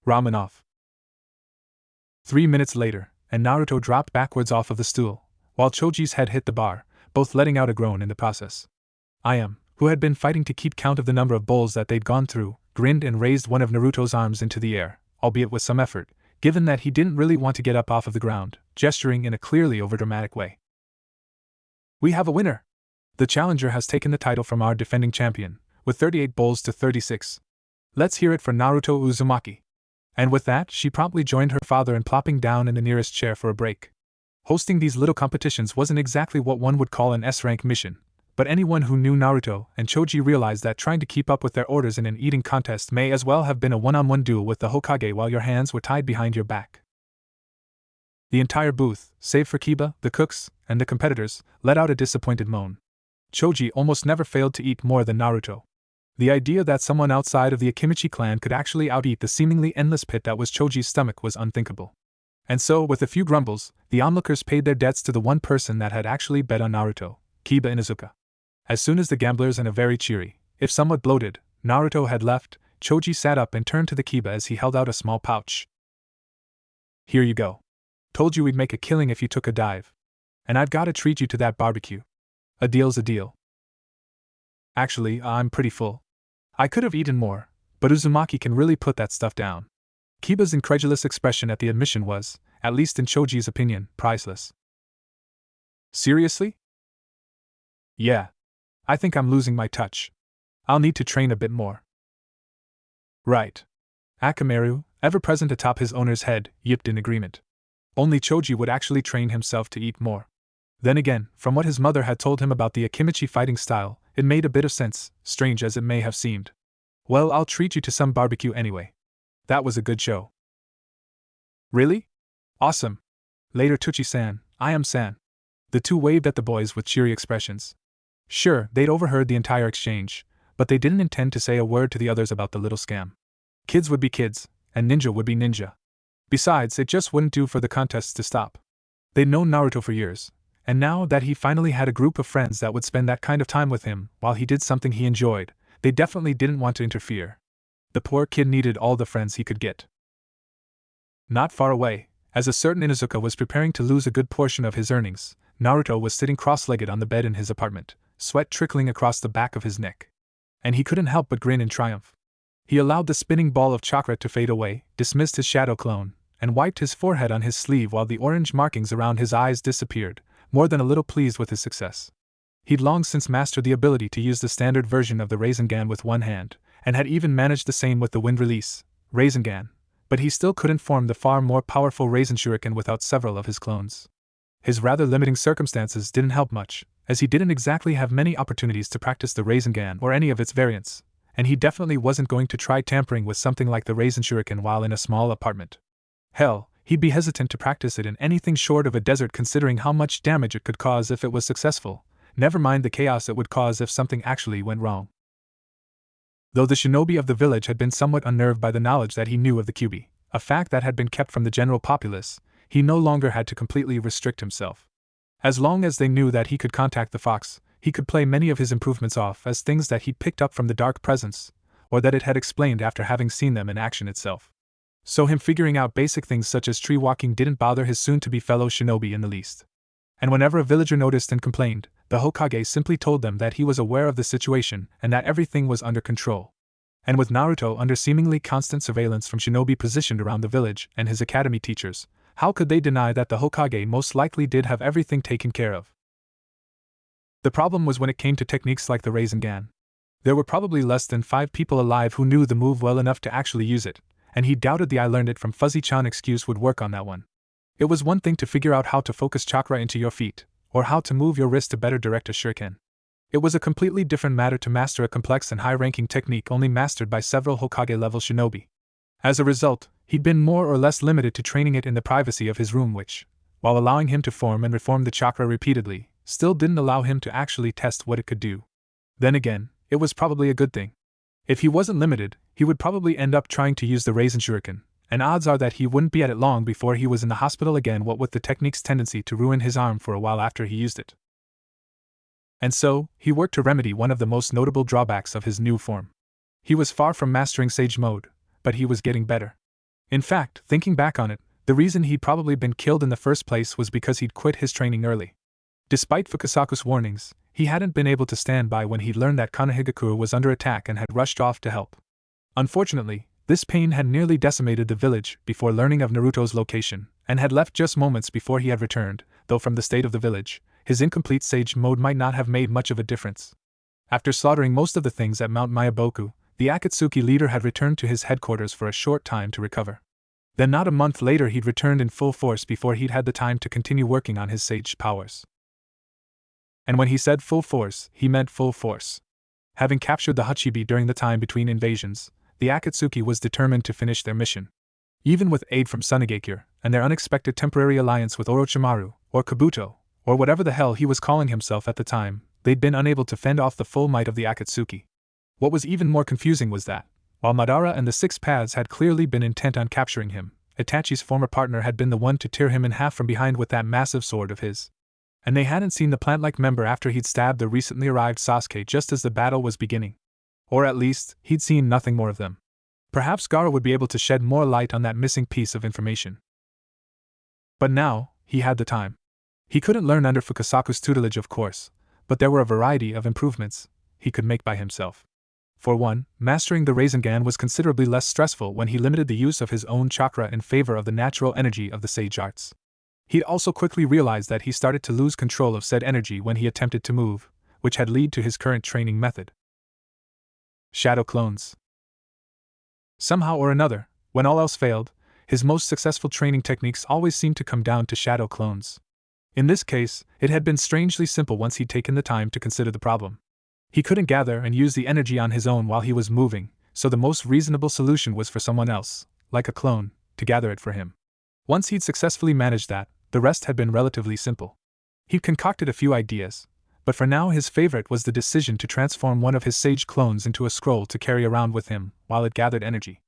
Ramen off. 3 minutes later, and Naruto dropped backwards off of the stool, while Choji's head hit the bar, both letting out a groan in the process. Who had been fighting to keep count of the number of bowls that they'd gone through, grinned and raised one of Naruto's arms into the air, albeit with some effort, given that he didn't really want to get up off of the ground, gesturing in a clearly overdramatic way. We have a winner! The challenger has taken the title from our defending champion, with 38 bowls to 36. Let's hear it for Naruto Uzumaki. And with that, she promptly joined her father in plopping down in the nearest chair for a break. Hosting these little competitions wasn't exactly what one would call an S-rank mission, but anyone who knew Naruto and Choji realized that trying to keep up with their orders in an eating contest may as well have been a one-on-one duel with the Hokage while your hands were tied behind your back. The entire booth, save for Kiba, the cooks, and the competitors, let out a disappointed moan. Choji almost never failed to eat more than Naruto. The idea that someone outside of the Akimichi clan could actually out-eat the seemingly endless pit that was Choji's stomach was unthinkable. And so, with a few grumbles, the onlookers paid their debts to the one person that had actually bet on Naruto, Kiba Inuzuka. As soon as the gamblers and a very cheery, if somewhat bloated, Naruto had left, Choji sat up and turned to the Kiba as he held out a small pouch. Here you go. Told you we'd make a killing if you took a dive. And I've gotta treat you to that barbecue. A deal's a deal. Actually, I'm pretty full. I could have eaten more, but Uzumaki can really put that stuff down. Kiba's incredulous expression at the admission was, at least in Choji's opinion, priceless. Seriously? Yeah. I think I'm losing my touch. I'll need to train a bit more. Right. Akamaru, ever present atop his owner's head, yipped in agreement. Only Choji would actually train himself to eat more. Then again, from what his mother had told him about the Akimichi fighting style, it made a bit of sense, strange as it may have seemed. Well, I'll treat you to some barbecue anyway. That was a good show. Really? Awesome. Later Tuchi-san, I am San. The two waved at the boys with cheery expressions. Sure, they'd overheard the entire exchange, but they didn't intend to say a word to the others about the little scam. Kids would be kids, and ninja would be ninja. Besides, it just wouldn't do for the contests to stop. They'd known Naruto for years, and now that he finally had a group of friends that would spend that kind of time with him while he did something he enjoyed, they definitely didn't want to interfere. The poor kid needed all the friends he could get. Not far away, as a certain Inuzuka was preparing to lose a good portion of his earnings, Naruto was sitting cross-legged on the bed in his apartment, sweat trickling across the back of his neck. And he couldn't help but grin in triumph. He allowed the spinning ball of chakra to fade away, dismissed his shadow clone, and wiped his forehead on his sleeve while the orange markings around his eyes disappeared, more than a little pleased with his success. He'd long since mastered the ability to use the standard version of the Rasengan with one hand, and had even managed the same with the wind release, Rasengan, but he still couldn't form the far more powerful Rasen Shuriken without several of his clones. His rather limiting circumstances didn't help much, as he didn't exactly have many opportunities to practice the Rasengan or any of its variants, and he definitely wasn't going to try tampering with something like the Rasen Shuriken while in a small apartment. Hell, he'd be hesitant to practice it in anything short of a desert considering how much damage it could cause if it was successful, never mind the chaos it would cause if something actually went wrong. Though the shinobi of the village had been somewhat unnerved by the knowledge that he knew of the Kyuubi, a fact that had been kept from the general populace, he no longer had to completely restrict himself. As long as they knew that he could contact the fox, he could play many of his improvements off as things that he'd picked up from the dark presence, or that it had explained after having seen them in action itself. So him figuring out basic things such as tree walking didn't bother his soon-to-be fellow shinobi in the least. And whenever a villager noticed and complained, the Hokage simply told them that he was aware of the situation and that everything was under control. And with Naruto under seemingly constant surveillance from shinobi positioned around the village and his academy teachers, how could they deny that the Hokage most likely did have everything taken care of? The problem was when it came to techniques like the Rasengan. There were probably less than 5 people alive who knew the move well enough to actually use it, and he doubted the "I learned it from Fuzzy-chan" excuse would work on that one. It was one thing to figure out how to focus chakra into your feet, or how to move your wrist to better direct a shuriken. It was a completely different matter to master a complex and high-ranking technique only mastered by several Hokage-level shinobi. As a result, he'd been more or less limited to training it in the privacy of his room which, while allowing him to form and reform the chakra repeatedly, still didn't allow him to actually test what it could do. Then again, it was probably a good thing. If he wasn't limited, he would probably end up trying to use the Rasen Shuriken, and odds are that he wouldn't be at it long before he was in the hospital again, what with the technique's tendency to ruin his arm for a while after he used it. And so, he worked to remedy one of the most notable drawbacks of his new form. He was far from mastering Sage Mode, but he was getting better. In fact, thinking back on it, the reason he'd probably been killed in the first place was because he'd quit his training early. Despite Fukasaku's warnings, he hadn't been able to stand by when he'd learned that Konohagakure was under attack and had rushed off to help. Unfortunately, this pain had nearly decimated the village before learning of Naruto's location, and had left just moments before he had returned, though from the state of the village, his incomplete sage mode might not have made much of a difference. After slaughtering most of the things at Mount Mayaboku, the Akatsuki leader had returned to his headquarters for a short time to recover. Then not a month later he'd returned in full force before he'd had the time to continue working on his sage powers. And when he said full force, he meant full force. Having captured the Hachibi during the time between invasions, the Akatsuki was determined to finish their mission. Even with aid from Sunigakure, and their unexpected temporary alliance with Orochimaru, or Kabuto, or whatever the hell he was calling himself at the time, they'd been unable to fend off the full might of the Akatsuki. What was even more confusing was that, while Madara and the Six Paths had clearly been intent on capturing him, Itachi's former partner had been the one to tear him in half from behind with that massive sword of his. And they hadn't seen the plant-like member after he'd stabbed the recently arrived Sasuke just as the battle was beginning. Or at least, he'd seen nothing more of them. Perhaps Gaara would be able to shed more light on that missing piece of information. But now, he had the time. He couldn't learn under Fukasaku's tutelage, of course, but there were a variety of improvements he could make by himself. For one, mastering the Rasengan was considerably less stressful when he limited the use of his own chakra in favor of the natural energy of the sage arts. He'd also quickly realized that he started to lose control of said energy when he attempted to move, which had led to his current training method. Shadow clones. Somehow or another, when all else failed, his most successful training techniques always seemed to come down to shadow clones. In this case, it had been strangely simple once he'd taken the time to consider the problem. He couldn't gather and use the energy on his own while he was moving, so the most reasonable solution was for someone else, like a clone, to gather it for him. Once he'd successfully managed that, the rest had been relatively simple. He'd concocted a few ideas, but for now his favorite was the decision to transform one of his sage clones into a scroll to carry around with him while it gathered energy.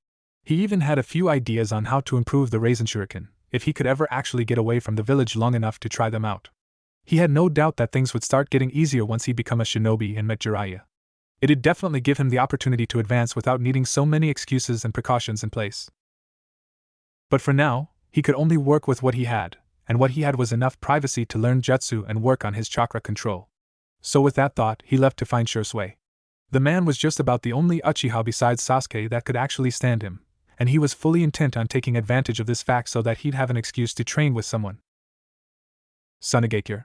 He even had a few ideas on how to improve the Raisin Shuriken, if he could ever actually get away from the village long enough to try them out. He had no doubt that things would start getting easier once he'd become a shinobi and met Jiraiya. It'd definitely give him the opportunity to advance without needing so many excuses and precautions in place. But for now, he could only work with what he had, and what he had was enough privacy to learn jutsu and work on his chakra control. So with that thought, he left to find Shursui. The man was just about the only Uchiha besides Sasuke that could actually stand him, and he was fully intent on taking advantage of this fact so that he'd have an excuse to train with someone. Sunigakure.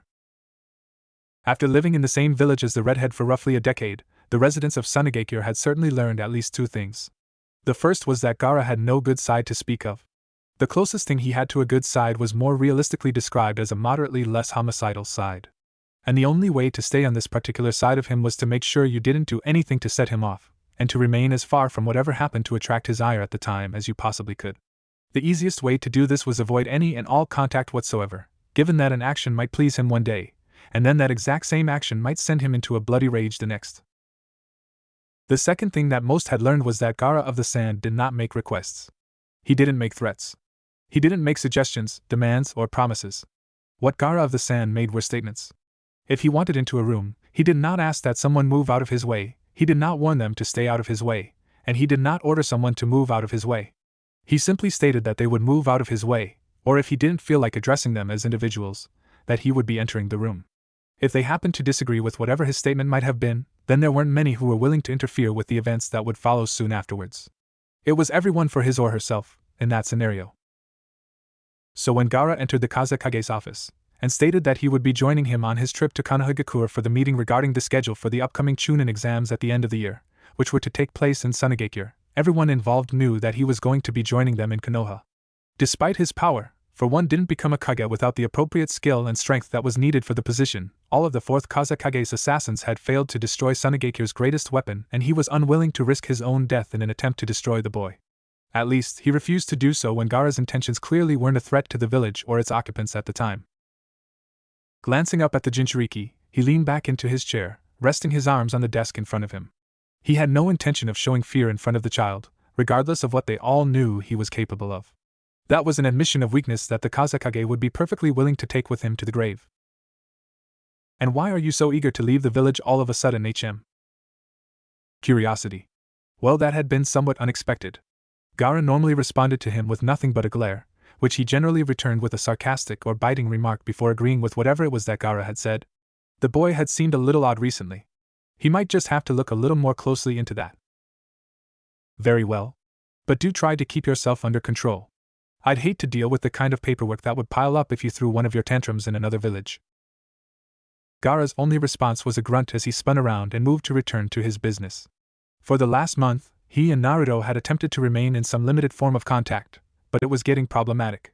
After living in the same village as the redhead for roughly a decade, the residents of Sunigakure had certainly learned at least two things. The first was that Gaara had no good side to speak of. The closest thing he had to a good side was more realistically described as a moderately less homicidal side. And the only way to stay on this particular side of him was to make sure you didn't do anything to set him off, and to remain as far from whatever happened to attract his ire at the time as you possibly could. The easiest way to do this was avoid any and all contact whatsoever, given that an action might please him one day, and then that exact same action might send him into a bloody rage the next. The second thing that most had learned was that Gaara of the Sand did not make requests. He didn't make threats. He didn't make suggestions, demands, or promises. What Gaara of the Sand made were statements. If he wanted into a room, he did not ask that someone move out of his way, he did not warn them to stay out of his way, and he did not order someone to move out of his way. He simply stated that they would move out of his way, or if he didn't feel like addressing them as individuals, that he would be entering the room. If they happened to disagree with whatever his statement might have been, then there weren't many who were willing to interfere with the events that would follow soon afterwards. It was everyone for his or herself, in that scenario. So when Gaara entered the Kazekage's office, and stated that he would be joining him on his trip to Konohagakure for the meeting regarding the schedule for the upcoming Chunin exams at the end of the year, which were to take place in Sunigakure, everyone involved knew that he was going to be joining them in Konoha. Despite his power, for one didn't become a Kage without the appropriate skill and strength that was needed for the position. All of the 4th Kazekage's assassins had failed to destroy Sunigakure's greatest weapon, and he was unwilling to risk his own death in an attempt to destroy the boy. At least, he refused to do so when Gaara's intentions clearly weren't a threat to the village or its occupants at the time. Glancing up at the Jinchuriki, he leaned back into his chair, resting his arms on the desk in front of him. He had no intention of showing fear in front of the child, regardless of what they all knew he was capable of. That was an admission of weakness that the Kazekage would be perfectly willing to take with him to the grave. And why are you so eager to leave the village all of a sudden, HM? Curiosity. Well, that had been somewhat unexpected. Gaara normally responded to him with nothing but a glare, which he generally returned with a sarcastic or biting remark before agreeing with whatever it was that Gaara had said. The boy had seemed a little odd recently. He might just have to look a little more closely into that. Very well. But do try to keep yourself under control. I'd hate to deal with the kind of paperwork that would pile up if you threw one of your tantrums in another village. Gaara's only response was a grunt as he spun around and moved to return to his business. For the last month, he and Naruto had attempted to remain in some limited form of contact, but it was getting problematic.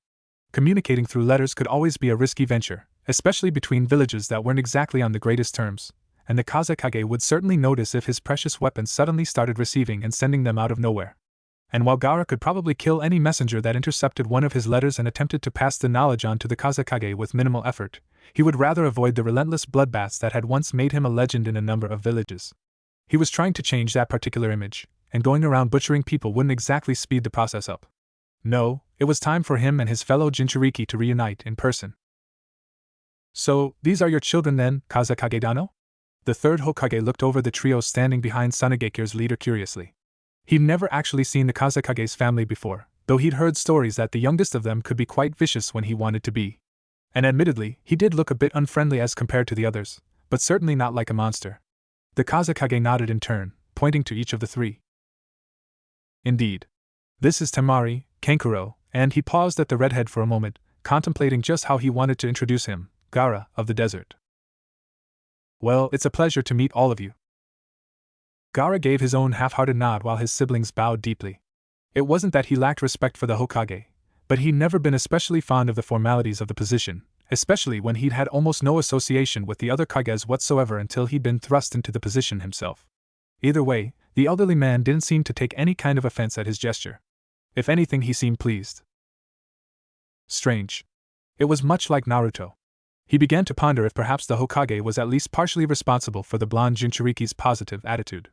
Communicating through letters could always be a risky venture, especially between villages that weren't exactly on the greatest terms, and the Kazekage would certainly notice if his precious weapons suddenly started receiving and sending them out of nowhere. And while Gaara could probably kill any messenger that intercepted one of his letters and attempted to pass the knowledge on to the Kazekage with minimal effort, he would rather avoid the relentless bloodbaths that had once made him a legend in a number of villages. He was trying to change that particular image, and going around butchering people wouldn't exactly speed the process up. No, it was time for him and his fellow Jinchuriki to reunite in person. So, these are your children then, Kazekage-dano? The third Hokage looked over the trio standing behind Sanagekyu's leader curiously. He'd never actually seen the Kazekage's family before, though he'd heard stories that the youngest of them could be quite vicious when he wanted to be. And admittedly, he did look a bit unfriendly as compared to the others, but certainly not like a monster. The Kazekage nodded in turn, pointing to each of the three. Indeed. This is Temari, Kankuro, and he paused at the redhead for a moment, contemplating just how he wanted to introduce him, Gaara of the desert. Well, it's a pleasure to meet all of you. Gaara gave his own half-hearted nod while his siblings bowed deeply. It wasn't that he lacked respect for the Hokage, but he'd never been especially fond of the formalities of the position, especially when he'd had almost no association with the other Kages whatsoever until he'd been thrust into the position himself. Either way, the elderly man didn't seem to take any kind of offense at his gesture. If anything, he seemed pleased. Strange. It was much like Naruto. He began to ponder if perhaps the Hokage was at least partially responsible for the blonde Jinchuriki's positive attitude.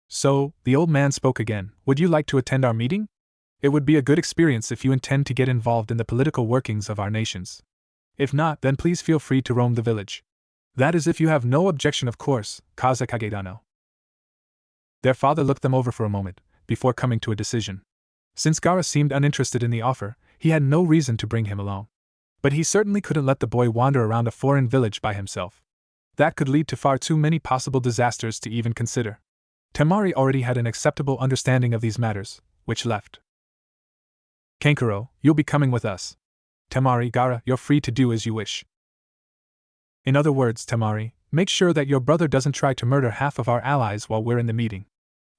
So, the old man spoke again, would you like to attend our meeting? It would be a good experience if you intend to get involved in the political workings of our nations. If not, then please feel free to roam the village. That is if you have no objection, of course, Kazekage-dano. Their father looked them over for a moment, before coming to a decision. Since Gaara seemed uninterested in the offer, he had no reason to bring him along. But he certainly couldn't let the boy wander around a foreign village by himself. That could lead to far too many possible disasters to even consider. Temari already had an acceptable understanding of these matters, which left. Kankuro, you'll be coming with us. Temari, Gaara, you're free to do as you wish. In other words, Temari, make sure that your brother doesn't try to murder half of our allies while we're in the meeting.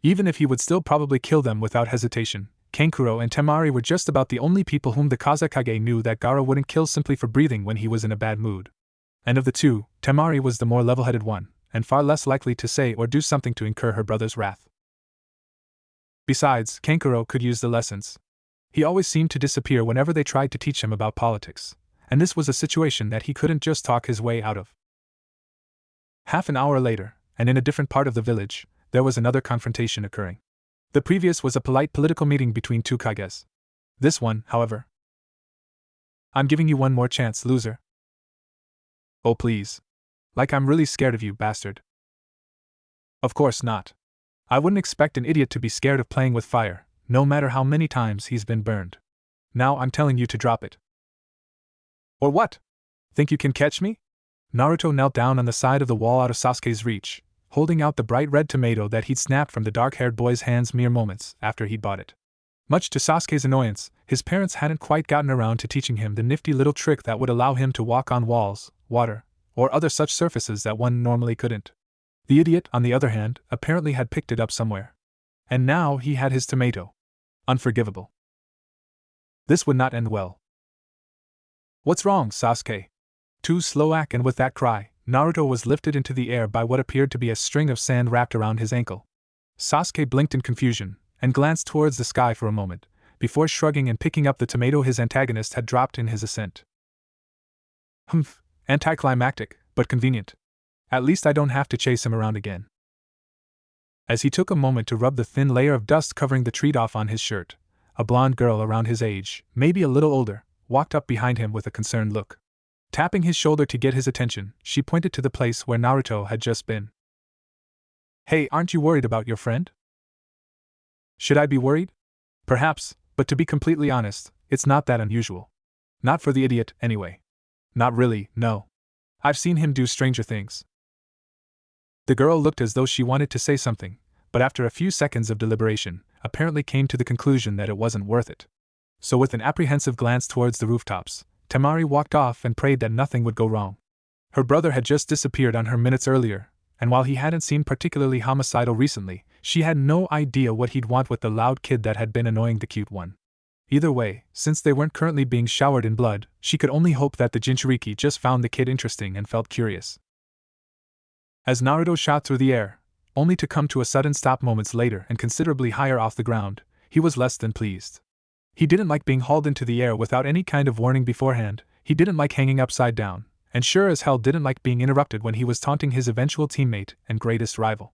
Even if he would still probably kill them without hesitation, Kankuro and Temari were just about the only people whom the Kazekage knew that Gaara wouldn't kill simply for breathing when he was in a bad mood. And of the two, Temari was the more level-headed one, and far less likely to say or do something to incur her brother's wrath. Besides, Kankuro could use the lessons. He always seemed to disappear whenever they tried to teach him about politics, and this was a situation that he couldn't just talk his way out of. Half an hour later, and in a different part of the village, there was another confrontation occurring. The previous was a polite political meeting between two Kages. This one, however. I'm giving you one more chance, loser. Oh please. Like I'm really scared of you, bastard. Of course not. I wouldn't expect an idiot to be scared of playing with fire, no matter how many times he's been burned. Now I'm telling you to drop it. Or what? Think you can catch me? Naruto knelt down on the side of the wall out of Sasuke's reach, holding out the bright red tomato that he'd snapped from the dark-haired boy's hands mere moments after he'd bought it. Much to Sasuke's annoyance, his parents hadn't quite gotten around to teaching him the nifty little trick that would allow him to walk on walls, water, or other such surfaces that one normally couldn't. The idiot, on the other hand, apparently had picked it up somewhere. And now he had his tomato. Unforgivable. This would not end well. What's wrong, Sasuke? Too slow-act, and with that cry, Naruto was lifted into the air by what appeared to be a string of sand wrapped around his ankle. Sasuke blinked in confusion, and glanced towards the sky for a moment, before shrugging and picking up the tomato his antagonist had dropped in his ascent. Humph, anticlimactic, but convenient. At least I don't have to chase him around again. As he took a moment to rub the thin layer of dust covering the treat off on his shirt, a blonde girl around his age, maybe a little older, walked up behind him with a concerned look. Tapping his shoulder to get his attention, she pointed to the place where Naruto had just been. Hey, aren't you worried about your friend? Should I be worried? Perhaps, but to be completely honest, it's not that unusual. Not for the idiot, anyway. Not really, no. I've seen him do stranger things. The girl looked as though she wanted to say something, but after a few seconds of deliberation, apparently came to the conclusion that it wasn't worth it. So with an apprehensive glance towards the rooftops, Temari walked off and prayed that nothing would go wrong. Her brother had just disappeared on her minutes earlier, and while he hadn't seemed particularly homicidal recently, she had no idea what he'd want with the loud kid that had been annoying the cute one. Either way, since they weren't currently being showered in blood, she could only hope that the Jinchuriki just found the kid interesting and felt curious. As Naruto shot through the air, only to come to a sudden stop moments later and considerably higher off the ground, he was less than pleased. He didn't like being hauled into the air without any kind of warning beforehand, he didn't like hanging upside down, and sure as hell didn't like being interrupted when he was taunting his eventual teammate and greatest rival.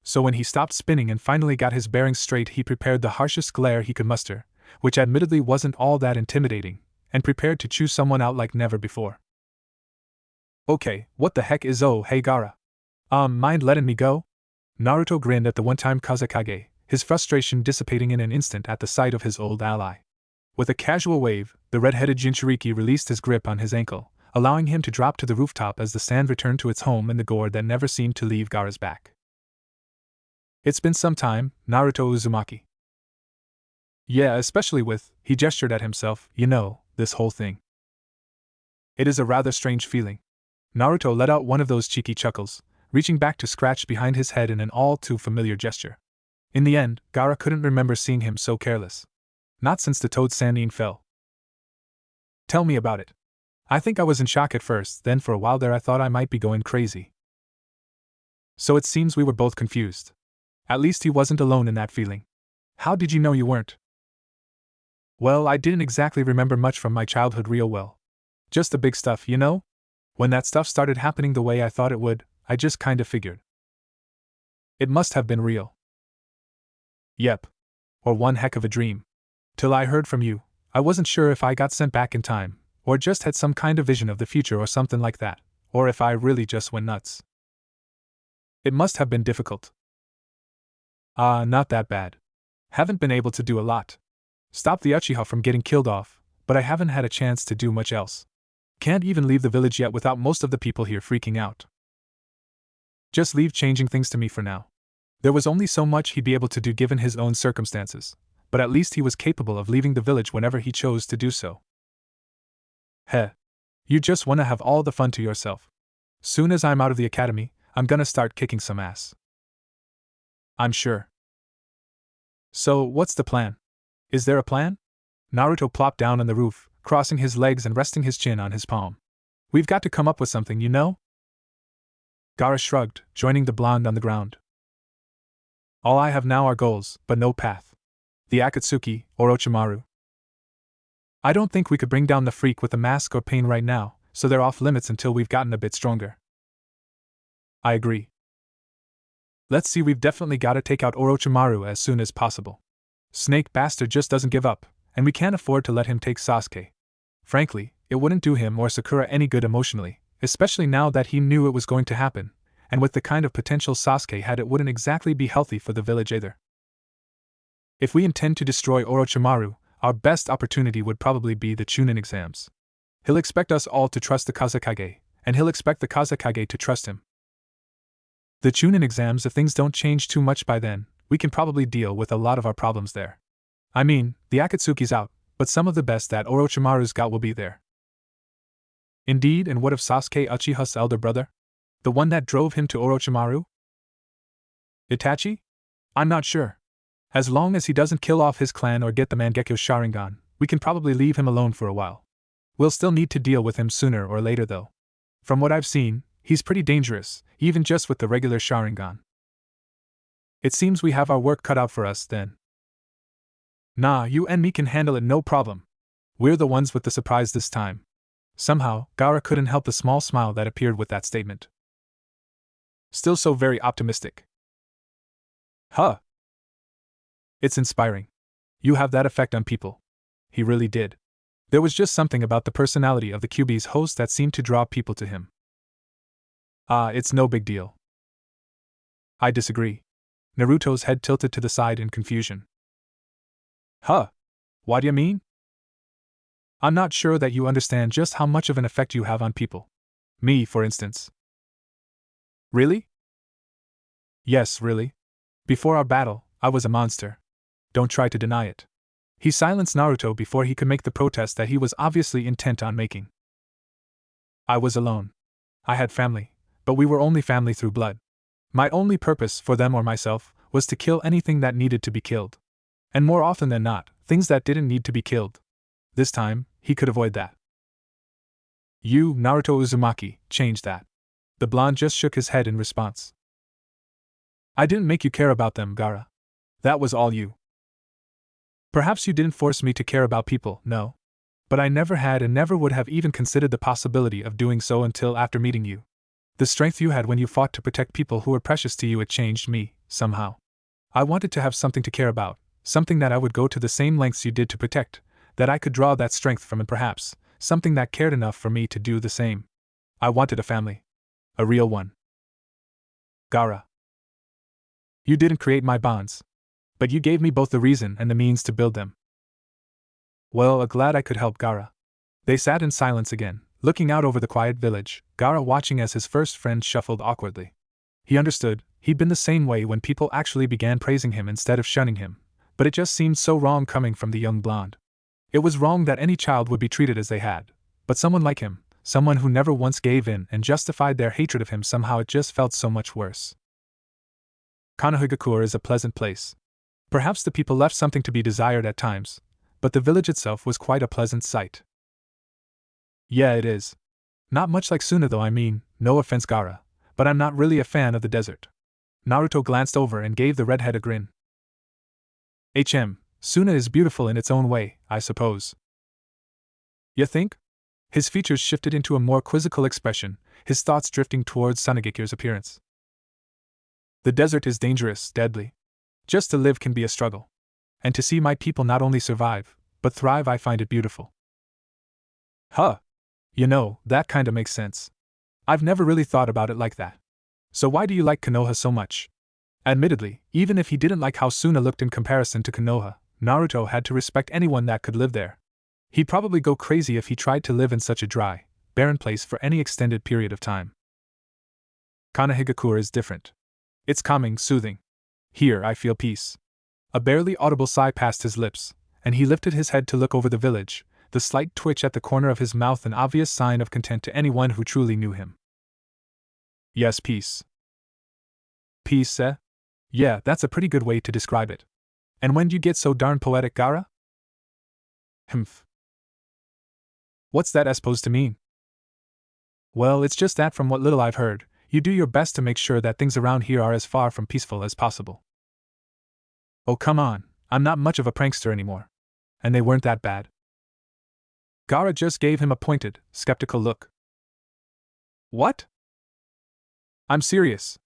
So when he stopped spinning and finally got his bearings straight, he prepared the harshest glare he could muster, which admittedly wasn't all that intimidating, and prepared to chew someone out like never before. Okay, what the heck is hey Gaara? Mind letting me go? Naruto grinned at the one-time Kazekage, his frustration dissipating in an instant at the sight of his old ally. With a casual wave, the red-headed Jinchuriki released his grip on his ankle, allowing him to drop to the rooftop as the sand returned to its home in the gore that never seemed to leave Gaara's back. It's been some time, Naruto Uzumaki. Yeah, especially with, he gestured at himself, this whole thing. It is a rather strange feeling. Naruto let out one of those cheeky chuckles, reaching back to scratch behind his head in an all-too-familiar gesture. In the end, Gaara couldn't remember seeing him so careless. Not since the toad Sannin fell. Tell me about it. I think I was in shock at first, then for a while there I thought I might be going crazy. So it seems we were both confused. At least he wasn't alone in that feeling. How did you know you weren't? Well, I didn't exactly remember much from my childhood real well. Just the big stuff, When that stuff started happening the way I thought it would, I just kinda figured. It must have been real. Yep. Or one heck of a dream. Till I heard from you, I wasn't sure if I got sent back in time, or just had some kind of vision of the future or something like that, or if I really just went nuts. It must have been difficult. Not that bad. Haven't been able to do a lot. Stopped the Uchiha from getting killed off, but I haven't had a chance to do much else. Can't even leave the village yet without most of the people here freaking out. Just leave changing things to me for now. There was only so much he'd be able to do given his own circumstances, but at least he was capable of leaving the village whenever he chose to do so. Heh. You just wanna have all the fun to yourself. Soon as I'm out of the academy, I'm gonna start kicking some ass. I'm sure. So, what's the plan? Is there a plan? Naruto plopped down on the roof, crossing his legs and resting his chin on his palm. We've got to come up with something, Gaara shrugged, joining the blonde on the ground. All I have now are goals, but no path. The Akatsuki, Orochimaru. I don't think we could bring down the freak with a mask or pain right now, so they're off limits until we've gotten a bit stronger. I agree. Let's see, we've definitely got to take out Orochimaru as soon as possible. Snake bastard just doesn't give up, and we can't afford to let him take Sasuke. Frankly, it wouldn't do him or Sakura any good emotionally, especially now that he knew it was going to happen, and with the kind of potential Sasuke had, it wouldn't exactly be healthy for the village either. If we intend to destroy Orochimaru, our best opportunity would probably be the Chunin exams. He'll expect us all to trust the Kazekage, and he'll expect the Kazekage to trust him. The Chunin exams, if things don't change too much by then, we can probably deal with a lot of our problems there. I mean, the Akatsuki's out, but some of the best that Orochimaru's got will be there. Indeed, and what of Sasuke, Uchiha's elder brother? The one that drove him to Orochimaru? Itachi? I'm not sure. As long as he doesn't kill off his clan or get the Mangekyo Sharingan, we can probably leave him alone for a while. We'll still need to deal with him sooner or later though. From what I've seen, he's pretty dangerous, even just with the regular Sharingan. It seems we have our work cut out for us then. Nah, you and me can handle it no problem. We're the ones with the surprise this time. Somehow, Gaara couldn't help the small smile that appeared with that statement. Still so very optimistic. Huh. It's inspiring. You have that effect on people. He really did. There was just something about the personality of the QB's host that seemed to draw people to him. It's no big deal. I disagree. Naruto's head tilted to the side in confusion. Huh? What do you mean? I'm not sure that you understand just how much of an effect you have on people. Me, for instance. Really? Yes, really. Before our battle, I was a monster. Don't try to deny it. He silenced Naruto before he could make the protest that he was obviously intent on making. I was alone. I had family, but we were only family through blood. My only purpose, for them or myself, was to kill anything that needed to be killed. And more often than not, things that didn't need to be killed. This time, he could avoid that. You, Naruto Uzumaki, changed that. The blonde just shook his head in response. I didn't make you care about them, Gaara. That was all you. Perhaps you didn't force me to care about people, no. But I never had and never would have even considered the possibility of doing so until after meeting you. The strength you had when you fought to protect people who were precious to you, it changed me, somehow. I wanted to have something to care about, something that I would go to the same lengths you did to protect, that I could draw that strength from, and perhaps, something that cared enough for me to do the same. I wanted a family. A real one. Gaara. You didn't create my bonds. But you gave me both the reason and the means to build them. Well, glad I could help, Gaara. They sat in silence again, looking out over the quiet village, Gaara watching as his first friend shuffled awkwardly. He understood, he'd been the same way when people actually began praising him instead of shunning him, but it just seemed so wrong coming from the young blonde. It was wrong that any child would be treated as they had, but someone like him, someone who never once gave in and justified their hatred of him, somehow it just felt so much worse. Konohagakure is a pleasant place. Perhaps the people left something to be desired at times, but the village itself was quite a pleasant sight. Yeah, it is. Not much like Suna though, I mean, no offense Gaara, but I'm not really a fan of the desert. Naruto glanced over and gave the redhead a grin. Suna is beautiful in its own way, I suppose. You think? His features shifted into a more quizzical expression, his thoughts drifting towards Tsunagekire's appearance. The desert is dangerous, deadly. Just to live can be a struggle. And to see my people not only survive, but thrive, I find it beautiful. Huh. You know, that kinda makes sense. I've never really thought about it like that. So why do you like Konoha so much? Admittedly, even if he didn't like how Suna looked in comparison to Konoha, Naruto had to respect anyone that could live there. He'd probably go crazy if he tried to live in such a dry, barren place for any extended period of time. Konohagakure is different. It's calming, soothing. Here I feel peace. A barely audible sigh passed his lips, and he lifted his head to look over the village, the slight twitch at the corner of his mouth an obvious sign of content to anyone who truly knew him. Yes, peace. Peace, eh? Yeah, that's a pretty good way to describe it. And when you get so darn poetic, Gaara? Humph. What's that supposed to mean? Well, it's just that from what little I've heard, you do your best to make sure that things around here are as far from peaceful as possible. Oh, come on, I'm not much of a prankster anymore. And they weren't that bad. Gaara just gave him a pointed, skeptical look. What? I'm serious.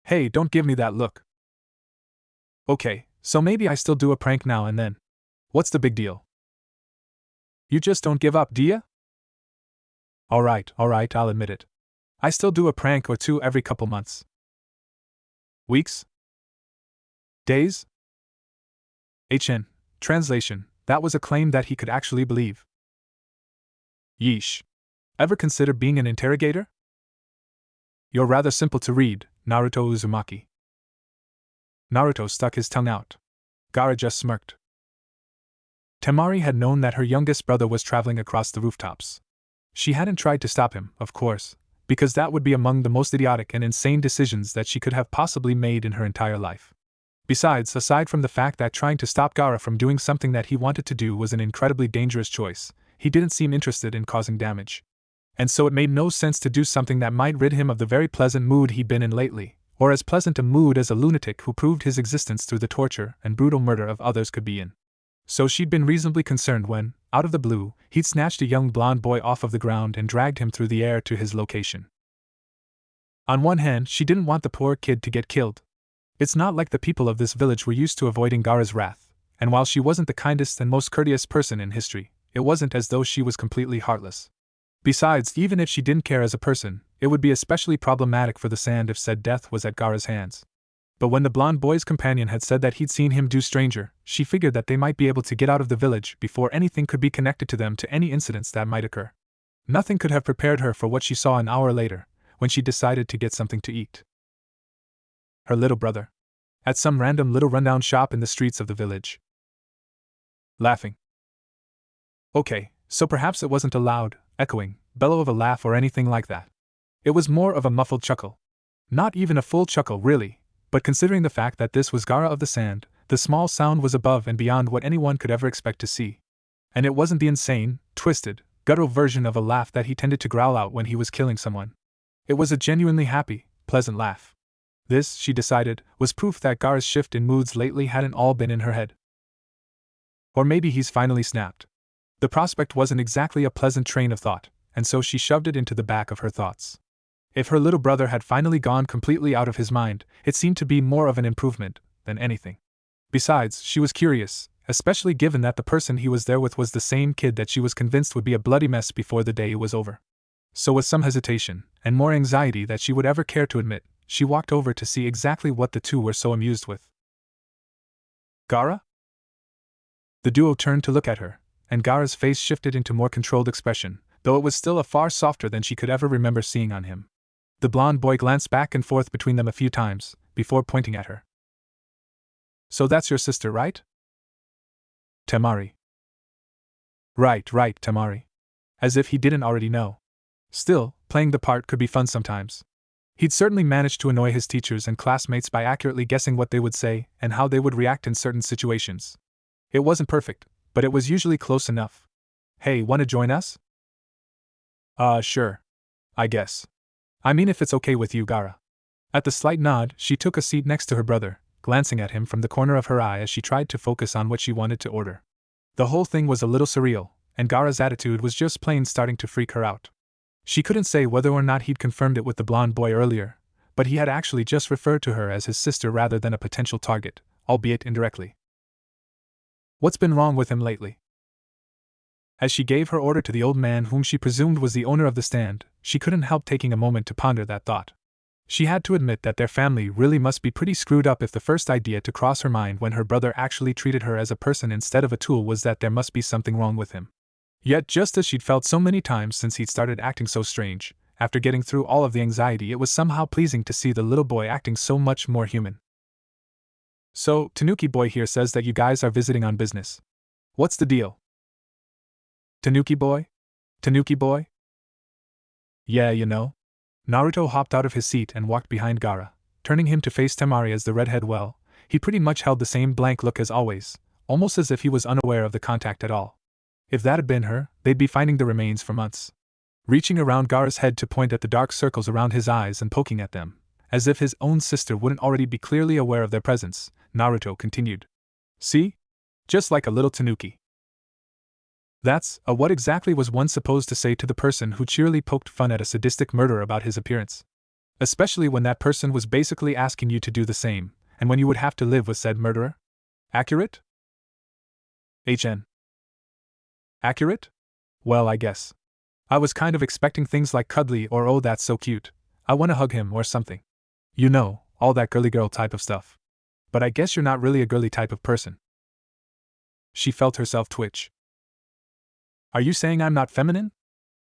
Hey, don't give me that look. Okay, so maybe I still do a prank now and then. What's the big deal? You just don't give up, do ya? Alright, I'll admit it. I still do a prank or two every couple months. Weeks? Days? Translation, that was a claim that he could actually believe. Yeesh. Ever consider being an interrogator? You're rather simple to read, Naruto Uzumaki. Naruto stuck his tongue out. Gaara just smirked. Temari had known that her youngest brother was traveling across the rooftops. She hadn't tried to stop him, of course, because that would be among the most idiotic and insane decisions that she could have possibly made in her entire life. Besides, aside from the fact that trying to stop Gaara from doing something that he wanted to do was an incredibly dangerous choice, he didn't seem interested in causing damage. And so it made no sense to do something that might rid him of the very pleasant mood he'd been in lately, or as pleasant a mood as a lunatic who proved his existence through the torture and brutal murder of others could be in. So she'd been reasonably concerned when, out of the blue, he'd snatched a young blonde boy off of the ground and dragged him through the air to his location. On one hand, she didn't want the poor kid to get killed. It's not like the people of this village were used to avoiding Gaara's wrath, and while she wasn't the kindest and most courteous person in history, it wasn't as though she was completely heartless. Besides, even if she didn't care as a person, it would be especially problematic for the Sand if said death was at Gaara's hands. But when the blonde boy's companion had said that he'd seen him do stranger, she figured that they might be able to get out of the village before anything could be connected to them to any incidents that might occur. Nothing could have prepared her for what she saw an hour later, when she decided to get something to eat. Her little brother. At some random little rundown shop in the streets of the village. Laughing. Okay, so perhaps it wasn't a loud, echoing, bellow of a laugh or anything like that. It was more of a muffled chuckle. Not even a full chuckle, really, but considering the fact that this was Gaara of the Sand, the small sound was above and beyond what anyone could ever expect to see. And it wasn't the insane, twisted, guttural version of a laugh that he tended to growl out when he was killing someone. It was a genuinely happy, pleasant laugh. This, she decided, was proof that Gaara's shift in moods lately hadn't all been in her head. Or maybe he's finally snapped. The prospect wasn't exactly a pleasant train of thought, and so she shoved it into the back of her thoughts. If her little brother had finally gone completely out of his mind, it seemed to be more of an improvement than anything. Besides, she was curious, especially given that the person he was there with was the same kid that she was convinced would be a bloody mess before the day was over. So with some hesitation, and more anxiety than she would ever care to admit, she walked over to see exactly what the two were so amused with. Gaara? The duo turned to look at her, and Gaara's face shifted into more controlled expression, though it was still a far softer than she could ever remember seeing on him. The blonde boy glanced back and forth between them a few times, before pointing at her. So that's your sister, right? Temari. Right, Temari. As if he didn't already know. Still, playing the part could be fun sometimes. He'd certainly managed to annoy his teachers and classmates by accurately guessing what they would say and how they would react in certain situations. It wasn't perfect, but it was usually close enough. Hey, wanna join us? Sure. I guess. I mean, if it's okay with you, Gaara. At the slight nod, she took a seat next to her brother, glancing at him from the corner of her eye as she tried to focus on what she wanted to order. The whole thing was a little surreal, and Gaara's attitude was just plain starting to freak her out. She couldn't say whether or not he'd confirmed it with the blonde boy earlier, but he had actually just referred to her as his sister rather than a potential target, albeit indirectly. What's been wrong with him lately? As she gave her order to the old man whom she presumed was the owner of the stand, she couldn't help taking a moment to ponder that thought. She had to admit that their family really must be pretty screwed up if the first idea to cross her mind when her brother actually treated her as a person instead of a tool was that there must be something wrong with him. Yet just as she'd felt so many times since he'd started acting so strange, after getting through all of the anxiety it was somehow pleasing to see the little boy acting so much more human. So, Tanuki boy here says that you guys are visiting on business. What's the deal? Tanuki boy? Tanuki boy? Yeah, you know. Naruto hopped out of his seat and walked behind Gaara, turning him to face Temari as the redhead. Well, he pretty much held the same blank look as always, almost as if he was unaware of the contact at all. If that had been her, they'd be finding the remains for months. Reaching around Gaara's head to point at the dark circles around his eyes and poking at them, as if his own sister wouldn't already be clearly aware of their presence, Naruto continued. See? Just like a little tanuki. That's what exactly was one supposed to say to the person who cheerily poked fun at a sadistic murderer about his appearance? Especially when that person was basically asking you to do the same, and when you would have to live with said murderer? Accurate? HN. Accurate? Well, I guess. I was kind of expecting things like cuddly or oh that's so cute, I wanna hug him or something. You know, all that girly girl type of stuff. But I guess you're not really a girly type of person. She felt herself twitch. Are you saying I'm not feminine?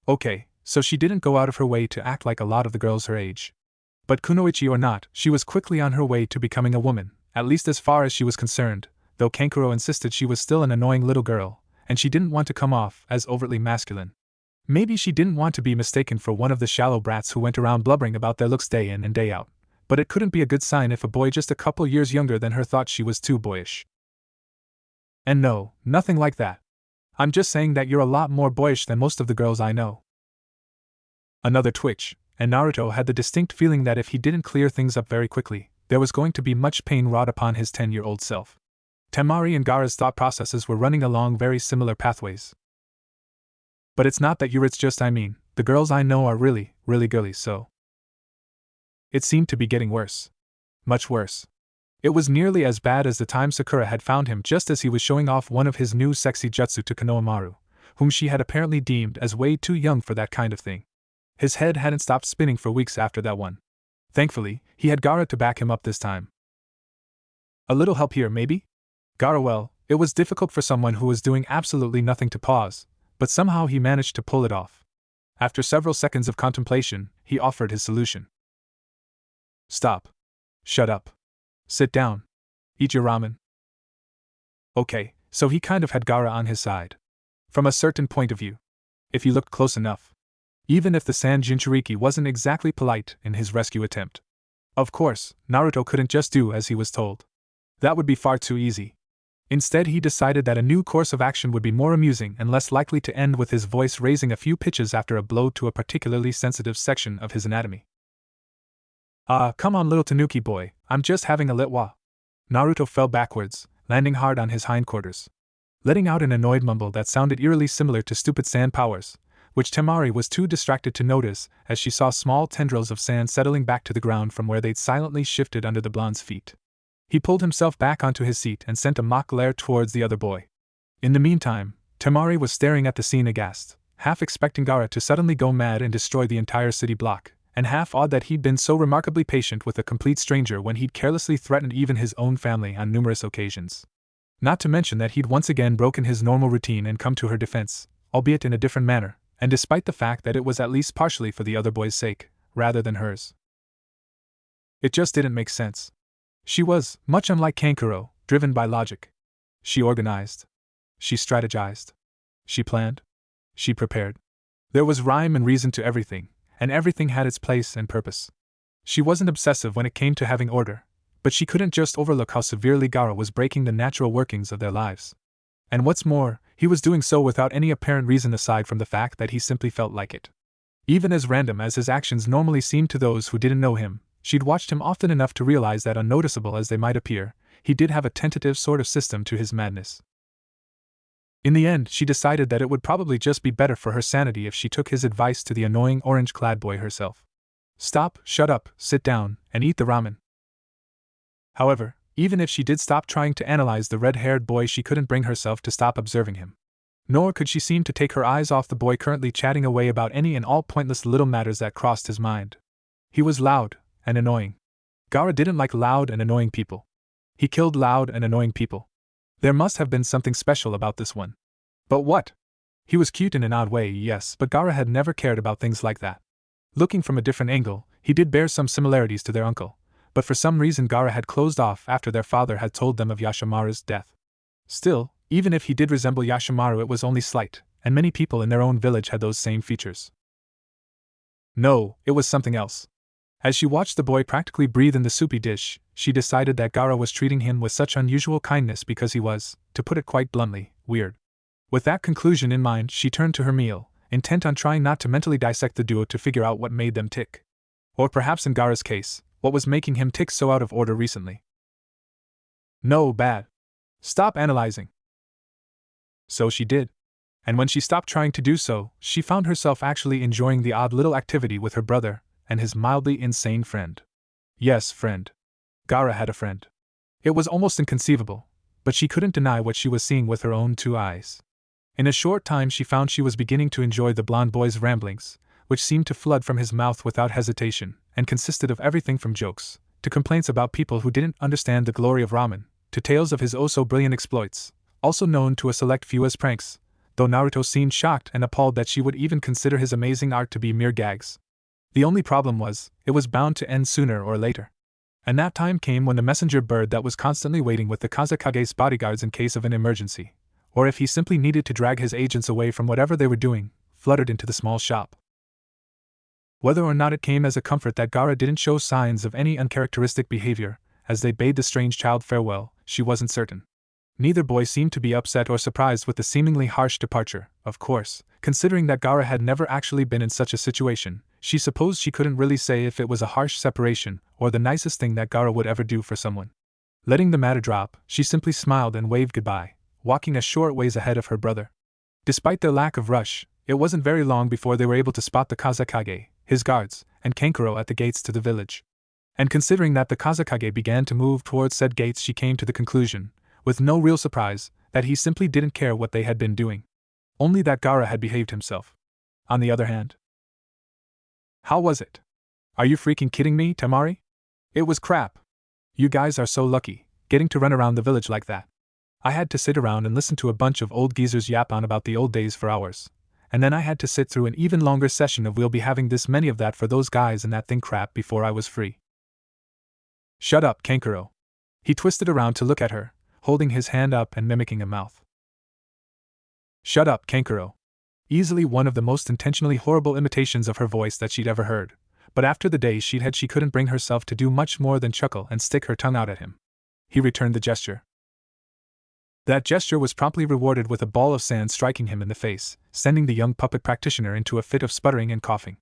Okay, so she didn't go out of her way to act like a lot of the girls her age. But kunoichi or not, she was quickly on her way to becoming a woman, at least as far as she was concerned, though Kankuro insisted she was still an annoying little girl, and she didn't want to come off as overtly masculine. Maybe she didn't want to be mistaken for one of the shallow brats who went around blubbering about their looks day in and day out, but it couldn't be a good sign if a boy just a couple years younger than her thought she was too boyish. And no, nothing like that. I'm just saying that you're a lot more boyish than most of the girls I know. Another twitch, and Naruto had the distinct feeling that if he didn't clear things up very quickly, there was going to be much pain wrought upon his 10-year-old self. Temari and Gaara's thought processes were running along very similar pathways. But it's not that it's just the girls I know are really, really girly, so. It seemed to be getting worse. Much worse. It was nearly as bad as the time Sakura had found him just as he was showing off one of his new sexy jutsu to Konohamaru, whom she had apparently deemed as way too young for that kind of thing. His head hadn't stopped spinning for weeks after that one. Thankfully, he had Gaara to back him up this time. A little help here, maybe? Gaara, well, it was difficult for someone who was doing absolutely nothing to pause, but somehow he managed to pull it off. After several seconds of contemplation, he offered his solution. Stop. Shut up. Sit down. Eat your ramen. Okay, so he kind of had Gaara on his side. From a certain point of view. if you looked close enough. Even if the Sand Jinchuriki wasn't exactly polite in his rescue attempt. Of course, Naruto couldn't just do as he was told. That would be far too easy. Instead, he decided that a new course of action would be more amusing and less likely to end with his voice raising a few pitches after a blow to a particularly sensitive section of his anatomy. Come on, little Tanuki boy, I'm just having a litwa. Naruto fell backwards, landing hard on his hindquarters, letting out an annoyed mumble that sounded eerily similar to stupid sand powers, which Temari was too distracted to notice as she saw small tendrils of sand settling back to the ground from where they'd silently shifted under the blonde's feet. He pulled himself back onto his seat and sent a mock glare towards the other boy. In the meantime, Temari was staring at the scene aghast, half expecting Gaara to suddenly go mad and destroy the entire city block, and half awed that he'd been so remarkably patient with a complete stranger when he'd carelessly threatened even his own family on numerous occasions. Not to mention that he'd once again broken his normal routine and come to her defense, albeit in a different manner, and despite the fact that it was at least partially for the other boy's sake, rather than hers. It just didn't make sense. She was, much unlike Kankuro, driven by logic. She organized. She strategized. She planned. She prepared. There was rhyme and reason to everything, and everything had its place and purpose. She wasn't obsessive when it came to having order, but she couldn't just overlook how severely Gaara was breaking the natural workings of their lives. And what's more, he was doing so without any apparent reason aside from the fact that he simply felt like it. Even as random as his actions normally seemed to those who didn't know him, she'd watched him often enough to realize that unnoticeable as they might appear, he did have a tentative sort of system to his madness. In the end, she decided that it would probably just be better for her sanity if she took his advice to the annoying orange-clad boy herself. Stop, shut up, sit down, and eat the ramen. However, even if she did stop trying to analyze the red-haired boy, she couldn't bring herself to stop observing him. Nor could she seem to take her eyes off the boy currently chatting away about any and all pointless little matters that crossed his mind. He was loud and annoying. Gaara didn't like loud and annoying people. He killed loud and annoying people. There must have been something special about this one. But what? He was cute in an odd way, yes, but Gaara had never cared about things like that. Looking from a different angle, he did bear some similarities to their uncle, but for some reason Gaara had closed off after their father had told them of Yashimaru's death. Still, even if he did resemble Yashimaru, it was only slight, and many people in their own village had those same features. No, it was something else. As she watched the boy practically breathe in the soupy dish, she decided that Gaara was treating him with such unusual kindness because he was, to put it quite bluntly, weird. With that conclusion in mind, she turned to her meal, intent on trying not to mentally dissect the duo to figure out what made them tick. Or perhaps in Gaara's case, what was making him tick so out of order recently. No, bad. Stop analyzing. So she did. And when she stopped trying to do so, she found herself actually enjoying the odd little activity with her brother and his mildly insane friend. Yes, friend. Gaara had a friend. It was almost inconceivable, but she couldn't deny what she was seeing with her own two eyes. In a short time she found she was beginning to enjoy the blonde boy's ramblings, which seemed to flood from his mouth without hesitation, and consisted of everything from jokes, to complaints about people who didn't understand the glory of ramen, to tales of his oh-so-brilliant exploits, also known to a select few as pranks, though Naruto seemed shocked and appalled that she would even consider his amazing art to be mere gags. The only problem was, it was bound to end sooner or later. And that time came when the messenger bird that was constantly waiting with the Kazekage's bodyguards in case of an emergency, or if he simply needed to drag his agents away from whatever they were doing, fluttered into the small shop. Whether or not it came as a comfort that Gaara didn't show signs of any uncharacteristic behavior, as they bade the strange child farewell, she wasn't certain. Neither boy seemed to be upset or surprised with the seemingly harsh departure. Of course, considering that Gaara had never actually been in such a situation, she supposed she couldn't really say if it was a harsh separation or the nicest thing that Gaara would ever do for someone. Letting the matter drop, she simply smiled and waved goodbye, walking a short ways ahead of her brother. Despite their lack of rush, it wasn't very long before they were able to spot the Kazekage, his guards, and Kankuro at the gates to the village. And considering that the Kazekage began to move towards said gates, she came to the conclusion, with no real surprise, that he simply didn't care what they had been doing. Only that Gaara had behaved himself. On the other hand. How was it? Are you freaking kidding me, Temari? It was crap. You guys are so lucky, getting to run around the village like that. I had to sit around and listen to a bunch of old geezers yap on about the old days for hours. And then I had to sit through an even longer session of we'll be having this many of that for those guys and that thing crap before I was free. Shut up, Kankuro. He twisted around to look at her, holding his hand up and mimicking a mouth. Shut up, Kankuro. Easily one of the most intentionally horrible imitations of her voice that she'd ever heard, but after the day she'd had she couldn't bring herself to do much more than chuckle and stick her tongue out at him. He returned the gesture. That gesture was promptly rewarded with a ball of sand striking him in the face, sending the young puppet practitioner into a fit of sputtering and coughing.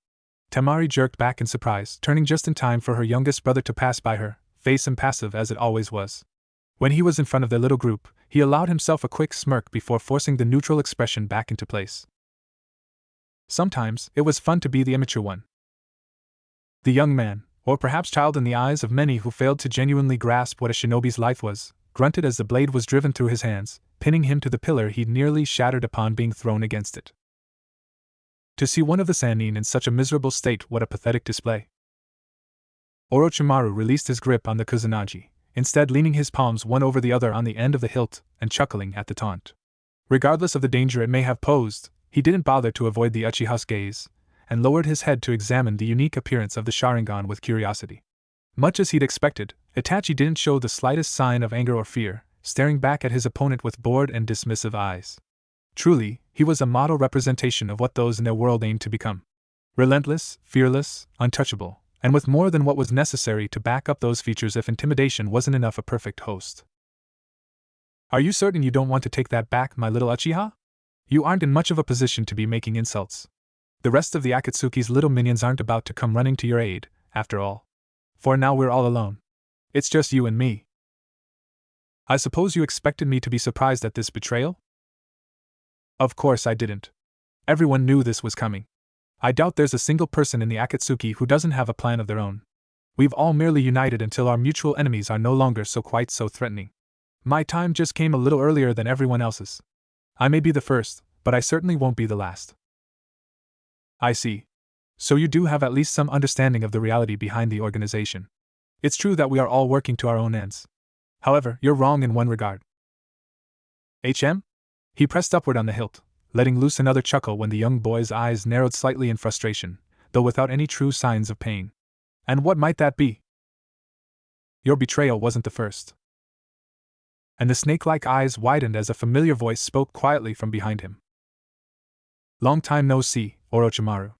Temari jerked back in surprise, turning just in time for her youngest brother to pass by her, face impassive as it always was. When he was in front of their little group, he allowed himself a quick smirk before forcing the neutral expression back into place. Sometimes, it was fun to be the immature one. The young man, or perhaps child in the eyes of many who failed to genuinely grasp what a shinobi's life was, grunted as the blade was driven through his hands, pinning him to the pillar he'd nearly shattered upon being thrown against it. To see one of the Sannin in such a miserable state, what a pathetic display. Orochimaru released his grip on the kusanagi, instead leaning his palms one over the other on the end of the hilt and chuckling at the taunt. Regardless of the danger it may have posed, he didn't bother to avoid the Uchiha's gaze, and lowered his head to examine the unique appearance of the Sharingan with curiosity. Much as he'd expected, Itachi didn't show the slightest sign of anger or fear, staring back at his opponent with bored and dismissive eyes. Truly, he was a model representation of what those in their world aimed to become. Relentless, fearless, untouchable, and with more than what was necessary to back up those features if intimidation wasn't enough, a perfect host. Are you certain you don't want to take that back, my little Uchiha? You aren't in much of a position to be making insults. The rest of the Akatsuki's little minions aren't about to come running to your aid, after all. For now we're all alone. It's just you and me. I suppose you expected me to be surprised at this betrayal? Of course I didn't. Everyone knew this was coming. I doubt there's a single person in the Akatsuki who doesn't have a plan of their own. We've all merely united until our mutual enemies are no longer quite so threatening. My time just came a little earlier than everyone else's. I may be the first, but I certainly won't be the last. I see. So you do have at least some understanding of the reality behind the organization. It's true that we are all working to our own ends. However, you're wrong in one regard. HM? He pressed upward on the hilt, letting loose another chuckle when the young boy's eyes narrowed slightly in frustration, though without any true signs of pain. And what might that be? Your betrayal wasn't the first. And the snake-like eyes widened as a familiar voice spoke quietly from behind him. Long time no see, Orochimaru.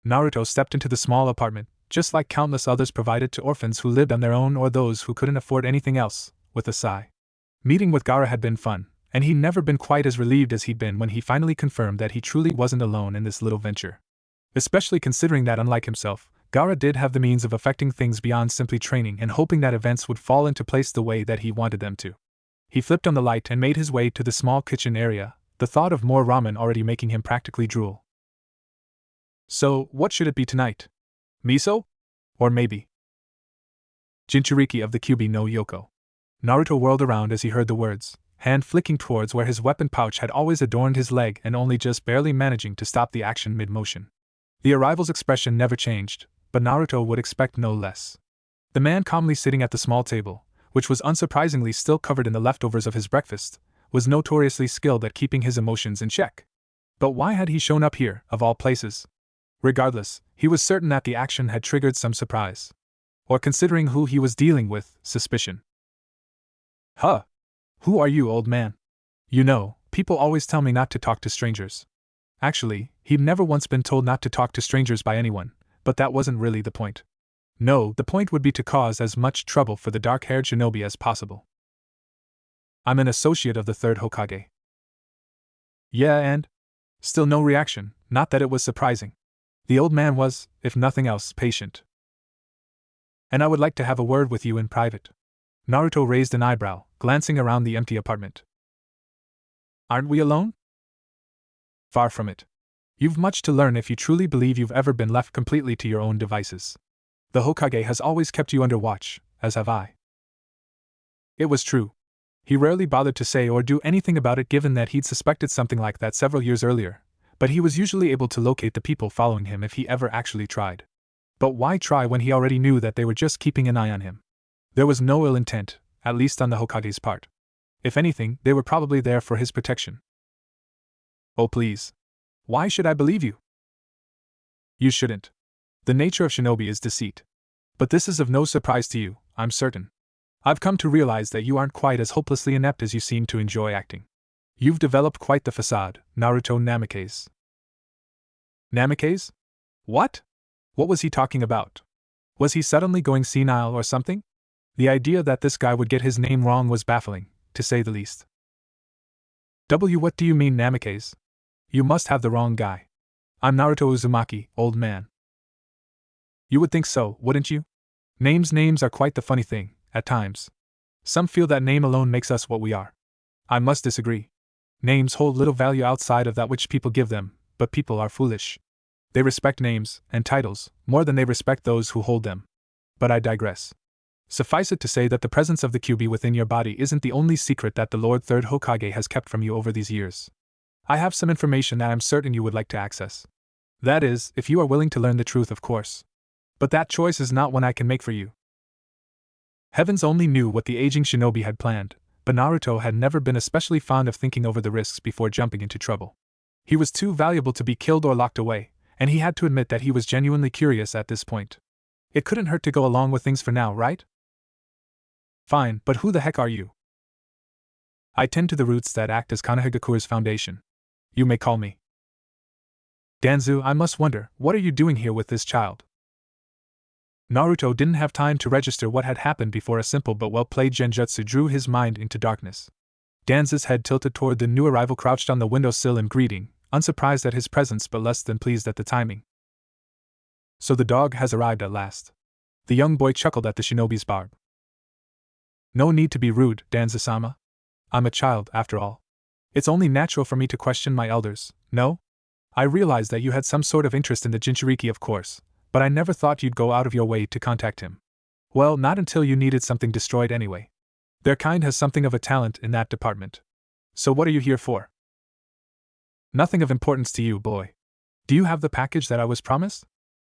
Naruto stepped into the small apartment, just like countless others provided to orphans who lived on their own or those who couldn't afford anything else, with a sigh. Meeting with Gaara had been fun, and he'd never been quite as relieved as he'd been when he finally confirmed that he truly wasn't alone in this little venture. Especially considering that, unlike himself, Gaara did have the means of affecting things beyond simply training and hoping that events would fall into place the way that he wanted them to. He flipped on the light and made his way to the small kitchen area, the thought of more ramen already making him practically drool. So, what should it be tonight? Miso? Or maybe Jinchuriki of the Kyuubi no Yoko. Naruto whirled around as he heard the words, hand flicking towards where his weapon pouch had always adorned his leg and only just barely managing to stop the action mid-motion. The arrival's expression never changed, but Naruto would expect no less. The man calmly sitting at the small table, which was unsurprisingly still covered in the leftovers of his breakfast, was notoriously skilled at keeping his emotions in check. But why had he shown up here, of all places? Regardless, he was certain that the action had triggered some surprise. Or, considering who he was dealing with, suspicion. Huh? Who are you, old man? You know, people always tell me not to talk to strangers. Actually, he'd never once been told not to talk to strangers by anyone, but that wasn't really the point. No, the point would be to cause as much trouble for the dark-haired shinobi as possible. I'm an associate of the third Hokage. Yeah, and? Still no reaction, not that it was surprising. The old man was, if nothing else, patient. And I would like to have a word with you in private. Naruto raised an eyebrow, glancing around the empty apartment. Aren't we alone? Far from it. You've much to learn if you truly believe you've ever been left completely to your own devices. The Hokage has always kept you under watch, as have I. It was true. He rarely bothered to say or do anything about it, given that he'd suspected something like that several years earlier, but he was usually able to locate the people following him if he ever actually tried. But why try when he already knew that they were just keeping an eye on him? There was no ill intent, at least on the Hokage's part. If anything, they were probably there for his protection. Oh please. Why should I believe you? You shouldn't. The nature of shinobi is deceit. But this is of no surprise to you, I'm certain. I've come to realize that you aren't quite as hopelessly inept as you seem to enjoy acting. You've developed quite the facade, Naruto Namikaze. Namikaze? What? What was he talking about? Was he suddenly going senile or something? The idea that this guy would get his name wrong was baffling, to say the least. What do you mean, Namikaze? You must have the wrong guy. I'm Naruto Uzumaki, old man. You would think so, wouldn't you? Names are quite the funny thing, at times. Some feel that name alone makes us what we are. I must disagree. Names hold little value outside of that which people give them, but people are foolish. They respect names and titles more than they respect those who hold them. But I digress. Suffice it to say that the presence of the QB within your body isn't the only secret that the Lord Third Hokage has kept from you over these years. I have some information that I'm certain you would like to access. That is, if you are willing to learn the truth, of course. But that choice is not one I can make for you. Heavens only knew what the aging shinobi had planned, but Naruto had never been especially fond of thinking over the risks before jumping into trouble. He was too valuable to be killed or locked away, and he had to admit that he was genuinely curious at this point. It couldn't hurt to go along with things for now, right? Fine, but who the heck are you? I tend to the roots that act as Konohagakura's foundation. You may call me Danzu. I must wonder, what are you doing here with this child? Naruto didn't have time to register what had happened before a simple but well-played genjutsu drew his mind into darkness. Danzu's head tilted toward the new arrival crouched on the windowsill in greeting, unsurprised at his presence but less than pleased at the timing. So the dog has arrived at last. The young boy chuckled at the shinobi's barb. No need to be rude, Danzu-sama. I'm a child, after all. It's only natural for me to question my elders, no? I realized that you had some sort of interest in the Jinchuriki, of course, but I never thought you'd go out of your way to contact him. Well, not until you needed something destroyed anyway. Their kind has something of a talent in that department. So what are you here for? Nothing of importance to you, boy. Do you have the package that I was promised?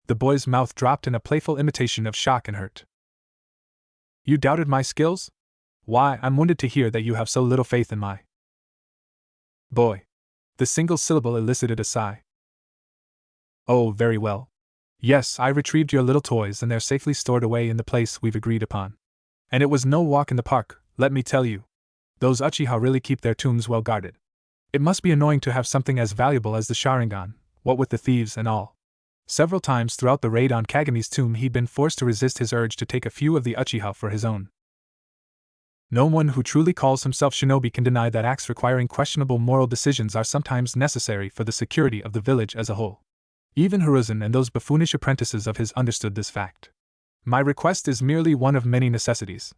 The boy's mouth dropped in a playful imitation of shock and hurt. You doubted my skills? Why, I'm wounded to hear that you have so little faith in my boy. The single syllable elicited a sigh. Oh, very well. Yes, I retrieved your little toys and they're safely stored away in the place we've agreed upon. And it was no walk in the park, let me tell you. Those Uchiha really keep their tombs well guarded. It must be annoying to have something as valuable as the Sharingan, what with the thieves and all. Several times throughout the raid on Kagami's tomb he'd been forced to resist his urge to take a few of the Uchiha for his own. No one who truly calls himself shinobi can deny that acts requiring questionable moral decisions are sometimes necessary for the security of the village as a whole. Even Hiruzen and those buffoonish apprentices of his understood this fact. My request is merely one of many necessities.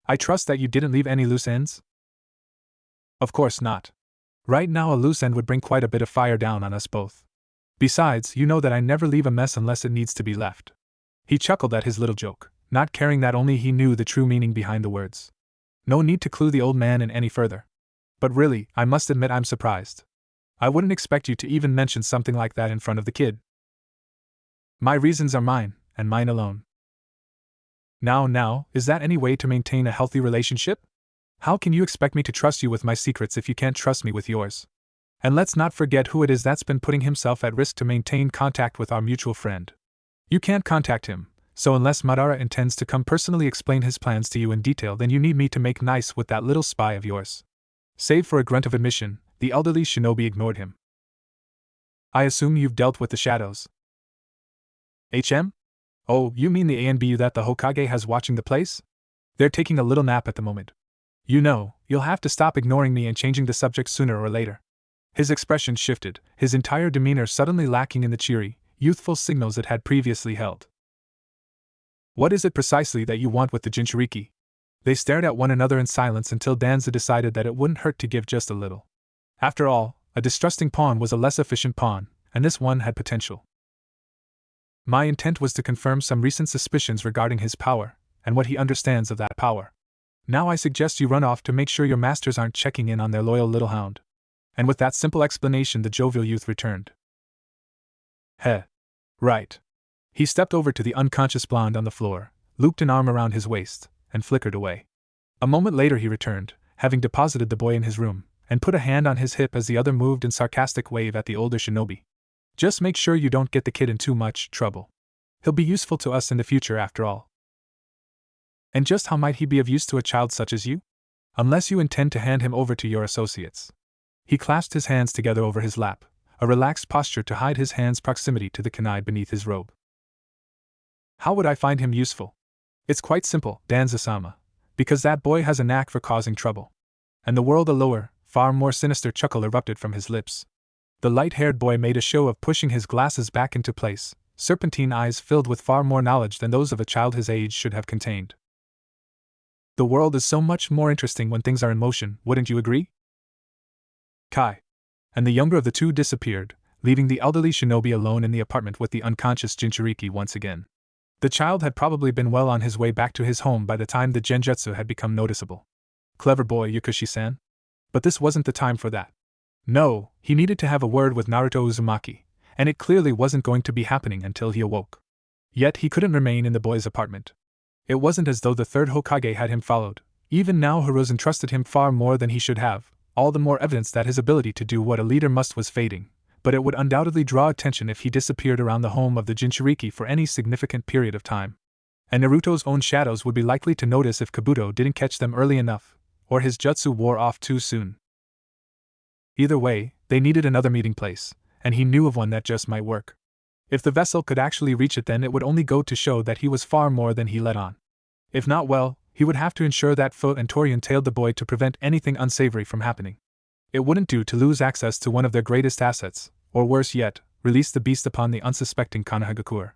I trust that you didn't leave any loose ends? Of course not. Right now a loose end would bring quite a bit of fire down on us both. Besides, you know that I never leave a mess unless it needs to be left. He chuckled at his little joke, not caring that only he knew the true meaning behind the words. No need to clue the old man in any further. But really, I must admit I'm surprised. I wouldn't expect you to even mention something like that in front of the kid. My reasons are mine, and mine alone. Now, is that any way to maintain a healthy relationship? How can you expect me to trust you with my secrets if you can't trust me with yours? And let's not forget who it is that's been putting himself at risk to maintain contact with our mutual friend. You can't contact him, so unless Madara intends to come personally explain his plans to you in detail, then you need me to make nice with that little spy of yours. Save for a grunt of admission, the elderly shinobi ignored him. I assume you've dealt with the shadows. Oh, you mean the ANBU that the Hokage has watching the place? They're taking a little nap at the moment. You know, you'll have to stop ignoring me and changing the subject sooner or later. His expression shifted, his entire demeanor suddenly lacking in the cheery, youthful signals it had previously held. What is it precisely that you want with the Jinchuriki? They stared at one another in silence until Danzo decided that it wouldn't hurt to give just a little. After all, a distrusting pawn was a less efficient pawn, and this one had potential. My intent was to confirm some recent suspicions regarding his power, and what he understands of that power. Now I suggest you run off to make sure your masters aren't checking in on their loyal little hound. And with that simple explanation the jovial youth returned. Right. He stepped over to the unconscious blonde on the floor, looped an arm around his waist, and flickered away. A moment later he returned, having deposited the boy in his room, and put a hand on his hip as the other moved in sarcastic wave at the older shinobi. Just make sure you don't get the kid in too much trouble. He'll be useful to us in the future after all. And just how might he be of use to a child such as you? Unless you intend to hand him over to your associates. He clasped his hands together over his lap, a relaxed posture to hide his hand's proximity to the kunai beneath his robe. How would I find him useful? It's quite simple, Danza-sama. Because that boy has a knack for causing trouble. And the world a lower, far more sinister chuckle erupted from his lips. The light-haired boy made a show of pushing his glasses back into place, serpentine eyes filled with far more knowledge than those of a child his age should have contained. The world is so much more interesting when things are in motion, wouldn't you agree? Kai. And the younger of the two disappeared, leaving the elderly shinobi alone in the apartment with the unconscious Jinchuriki once again. The child had probably been well on his way back to his home by the time the genjutsu had become noticeable. Clever boy, Yukushi-san. But this wasn't the time for that. No, he needed to have a word with Naruto Uzumaki, and it clearly wasn't going to be happening until he awoke. Yet he couldn't remain in the boy's apartment. It wasn't as though the third Hokage had him followed. Even now Hiruzen trusted him far more than he should have, all the more evidence that his ability to do what a leader must was fading, but it would undoubtedly draw attention if he disappeared around the home of the Jinchuriki for any significant period of time. And Naruto's own shadows would be likely to notice if Kabuto didn't catch them early enough, or his jutsu wore off too soon. Either way, they needed another meeting place, and he knew of one that just might work. If the vessel could actually reach it, then it would only go to show that he was far more than he let on. If not, well, he would have to ensure that Fo and Torian tailed the boy to prevent anything unsavory from happening. It wouldn't do to lose access to one of their greatest assets, or worse yet, release the beast upon the unsuspecting Konohagakure.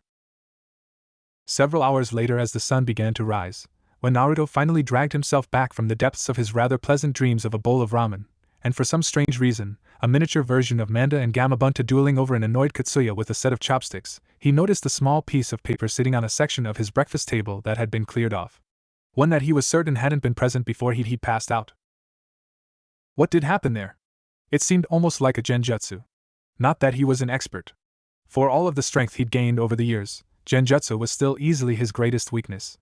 Several hours later, as the sun began to rise, when Naruto finally dragged himself back from the depths of his rather pleasant dreams of a bowl of ramen, and for some strange reason, a miniature version of Manda and Gamabunta dueling over an annoyed Katsuya with a set of chopsticks, he noticed a small piece of paper sitting on a section of his breakfast table that had been cleared off. One that he was certain hadn't been present before he'd passed out. What did happen there? It seemed almost like a genjutsu. Not that he was an expert. For all of the strength he'd gained over the years, genjutsu was still easily his greatest weakness.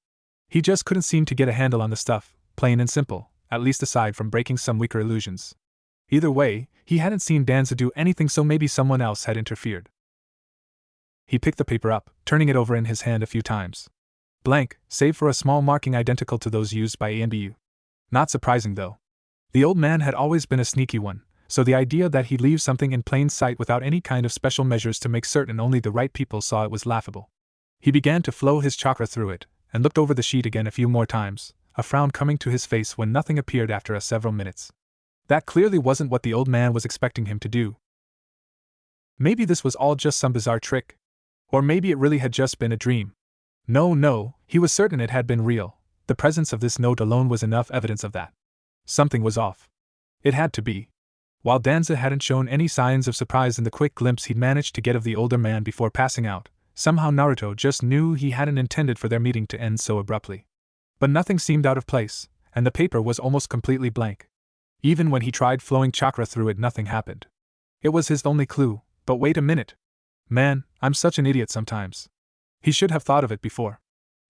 He just couldn't seem to get a handle on the stuff, plain and simple, at least aside from breaking some weaker illusions. Either way, he hadn't seen Danza do anything, so maybe someone else had interfered. He picked the paper up, turning it over in his hand a few times. Blank, save for a small marking identical to those used by ANBU. Not surprising though. The old man had always been a sneaky one, so the idea that he'd leave something in plain sight without any kind of special measures to make certain only the right people saw it was laughable. He began to flow his chakra through it, and looked over the sheet again a few more times, a frown coming to his face when nothing appeared after several minutes. That clearly wasn't what the old man was expecting him to do. Maybe this was all just some bizarre trick. Or maybe it really had just been a dream. No, he was certain it had been real. The presence of this note alone was enough evidence of that. Something was off. It had to be. While Danza hadn't shown any signs of surprise in the quick glimpse he'd managed to get of the older man before passing out, somehow Naruto just knew he hadn't intended for their meeting to end so abruptly. But nothing seemed out of place, and the paper was almost completely blank. Even when he tried flowing chakra through it, nothing happened. It was his only clue, but wait a minute. Man, I'm such an idiot sometimes. He should have thought of it before.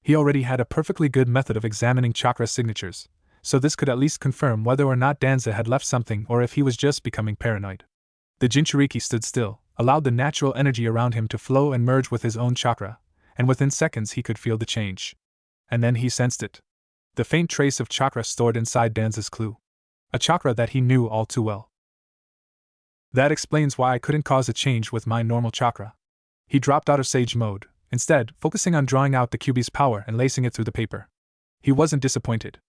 He already had a perfectly good method of examining chakra signatures, so this could at least confirm whether or not Danza had left something or if he was just becoming paranoid. The Jinchuriki stood still, allowed the natural energy around him to flow and merge with his own chakra, and within seconds he could feel the change. And then he sensed it. The faint trace of chakra stored inside Danza's clue. A chakra that he knew all too well. That explains why I couldn't cause a change with my normal chakra. He dropped out of sage mode, instead focusing on drawing out the Kyuubi's power and lacing it through the paper. He wasn't disappointed.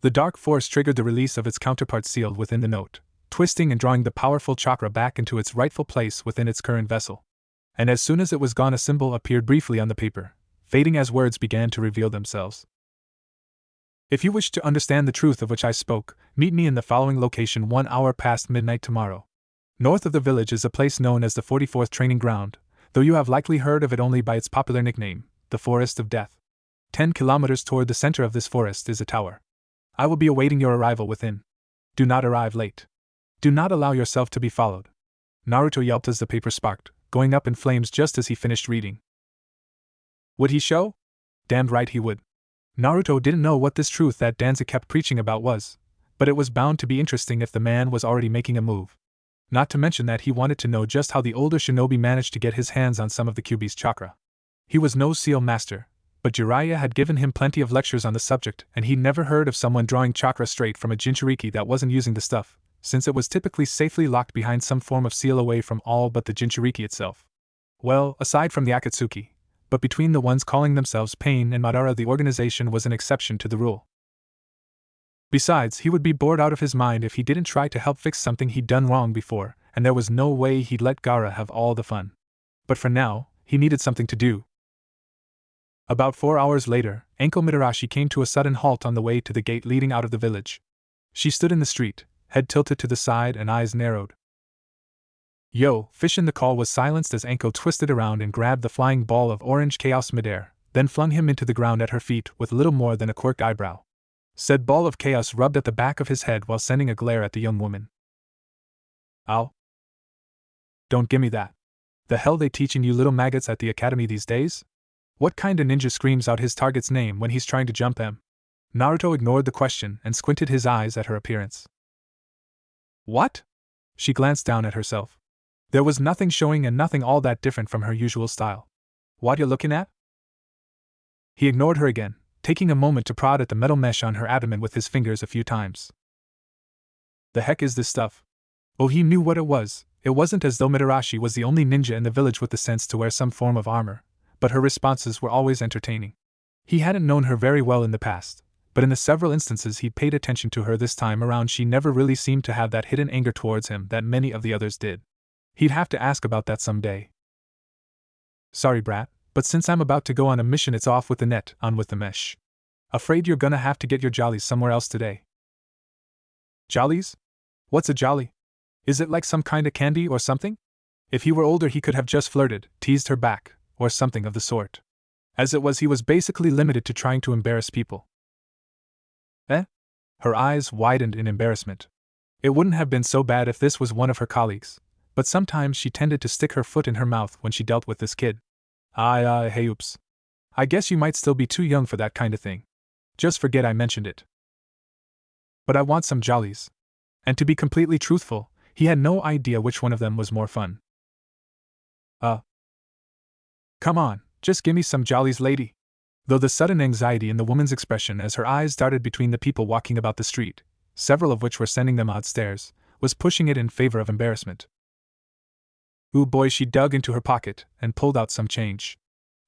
The dark force triggered the release of its counterpart sealed within the note, twisting and drawing the powerful chakra back into its rightful place within its current vessel. And as soon as it was gone, a symbol appeared briefly on the paper, fading as words began to reveal themselves. If you wish to understand the truth of which I spoke, meet me in the following location 1 hour past midnight tomorrow. North of the village is a place known as the 44th Training Ground, though you have likely heard of it only by its popular nickname, the Forest of Death. 10 kilometers toward the center of this forest is a tower. I will be awaiting your arrival within. Do not arrive late. Do not allow yourself to be followed. Naruto yelped as the paper sparked, going up in flames just as he finished reading. Would he show? Damned right he would. Naruto didn't know what this truth that Danza kept preaching about was, but it was bound to be interesting if the man was already making a move. Not to mention that he wanted to know just how the older shinobi managed to get his hands on some of the Kyuubi's chakra. He was no seal master, but Jiraiya had given him plenty of lectures on the subject, and he'd never heard of someone drawing chakra straight from a Jinchuriki that wasn't using the stuff, since it was typically safely locked behind some form of seal away from all but the Jinchuriki itself. Well, aside from the Akatsuki, but between the ones calling themselves Pain and Madara, the organization was an exception to the rule. Besides, he would be bored out of his mind if he didn't try to help fix something he'd done wrong before, and there was no way he'd let Gaara have all the fun. But for now, he needed something to do. About 4 hours later, Enko Mitarashi came to a sudden halt on the way to the gate leading out of the village. She stood in the street, head tilted to the side and eyes narrowed. Yo, fish in the call was silenced as Enko twisted around and grabbed the flying ball of orange chaos midair, then flung him into the ground at her feet with little more than a quirked eyebrow. Said ball of chaos rubbed at the back of his head while sending a glare at the young woman. Ow. Don't gimme that. The hell they teaching you little maggots at the academy these days? What kind of ninja screams out his target's name when he's trying to jump them? Naruto ignored the question and squinted his eyes at her appearance. What? She glanced down at herself. There was nothing showing and nothing all that different from her usual style. What you looking at? He ignored her again, taking a moment to prod at the metal mesh on her abdomen with his fingers a few times. The heck is this stuff? Oh, he knew what it was. It wasn't as though Mitarashi was the only ninja in the village with the sense to wear some form of armor, but her responses were always entertaining. He hadn't known her very well in the past, but in the several instances he'd paid attention to her this time around, she never really seemed to have that hidden anger towards him that many of the others did. He'd have to ask about that someday. Sorry, brat, but since I'm about to go on a mission, it's off with the net, on with the mesh. Afraid you're gonna have to get your jollies somewhere else today. Jollies? What's a jolly? Is it like some kind of candy or something? If he were older, he could have just flirted, teased her back, or something of the sort. As it was, he was basically limited to trying to embarrass people. Eh? Her eyes widened in embarrassment. It wouldn't have been so bad if this was one of her colleagues, but sometimes she tended to stick her foot in her mouth when she dealt with this kid. Hey oops. I guess you might still be too young for that kind of thing. Just forget I mentioned it. But I want some jollies. And to be completely truthful, he had no idea which one of them was more fun. Come on, just gimme some jollies, lady. Though the sudden anxiety in the woman's expression as her eyes darted between the people walking about the street, several of which were sending them odd stares, was pushing it in favor of embarrassment. Ooh boy, she dug into her pocket and pulled out some change.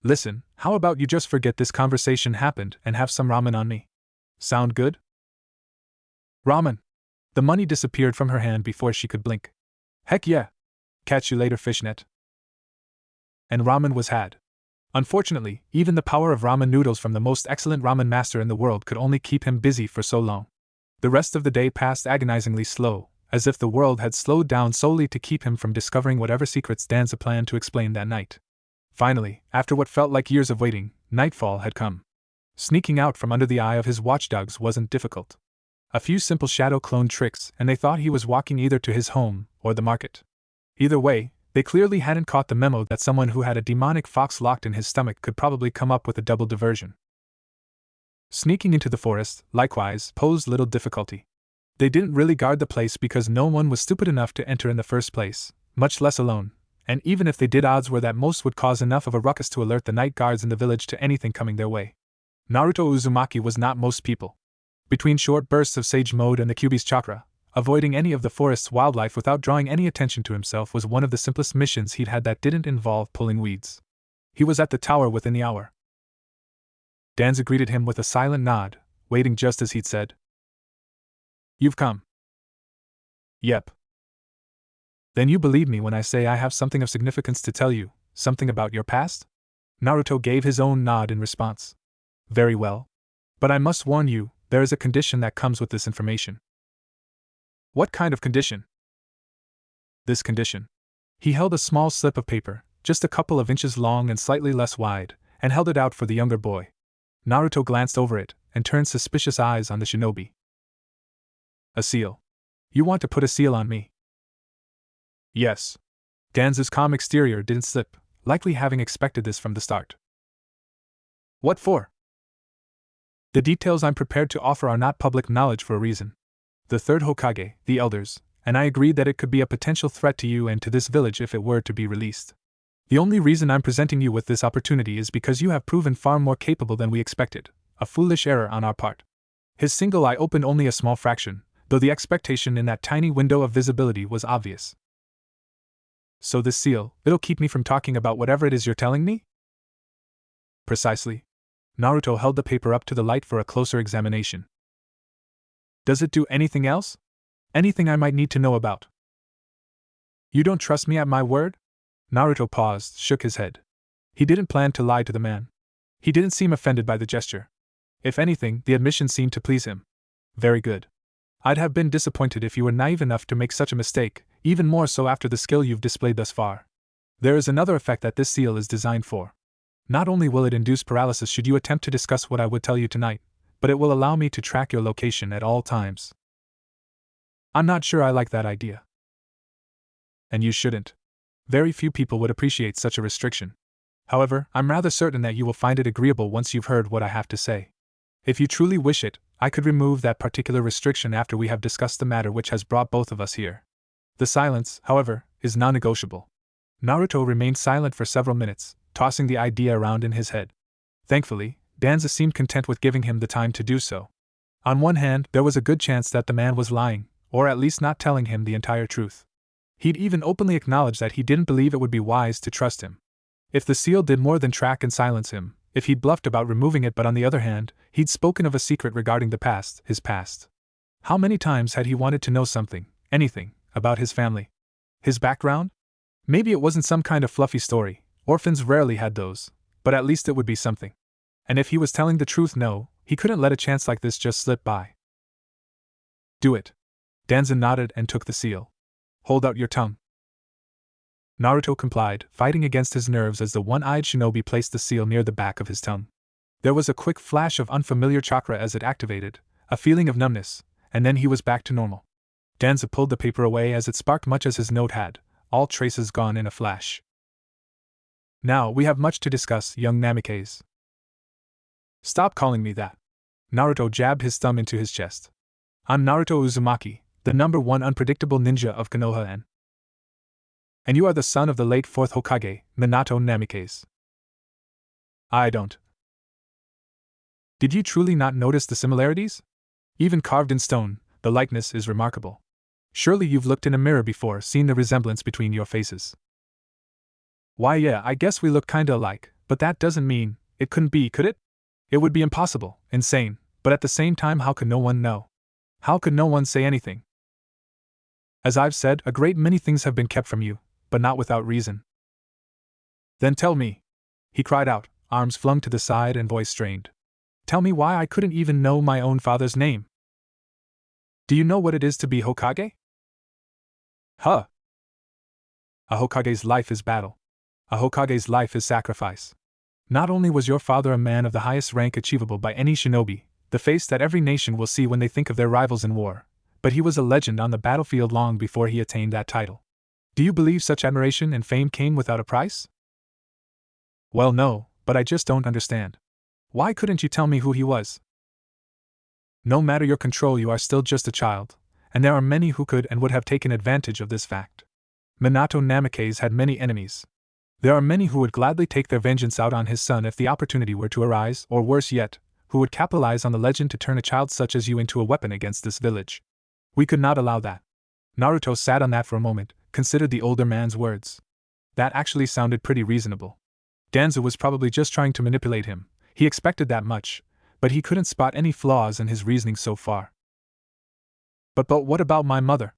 Listen, how about you just forget this conversation happened and have some ramen on me? Sound good? Ramen. The money disappeared from her hand before she could blink. Heck yeah. Catch you later, fishnet. And ramen was had. Unfortunately, even the power of ramen noodles from the most excellent ramen master in the world could only keep him busy for so long. The rest of the day passed agonizingly slow, as if the world had slowed down solely to keep him from discovering whatever secrets Danza planned to explain that night. Finally, after what felt like years of waiting, nightfall had come. Sneaking out from under the eye of his watchdogs wasn't difficult. A few simple shadow clone tricks, and they thought he was walking either to his home or the market. Either way, they clearly hadn't caught the memo that someone who had a demonic fox locked in his stomach could probably come up with a double diversion. Sneaking into the forest, likewise, posed little difficulty. They didn't really guard the place because no one was stupid enough to enter in the first place, much less alone, and even if they did, odds were that most would cause enough of a ruckus to alert the night guards in the village to anything coming their way. Naruto Uzumaki was not most people. Between short bursts of Sage Mode and the Kyuubi's chakra, avoiding any of the forest's wildlife without drawing any attention to himself was one of the simplest missions he'd had that didn't involve pulling weeds. He was at the tower within the hour. Danza greeted him with a silent nod, waiting just as he'd said. You've come. Yep. Then you believe me when I say I have something of significance to tell you, something about your past? Naruto gave his own nod in response. Very well. But I must warn you, there is a condition that comes with this information. What kind of condition? This condition. He held a small slip of paper, just a couple of inches long and slightly less wide, and held it out for the younger boy. Naruto glanced over it, and turned suspicious eyes on the shinobi. A seal. You want to put a seal on me? Yes. Danza's calm exterior didn't slip, likely having expected this from the start. What for? The details I'm prepared to offer are not public knowledge for a reason. The third Hokage, the elders, and I agreed that it could be a potential threat to you and to this village if it were to be released. The only reason I'm presenting you with this opportunity is because you have proven far more capable than we expected, a foolish error on our part. His single eye opened only a small fraction, though the expectation in that tiny window of visibility was obvious. So this seal, it'll keep me from talking about whatever it is you're telling me? Precisely. Naruto held the paper up to the light for a closer examination. Does it do anything else? Anything I might need to know about? You don't trust me at my word? Naruto paused, shook his head. He didn't plan to lie to the man. He didn't seem offended by the gesture. If anything, the admission seemed to please him. Very good. I'd have been disappointed if you were naive enough to make such a mistake, even more so after the skill you've displayed thus far. There is another effect that this seal is designed for. Not only will it induce paralysis should you attempt to discuss what I would tell you tonight, but it will allow me to track your location at all times. I'm not sure I like that idea. And you shouldn't. Very few people would appreciate such a restriction. However, I'm rather certain that you will find it agreeable once you've heard what I have to say. If you truly wish it, I could remove that particular restriction after we have discussed the matter which has brought both of us here. The silence, however, is non-negotiable. Naruto remained silent for several minutes, tossing the idea around in his head. Thankfully, Danza seemed content with giving him the time to do so. On one hand, there was a good chance that the man was lying, or at least not telling him the entire truth. He'd even openly acknowledged that he didn't believe it would be wise to trust him. If the seal did more than track and silence him, if he'd bluffed about removing it, but on the other hand, he'd spoken of a secret regarding the past, his past. How many times had he wanted to know something, anything, about his family? His background? Maybe it wasn't some kind of fluffy story, orphans rarely had those, but at least it would be something. And if he was telling the truth, no, he couldn't let a chance like this just slip by. Do it. Danza nodded and took the seal. Hold out your tongue. Naruto complied, fighting against his nerves as the one-eyed shinobi placed the seal near the back of his tongue. There was a quick flash of unfamiliar chakra as it activated, a feeling of numbness, and then he was back to normal. Danza pulled the paper away as it sparked much as his note had, all traces gone in a flash. Now we have much to discuss, young Namikaze. Stop calling me that. Naruto jabbed his thumb into his chest. I'm Naruto Uzumaki, the #1 unpredictable ninja of Konoha and you are the son of the late 4th Hokage, Minato Namikaze. I don't. Did you truly not notice the similarities? Even carved in stone, the likeness is remarkable. Surely you've looked in a mirror before, seen the resemblance between your faces. Why yeah, I guess we look kinda alike, but that doesn't mean, it couldn't be, could it? It would be impossible, insane, but at the same time how could no one know? How could no one say anything? As I've said, a great many things have been kept from you, but not without reason. Then tell me, he cried out, arms flung to the side and voice strained. Tell me why I couldn't even know my own father's name. Do you know what it is to be Hokage? Huh. A Hokage's life is battle. A Hokage's life is sacrifice. Not only was your father a man of the highest rank achievable by any shinobi, the face that every nation will see when they think of their rivals in war, but he was a legend on the battlefield long before he attained that title. Do you believe such admiration and fame came without a price? Well, no, but I just don't understand. Why couldn't you tell me who he was? No matter your control, you are still just a child, and there are many who could and would have taken advantage of this fact. Minato Namikaze had many enemies. There are many who would gladly take their vengeance out on his son if the opportunity were to arise, or worse yet, who would capitalize on the legend to turn a child such as you into a weapon against this village. We could not allow that. Naruto sat on that for a moment, considered the older man's words. That actually sounded pretty reasonable. Danza was probably just trying to manipulate him, he expected that much, but he couldn't spot any flaws in his reasoning so far. But what about my mother?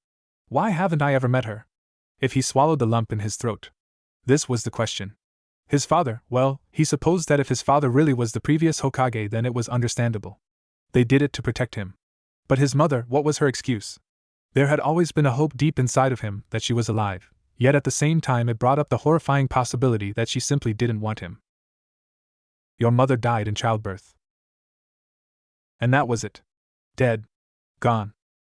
Why haven't I ever met her? If he swallowed the lump in his throat. This was the question. His father, well, he supposed that if his father really was the previous Hokage, then it was understandable. They did it to protect him. But his mother, what was her excuse? There had always been a hope deep inside of him that she was alive, yet at the same time it brought up the horrifying possibility that she simply didn't want him. Your mother died in childbirth. And that was it. Dead. Gone.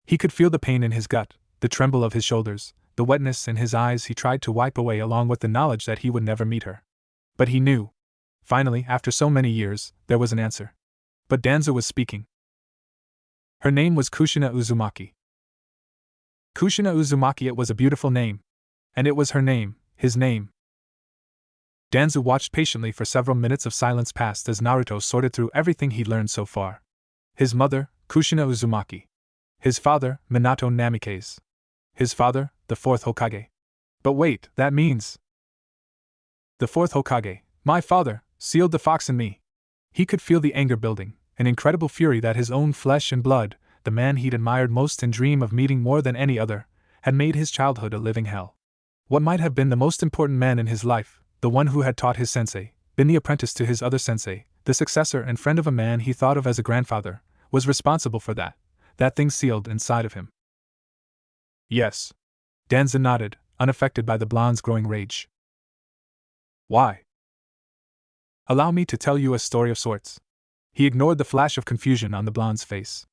He could feel the pain in his gut, the tremble of his shoulders, the wetness in his eyes he tried to wipe away along with the knowledge that he would never meet her. But he knew. Finally, after so many years, there was an answer. But Danza was speaking. Her name was Kushina Uzumaki. Kushina Uzumaki, it was a beautiful name. And it was her name, his name. Danza watched patiently for several minutes of silence passed as Naruto sorted through everything he'd learned so far. His mother, Kushina Uzumaki. His father, Minato Namikaze. His father, the fourth Hokage. But wait, that means. The fourth Hokage, my father, sealed the fox in me. He could feel the anger building, an incredible fury that his own flesh and blood, the man he'd admired most and dreamed of meeting more than any other, had made his childhood a living hell. What might have been the most important man in his life, the one who had taught his sensei, been the apprentice to his other sensei, the successor and friend of a man he thought of as a grandfather, was responsible for that thing sealed inside of him. Yes. Danzo nodded, unaffected by the blonde's growing rage. Why? Allow me to tell you a story of sorts. He ignored the flash of confusion on the blonde's face.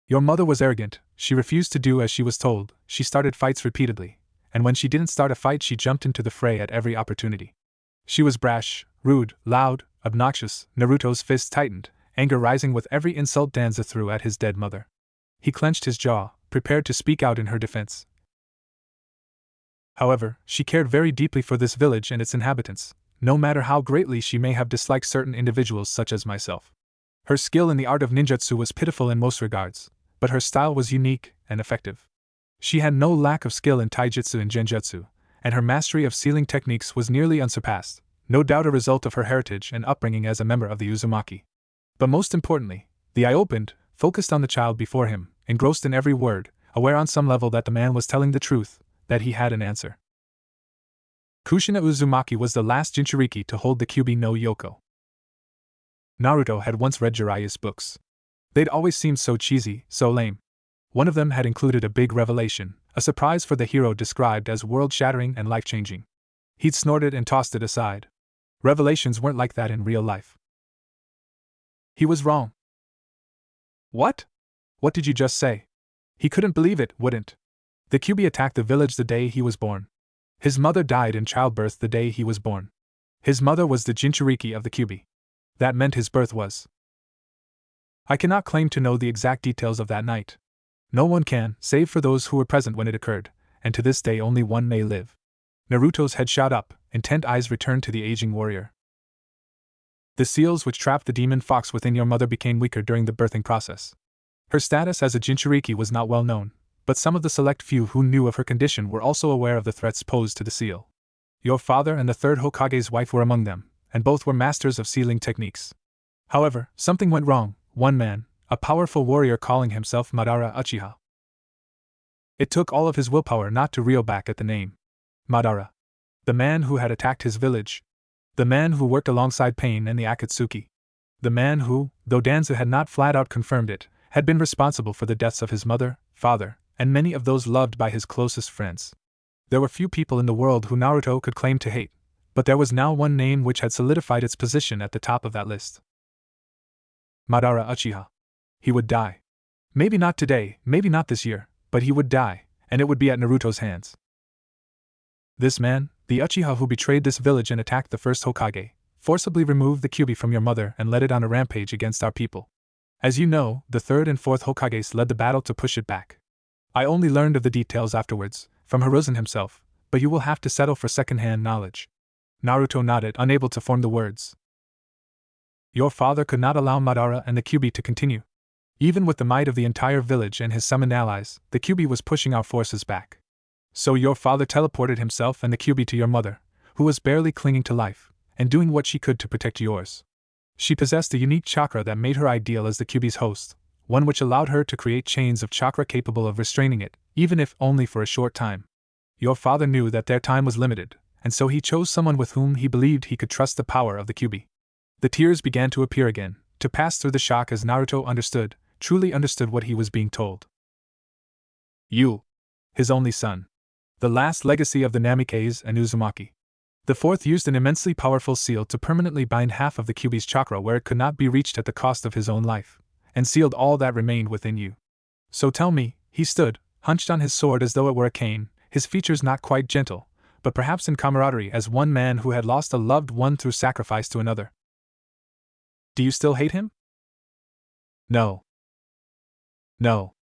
Your mother was arrogant, she refused to do as she was told, she started fights repeatedly, and when she didn't start a fight she jumped into the fray at every opportunity. She was brash, rude, loud, obnoxious. Naruto's fist tightened, anger rising with every insult Danzo threw at his dead mother. He clenched his jaw, prepared to speak out in her defense. However, she cared very deeply for this village and its inhabitants, no matter how greatly she may have disliked certain individuals such as myself. Her skill in the art of ninjutsu was pitiful in most regards, but her style was unique and effective. She had no lack of skill in taijutsu and genjutsu, and her mastery of sealing techniques was nearly unsurpassed, no doubt a result of her heritage and upbringing as a member of the Uzumaki. But most importantly, the eye opened, focused on the child before him, engrossed in every word, aware on some level that the man was telling the truth, that he had an answer. Kushina Uzumaki was the last Jinchuriki to hold the Kyuubi no Yoko. Naruto had once read Jiraiya's books. They'd always seemed so cheesy, so lame. One of them had included a big revelation, a surprise for the hero described as world-shattering and life-changing. He'd snorted and tossed it aside. Revelations weren't like that in real life. He was wrong. What? What did you just say? He couldn't believe it, wouldn't. The Kyuubi attacked the village the day he was born. His mother died in childbirth the day he was born. His mother was the Jinchuriki of the Kyuubi. That meant his birth was. I cannot claim to know the exact details of that night. No one can, save for those who were present when it occurred, and to this day only one may live. Naruto's head shot up, intent eyes returned to the aging warrior. The seals which trapped the demon fox within your mother became weaker during the birthing process. Her status as a Jinchuriki was not well known, but some of the select few who knew of her condition were also aware of the threats posed to the seal. Your father and the third Hokage's wife were among them, and both were masters of sealing techniques. However, something went wrong. One man, a powerful warrior calling himself Madara Uchiha. It took all of his willpower not to reel back at the name. Madara. The man who had attacked his village. The man who worked alongside Pain and the Akatsuki. The man who, though Danzo had not flat out confirmed it, had been responsible for the deaths of his mother, father, and many of those loved by his closest friends. There were few people in the world who Naruto could claim to hate, but there was now one name which had solidified its position at the top of that list. Madara Uchiha. He would die. Maybe not today, maybe not this year, but he would die, and it would be at Naruto's hands. This man, the Uchiha who betrayed this village and attacked the first Hokage, forcibly removed the Kyuubi from your mother and led it on a rampage against our people. As you know, the third and fourth Hokages led the battle to push it back. I only learned of the details afterwards, from Hiruzen himself, but you will have to settle for second-hand knowledge. Naruto nodded, unable to form the words. Your father could not allow Madara and the Kyuubi to continue. Even with the might of the entire village and his summoned allies, the Kyuubi was pushing our forces back. So your father teleported himself and the Kyuubi to your mother, who was barely clinging to life, and doing what she could to protect yours. She possessed a unique chakra that made her ideal as the Kyuubi's host, one which allowed her to create chains of chakra capable of restraining it, even if only for a short time. Your father knew that their time was limited, and so he chose someone with whom he believed he could trust the power of the Kyuubi. The tears began to appear again, to pass through the shock as Naruto understood, truly understood what he was being told. You. His only son. The last legacy of the Namikaze and Uzumaki. The fourth used an immensely powerful seal to permanently bind half of the Kyuubi's chakra where it could not be reached at the cost of his own life, and sealed all that remained within you. So tell me, he stood, hunched on his sword as though it were a cane, his features not quite gentle, but perhaps in camaraderie as one man who had lost a loved one through sacrifice to another. Do you still hate him? No. No.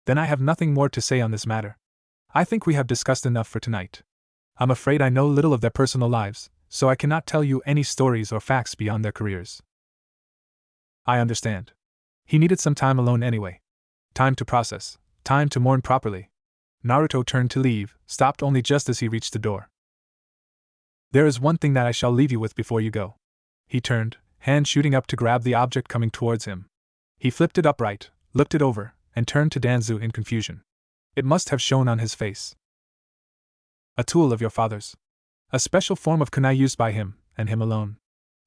Then I have nothing more to say on this matter. I think we have discussed enough for tonight. I'm afraid I know little of their personal lives, so I cannot tell you any stories or facts beyond their careers. I understand. He needed some time alone anyway. Time to process. Time to mourn properly. Naruto turned to leave, stopped only just as he reached the door. There is one thing that I shall leave you with before you go. He turned, hand shooting up to grab the object coming towards him. He flipped it upright, looked it over, and turned to Danzu in confusion. It must have shown on his face. A tool of your father's. A special form of kunai used by him, and him alone.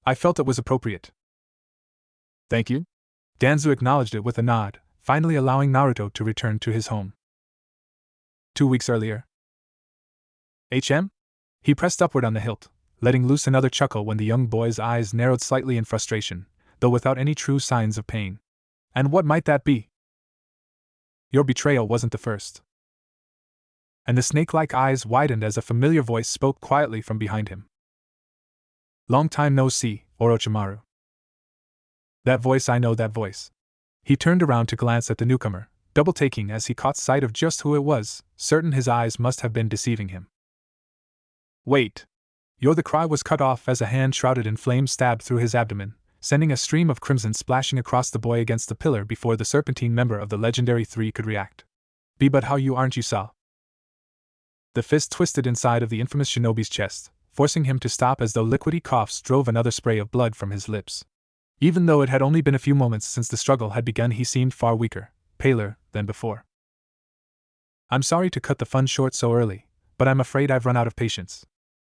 I felt it was appropriate. Thank you? Danzu acknowledged it with a nod, finally allowing Naruto to return to his home. 2 weeks earlier. He pressed upward on the hilt, letting loose another chuckle when the young boy's eyes narrowed slightly in frustration, though without any true signs of pain. And what might that be? Your betrayal wasn't the first. And the snake-like eyes widened as a familiar voice spoke quietly from behind him. Long time no see, Orochimaru. That voice, I know that voice. He turned around to glance at the newcomer, double-taking as he caught sight of just who it was, certain his eyes must have been deceiving him. Wait! The cry was cut off as a hand shrouded in flames stabbed through his abdomen, sending a stream of crimson splashing across the boy against the pillar before the serpentine member of the legendary three could react. Be but how you aren't you saw. The fist twisted inside of the infamous shinobi's chest, forcing him to stop as though liquidy coughs drove another spray of blood from his lips. Even though it had only been a few moments since the struggle had begun, he seemed far weaker, paler, than before. I'm sorry to cut the fun short so early, but I'm afraid I've run out of patience.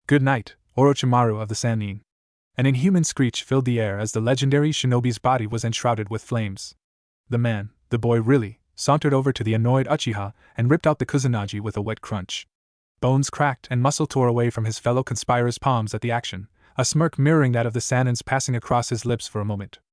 Good night, Orochimaru of the Sannin. An inhuman screech filled the air as the legendary shinobi's body was enshrouded with flames. The boy really, sauntered over to the annoyed Uchiha and ripped out the kusanagi with a wet crunch. Bones cracked and muscle tore away from his fellow conspirer's palms at the action, a smirk mirroring that of the Sannins passing across his lips for a moment.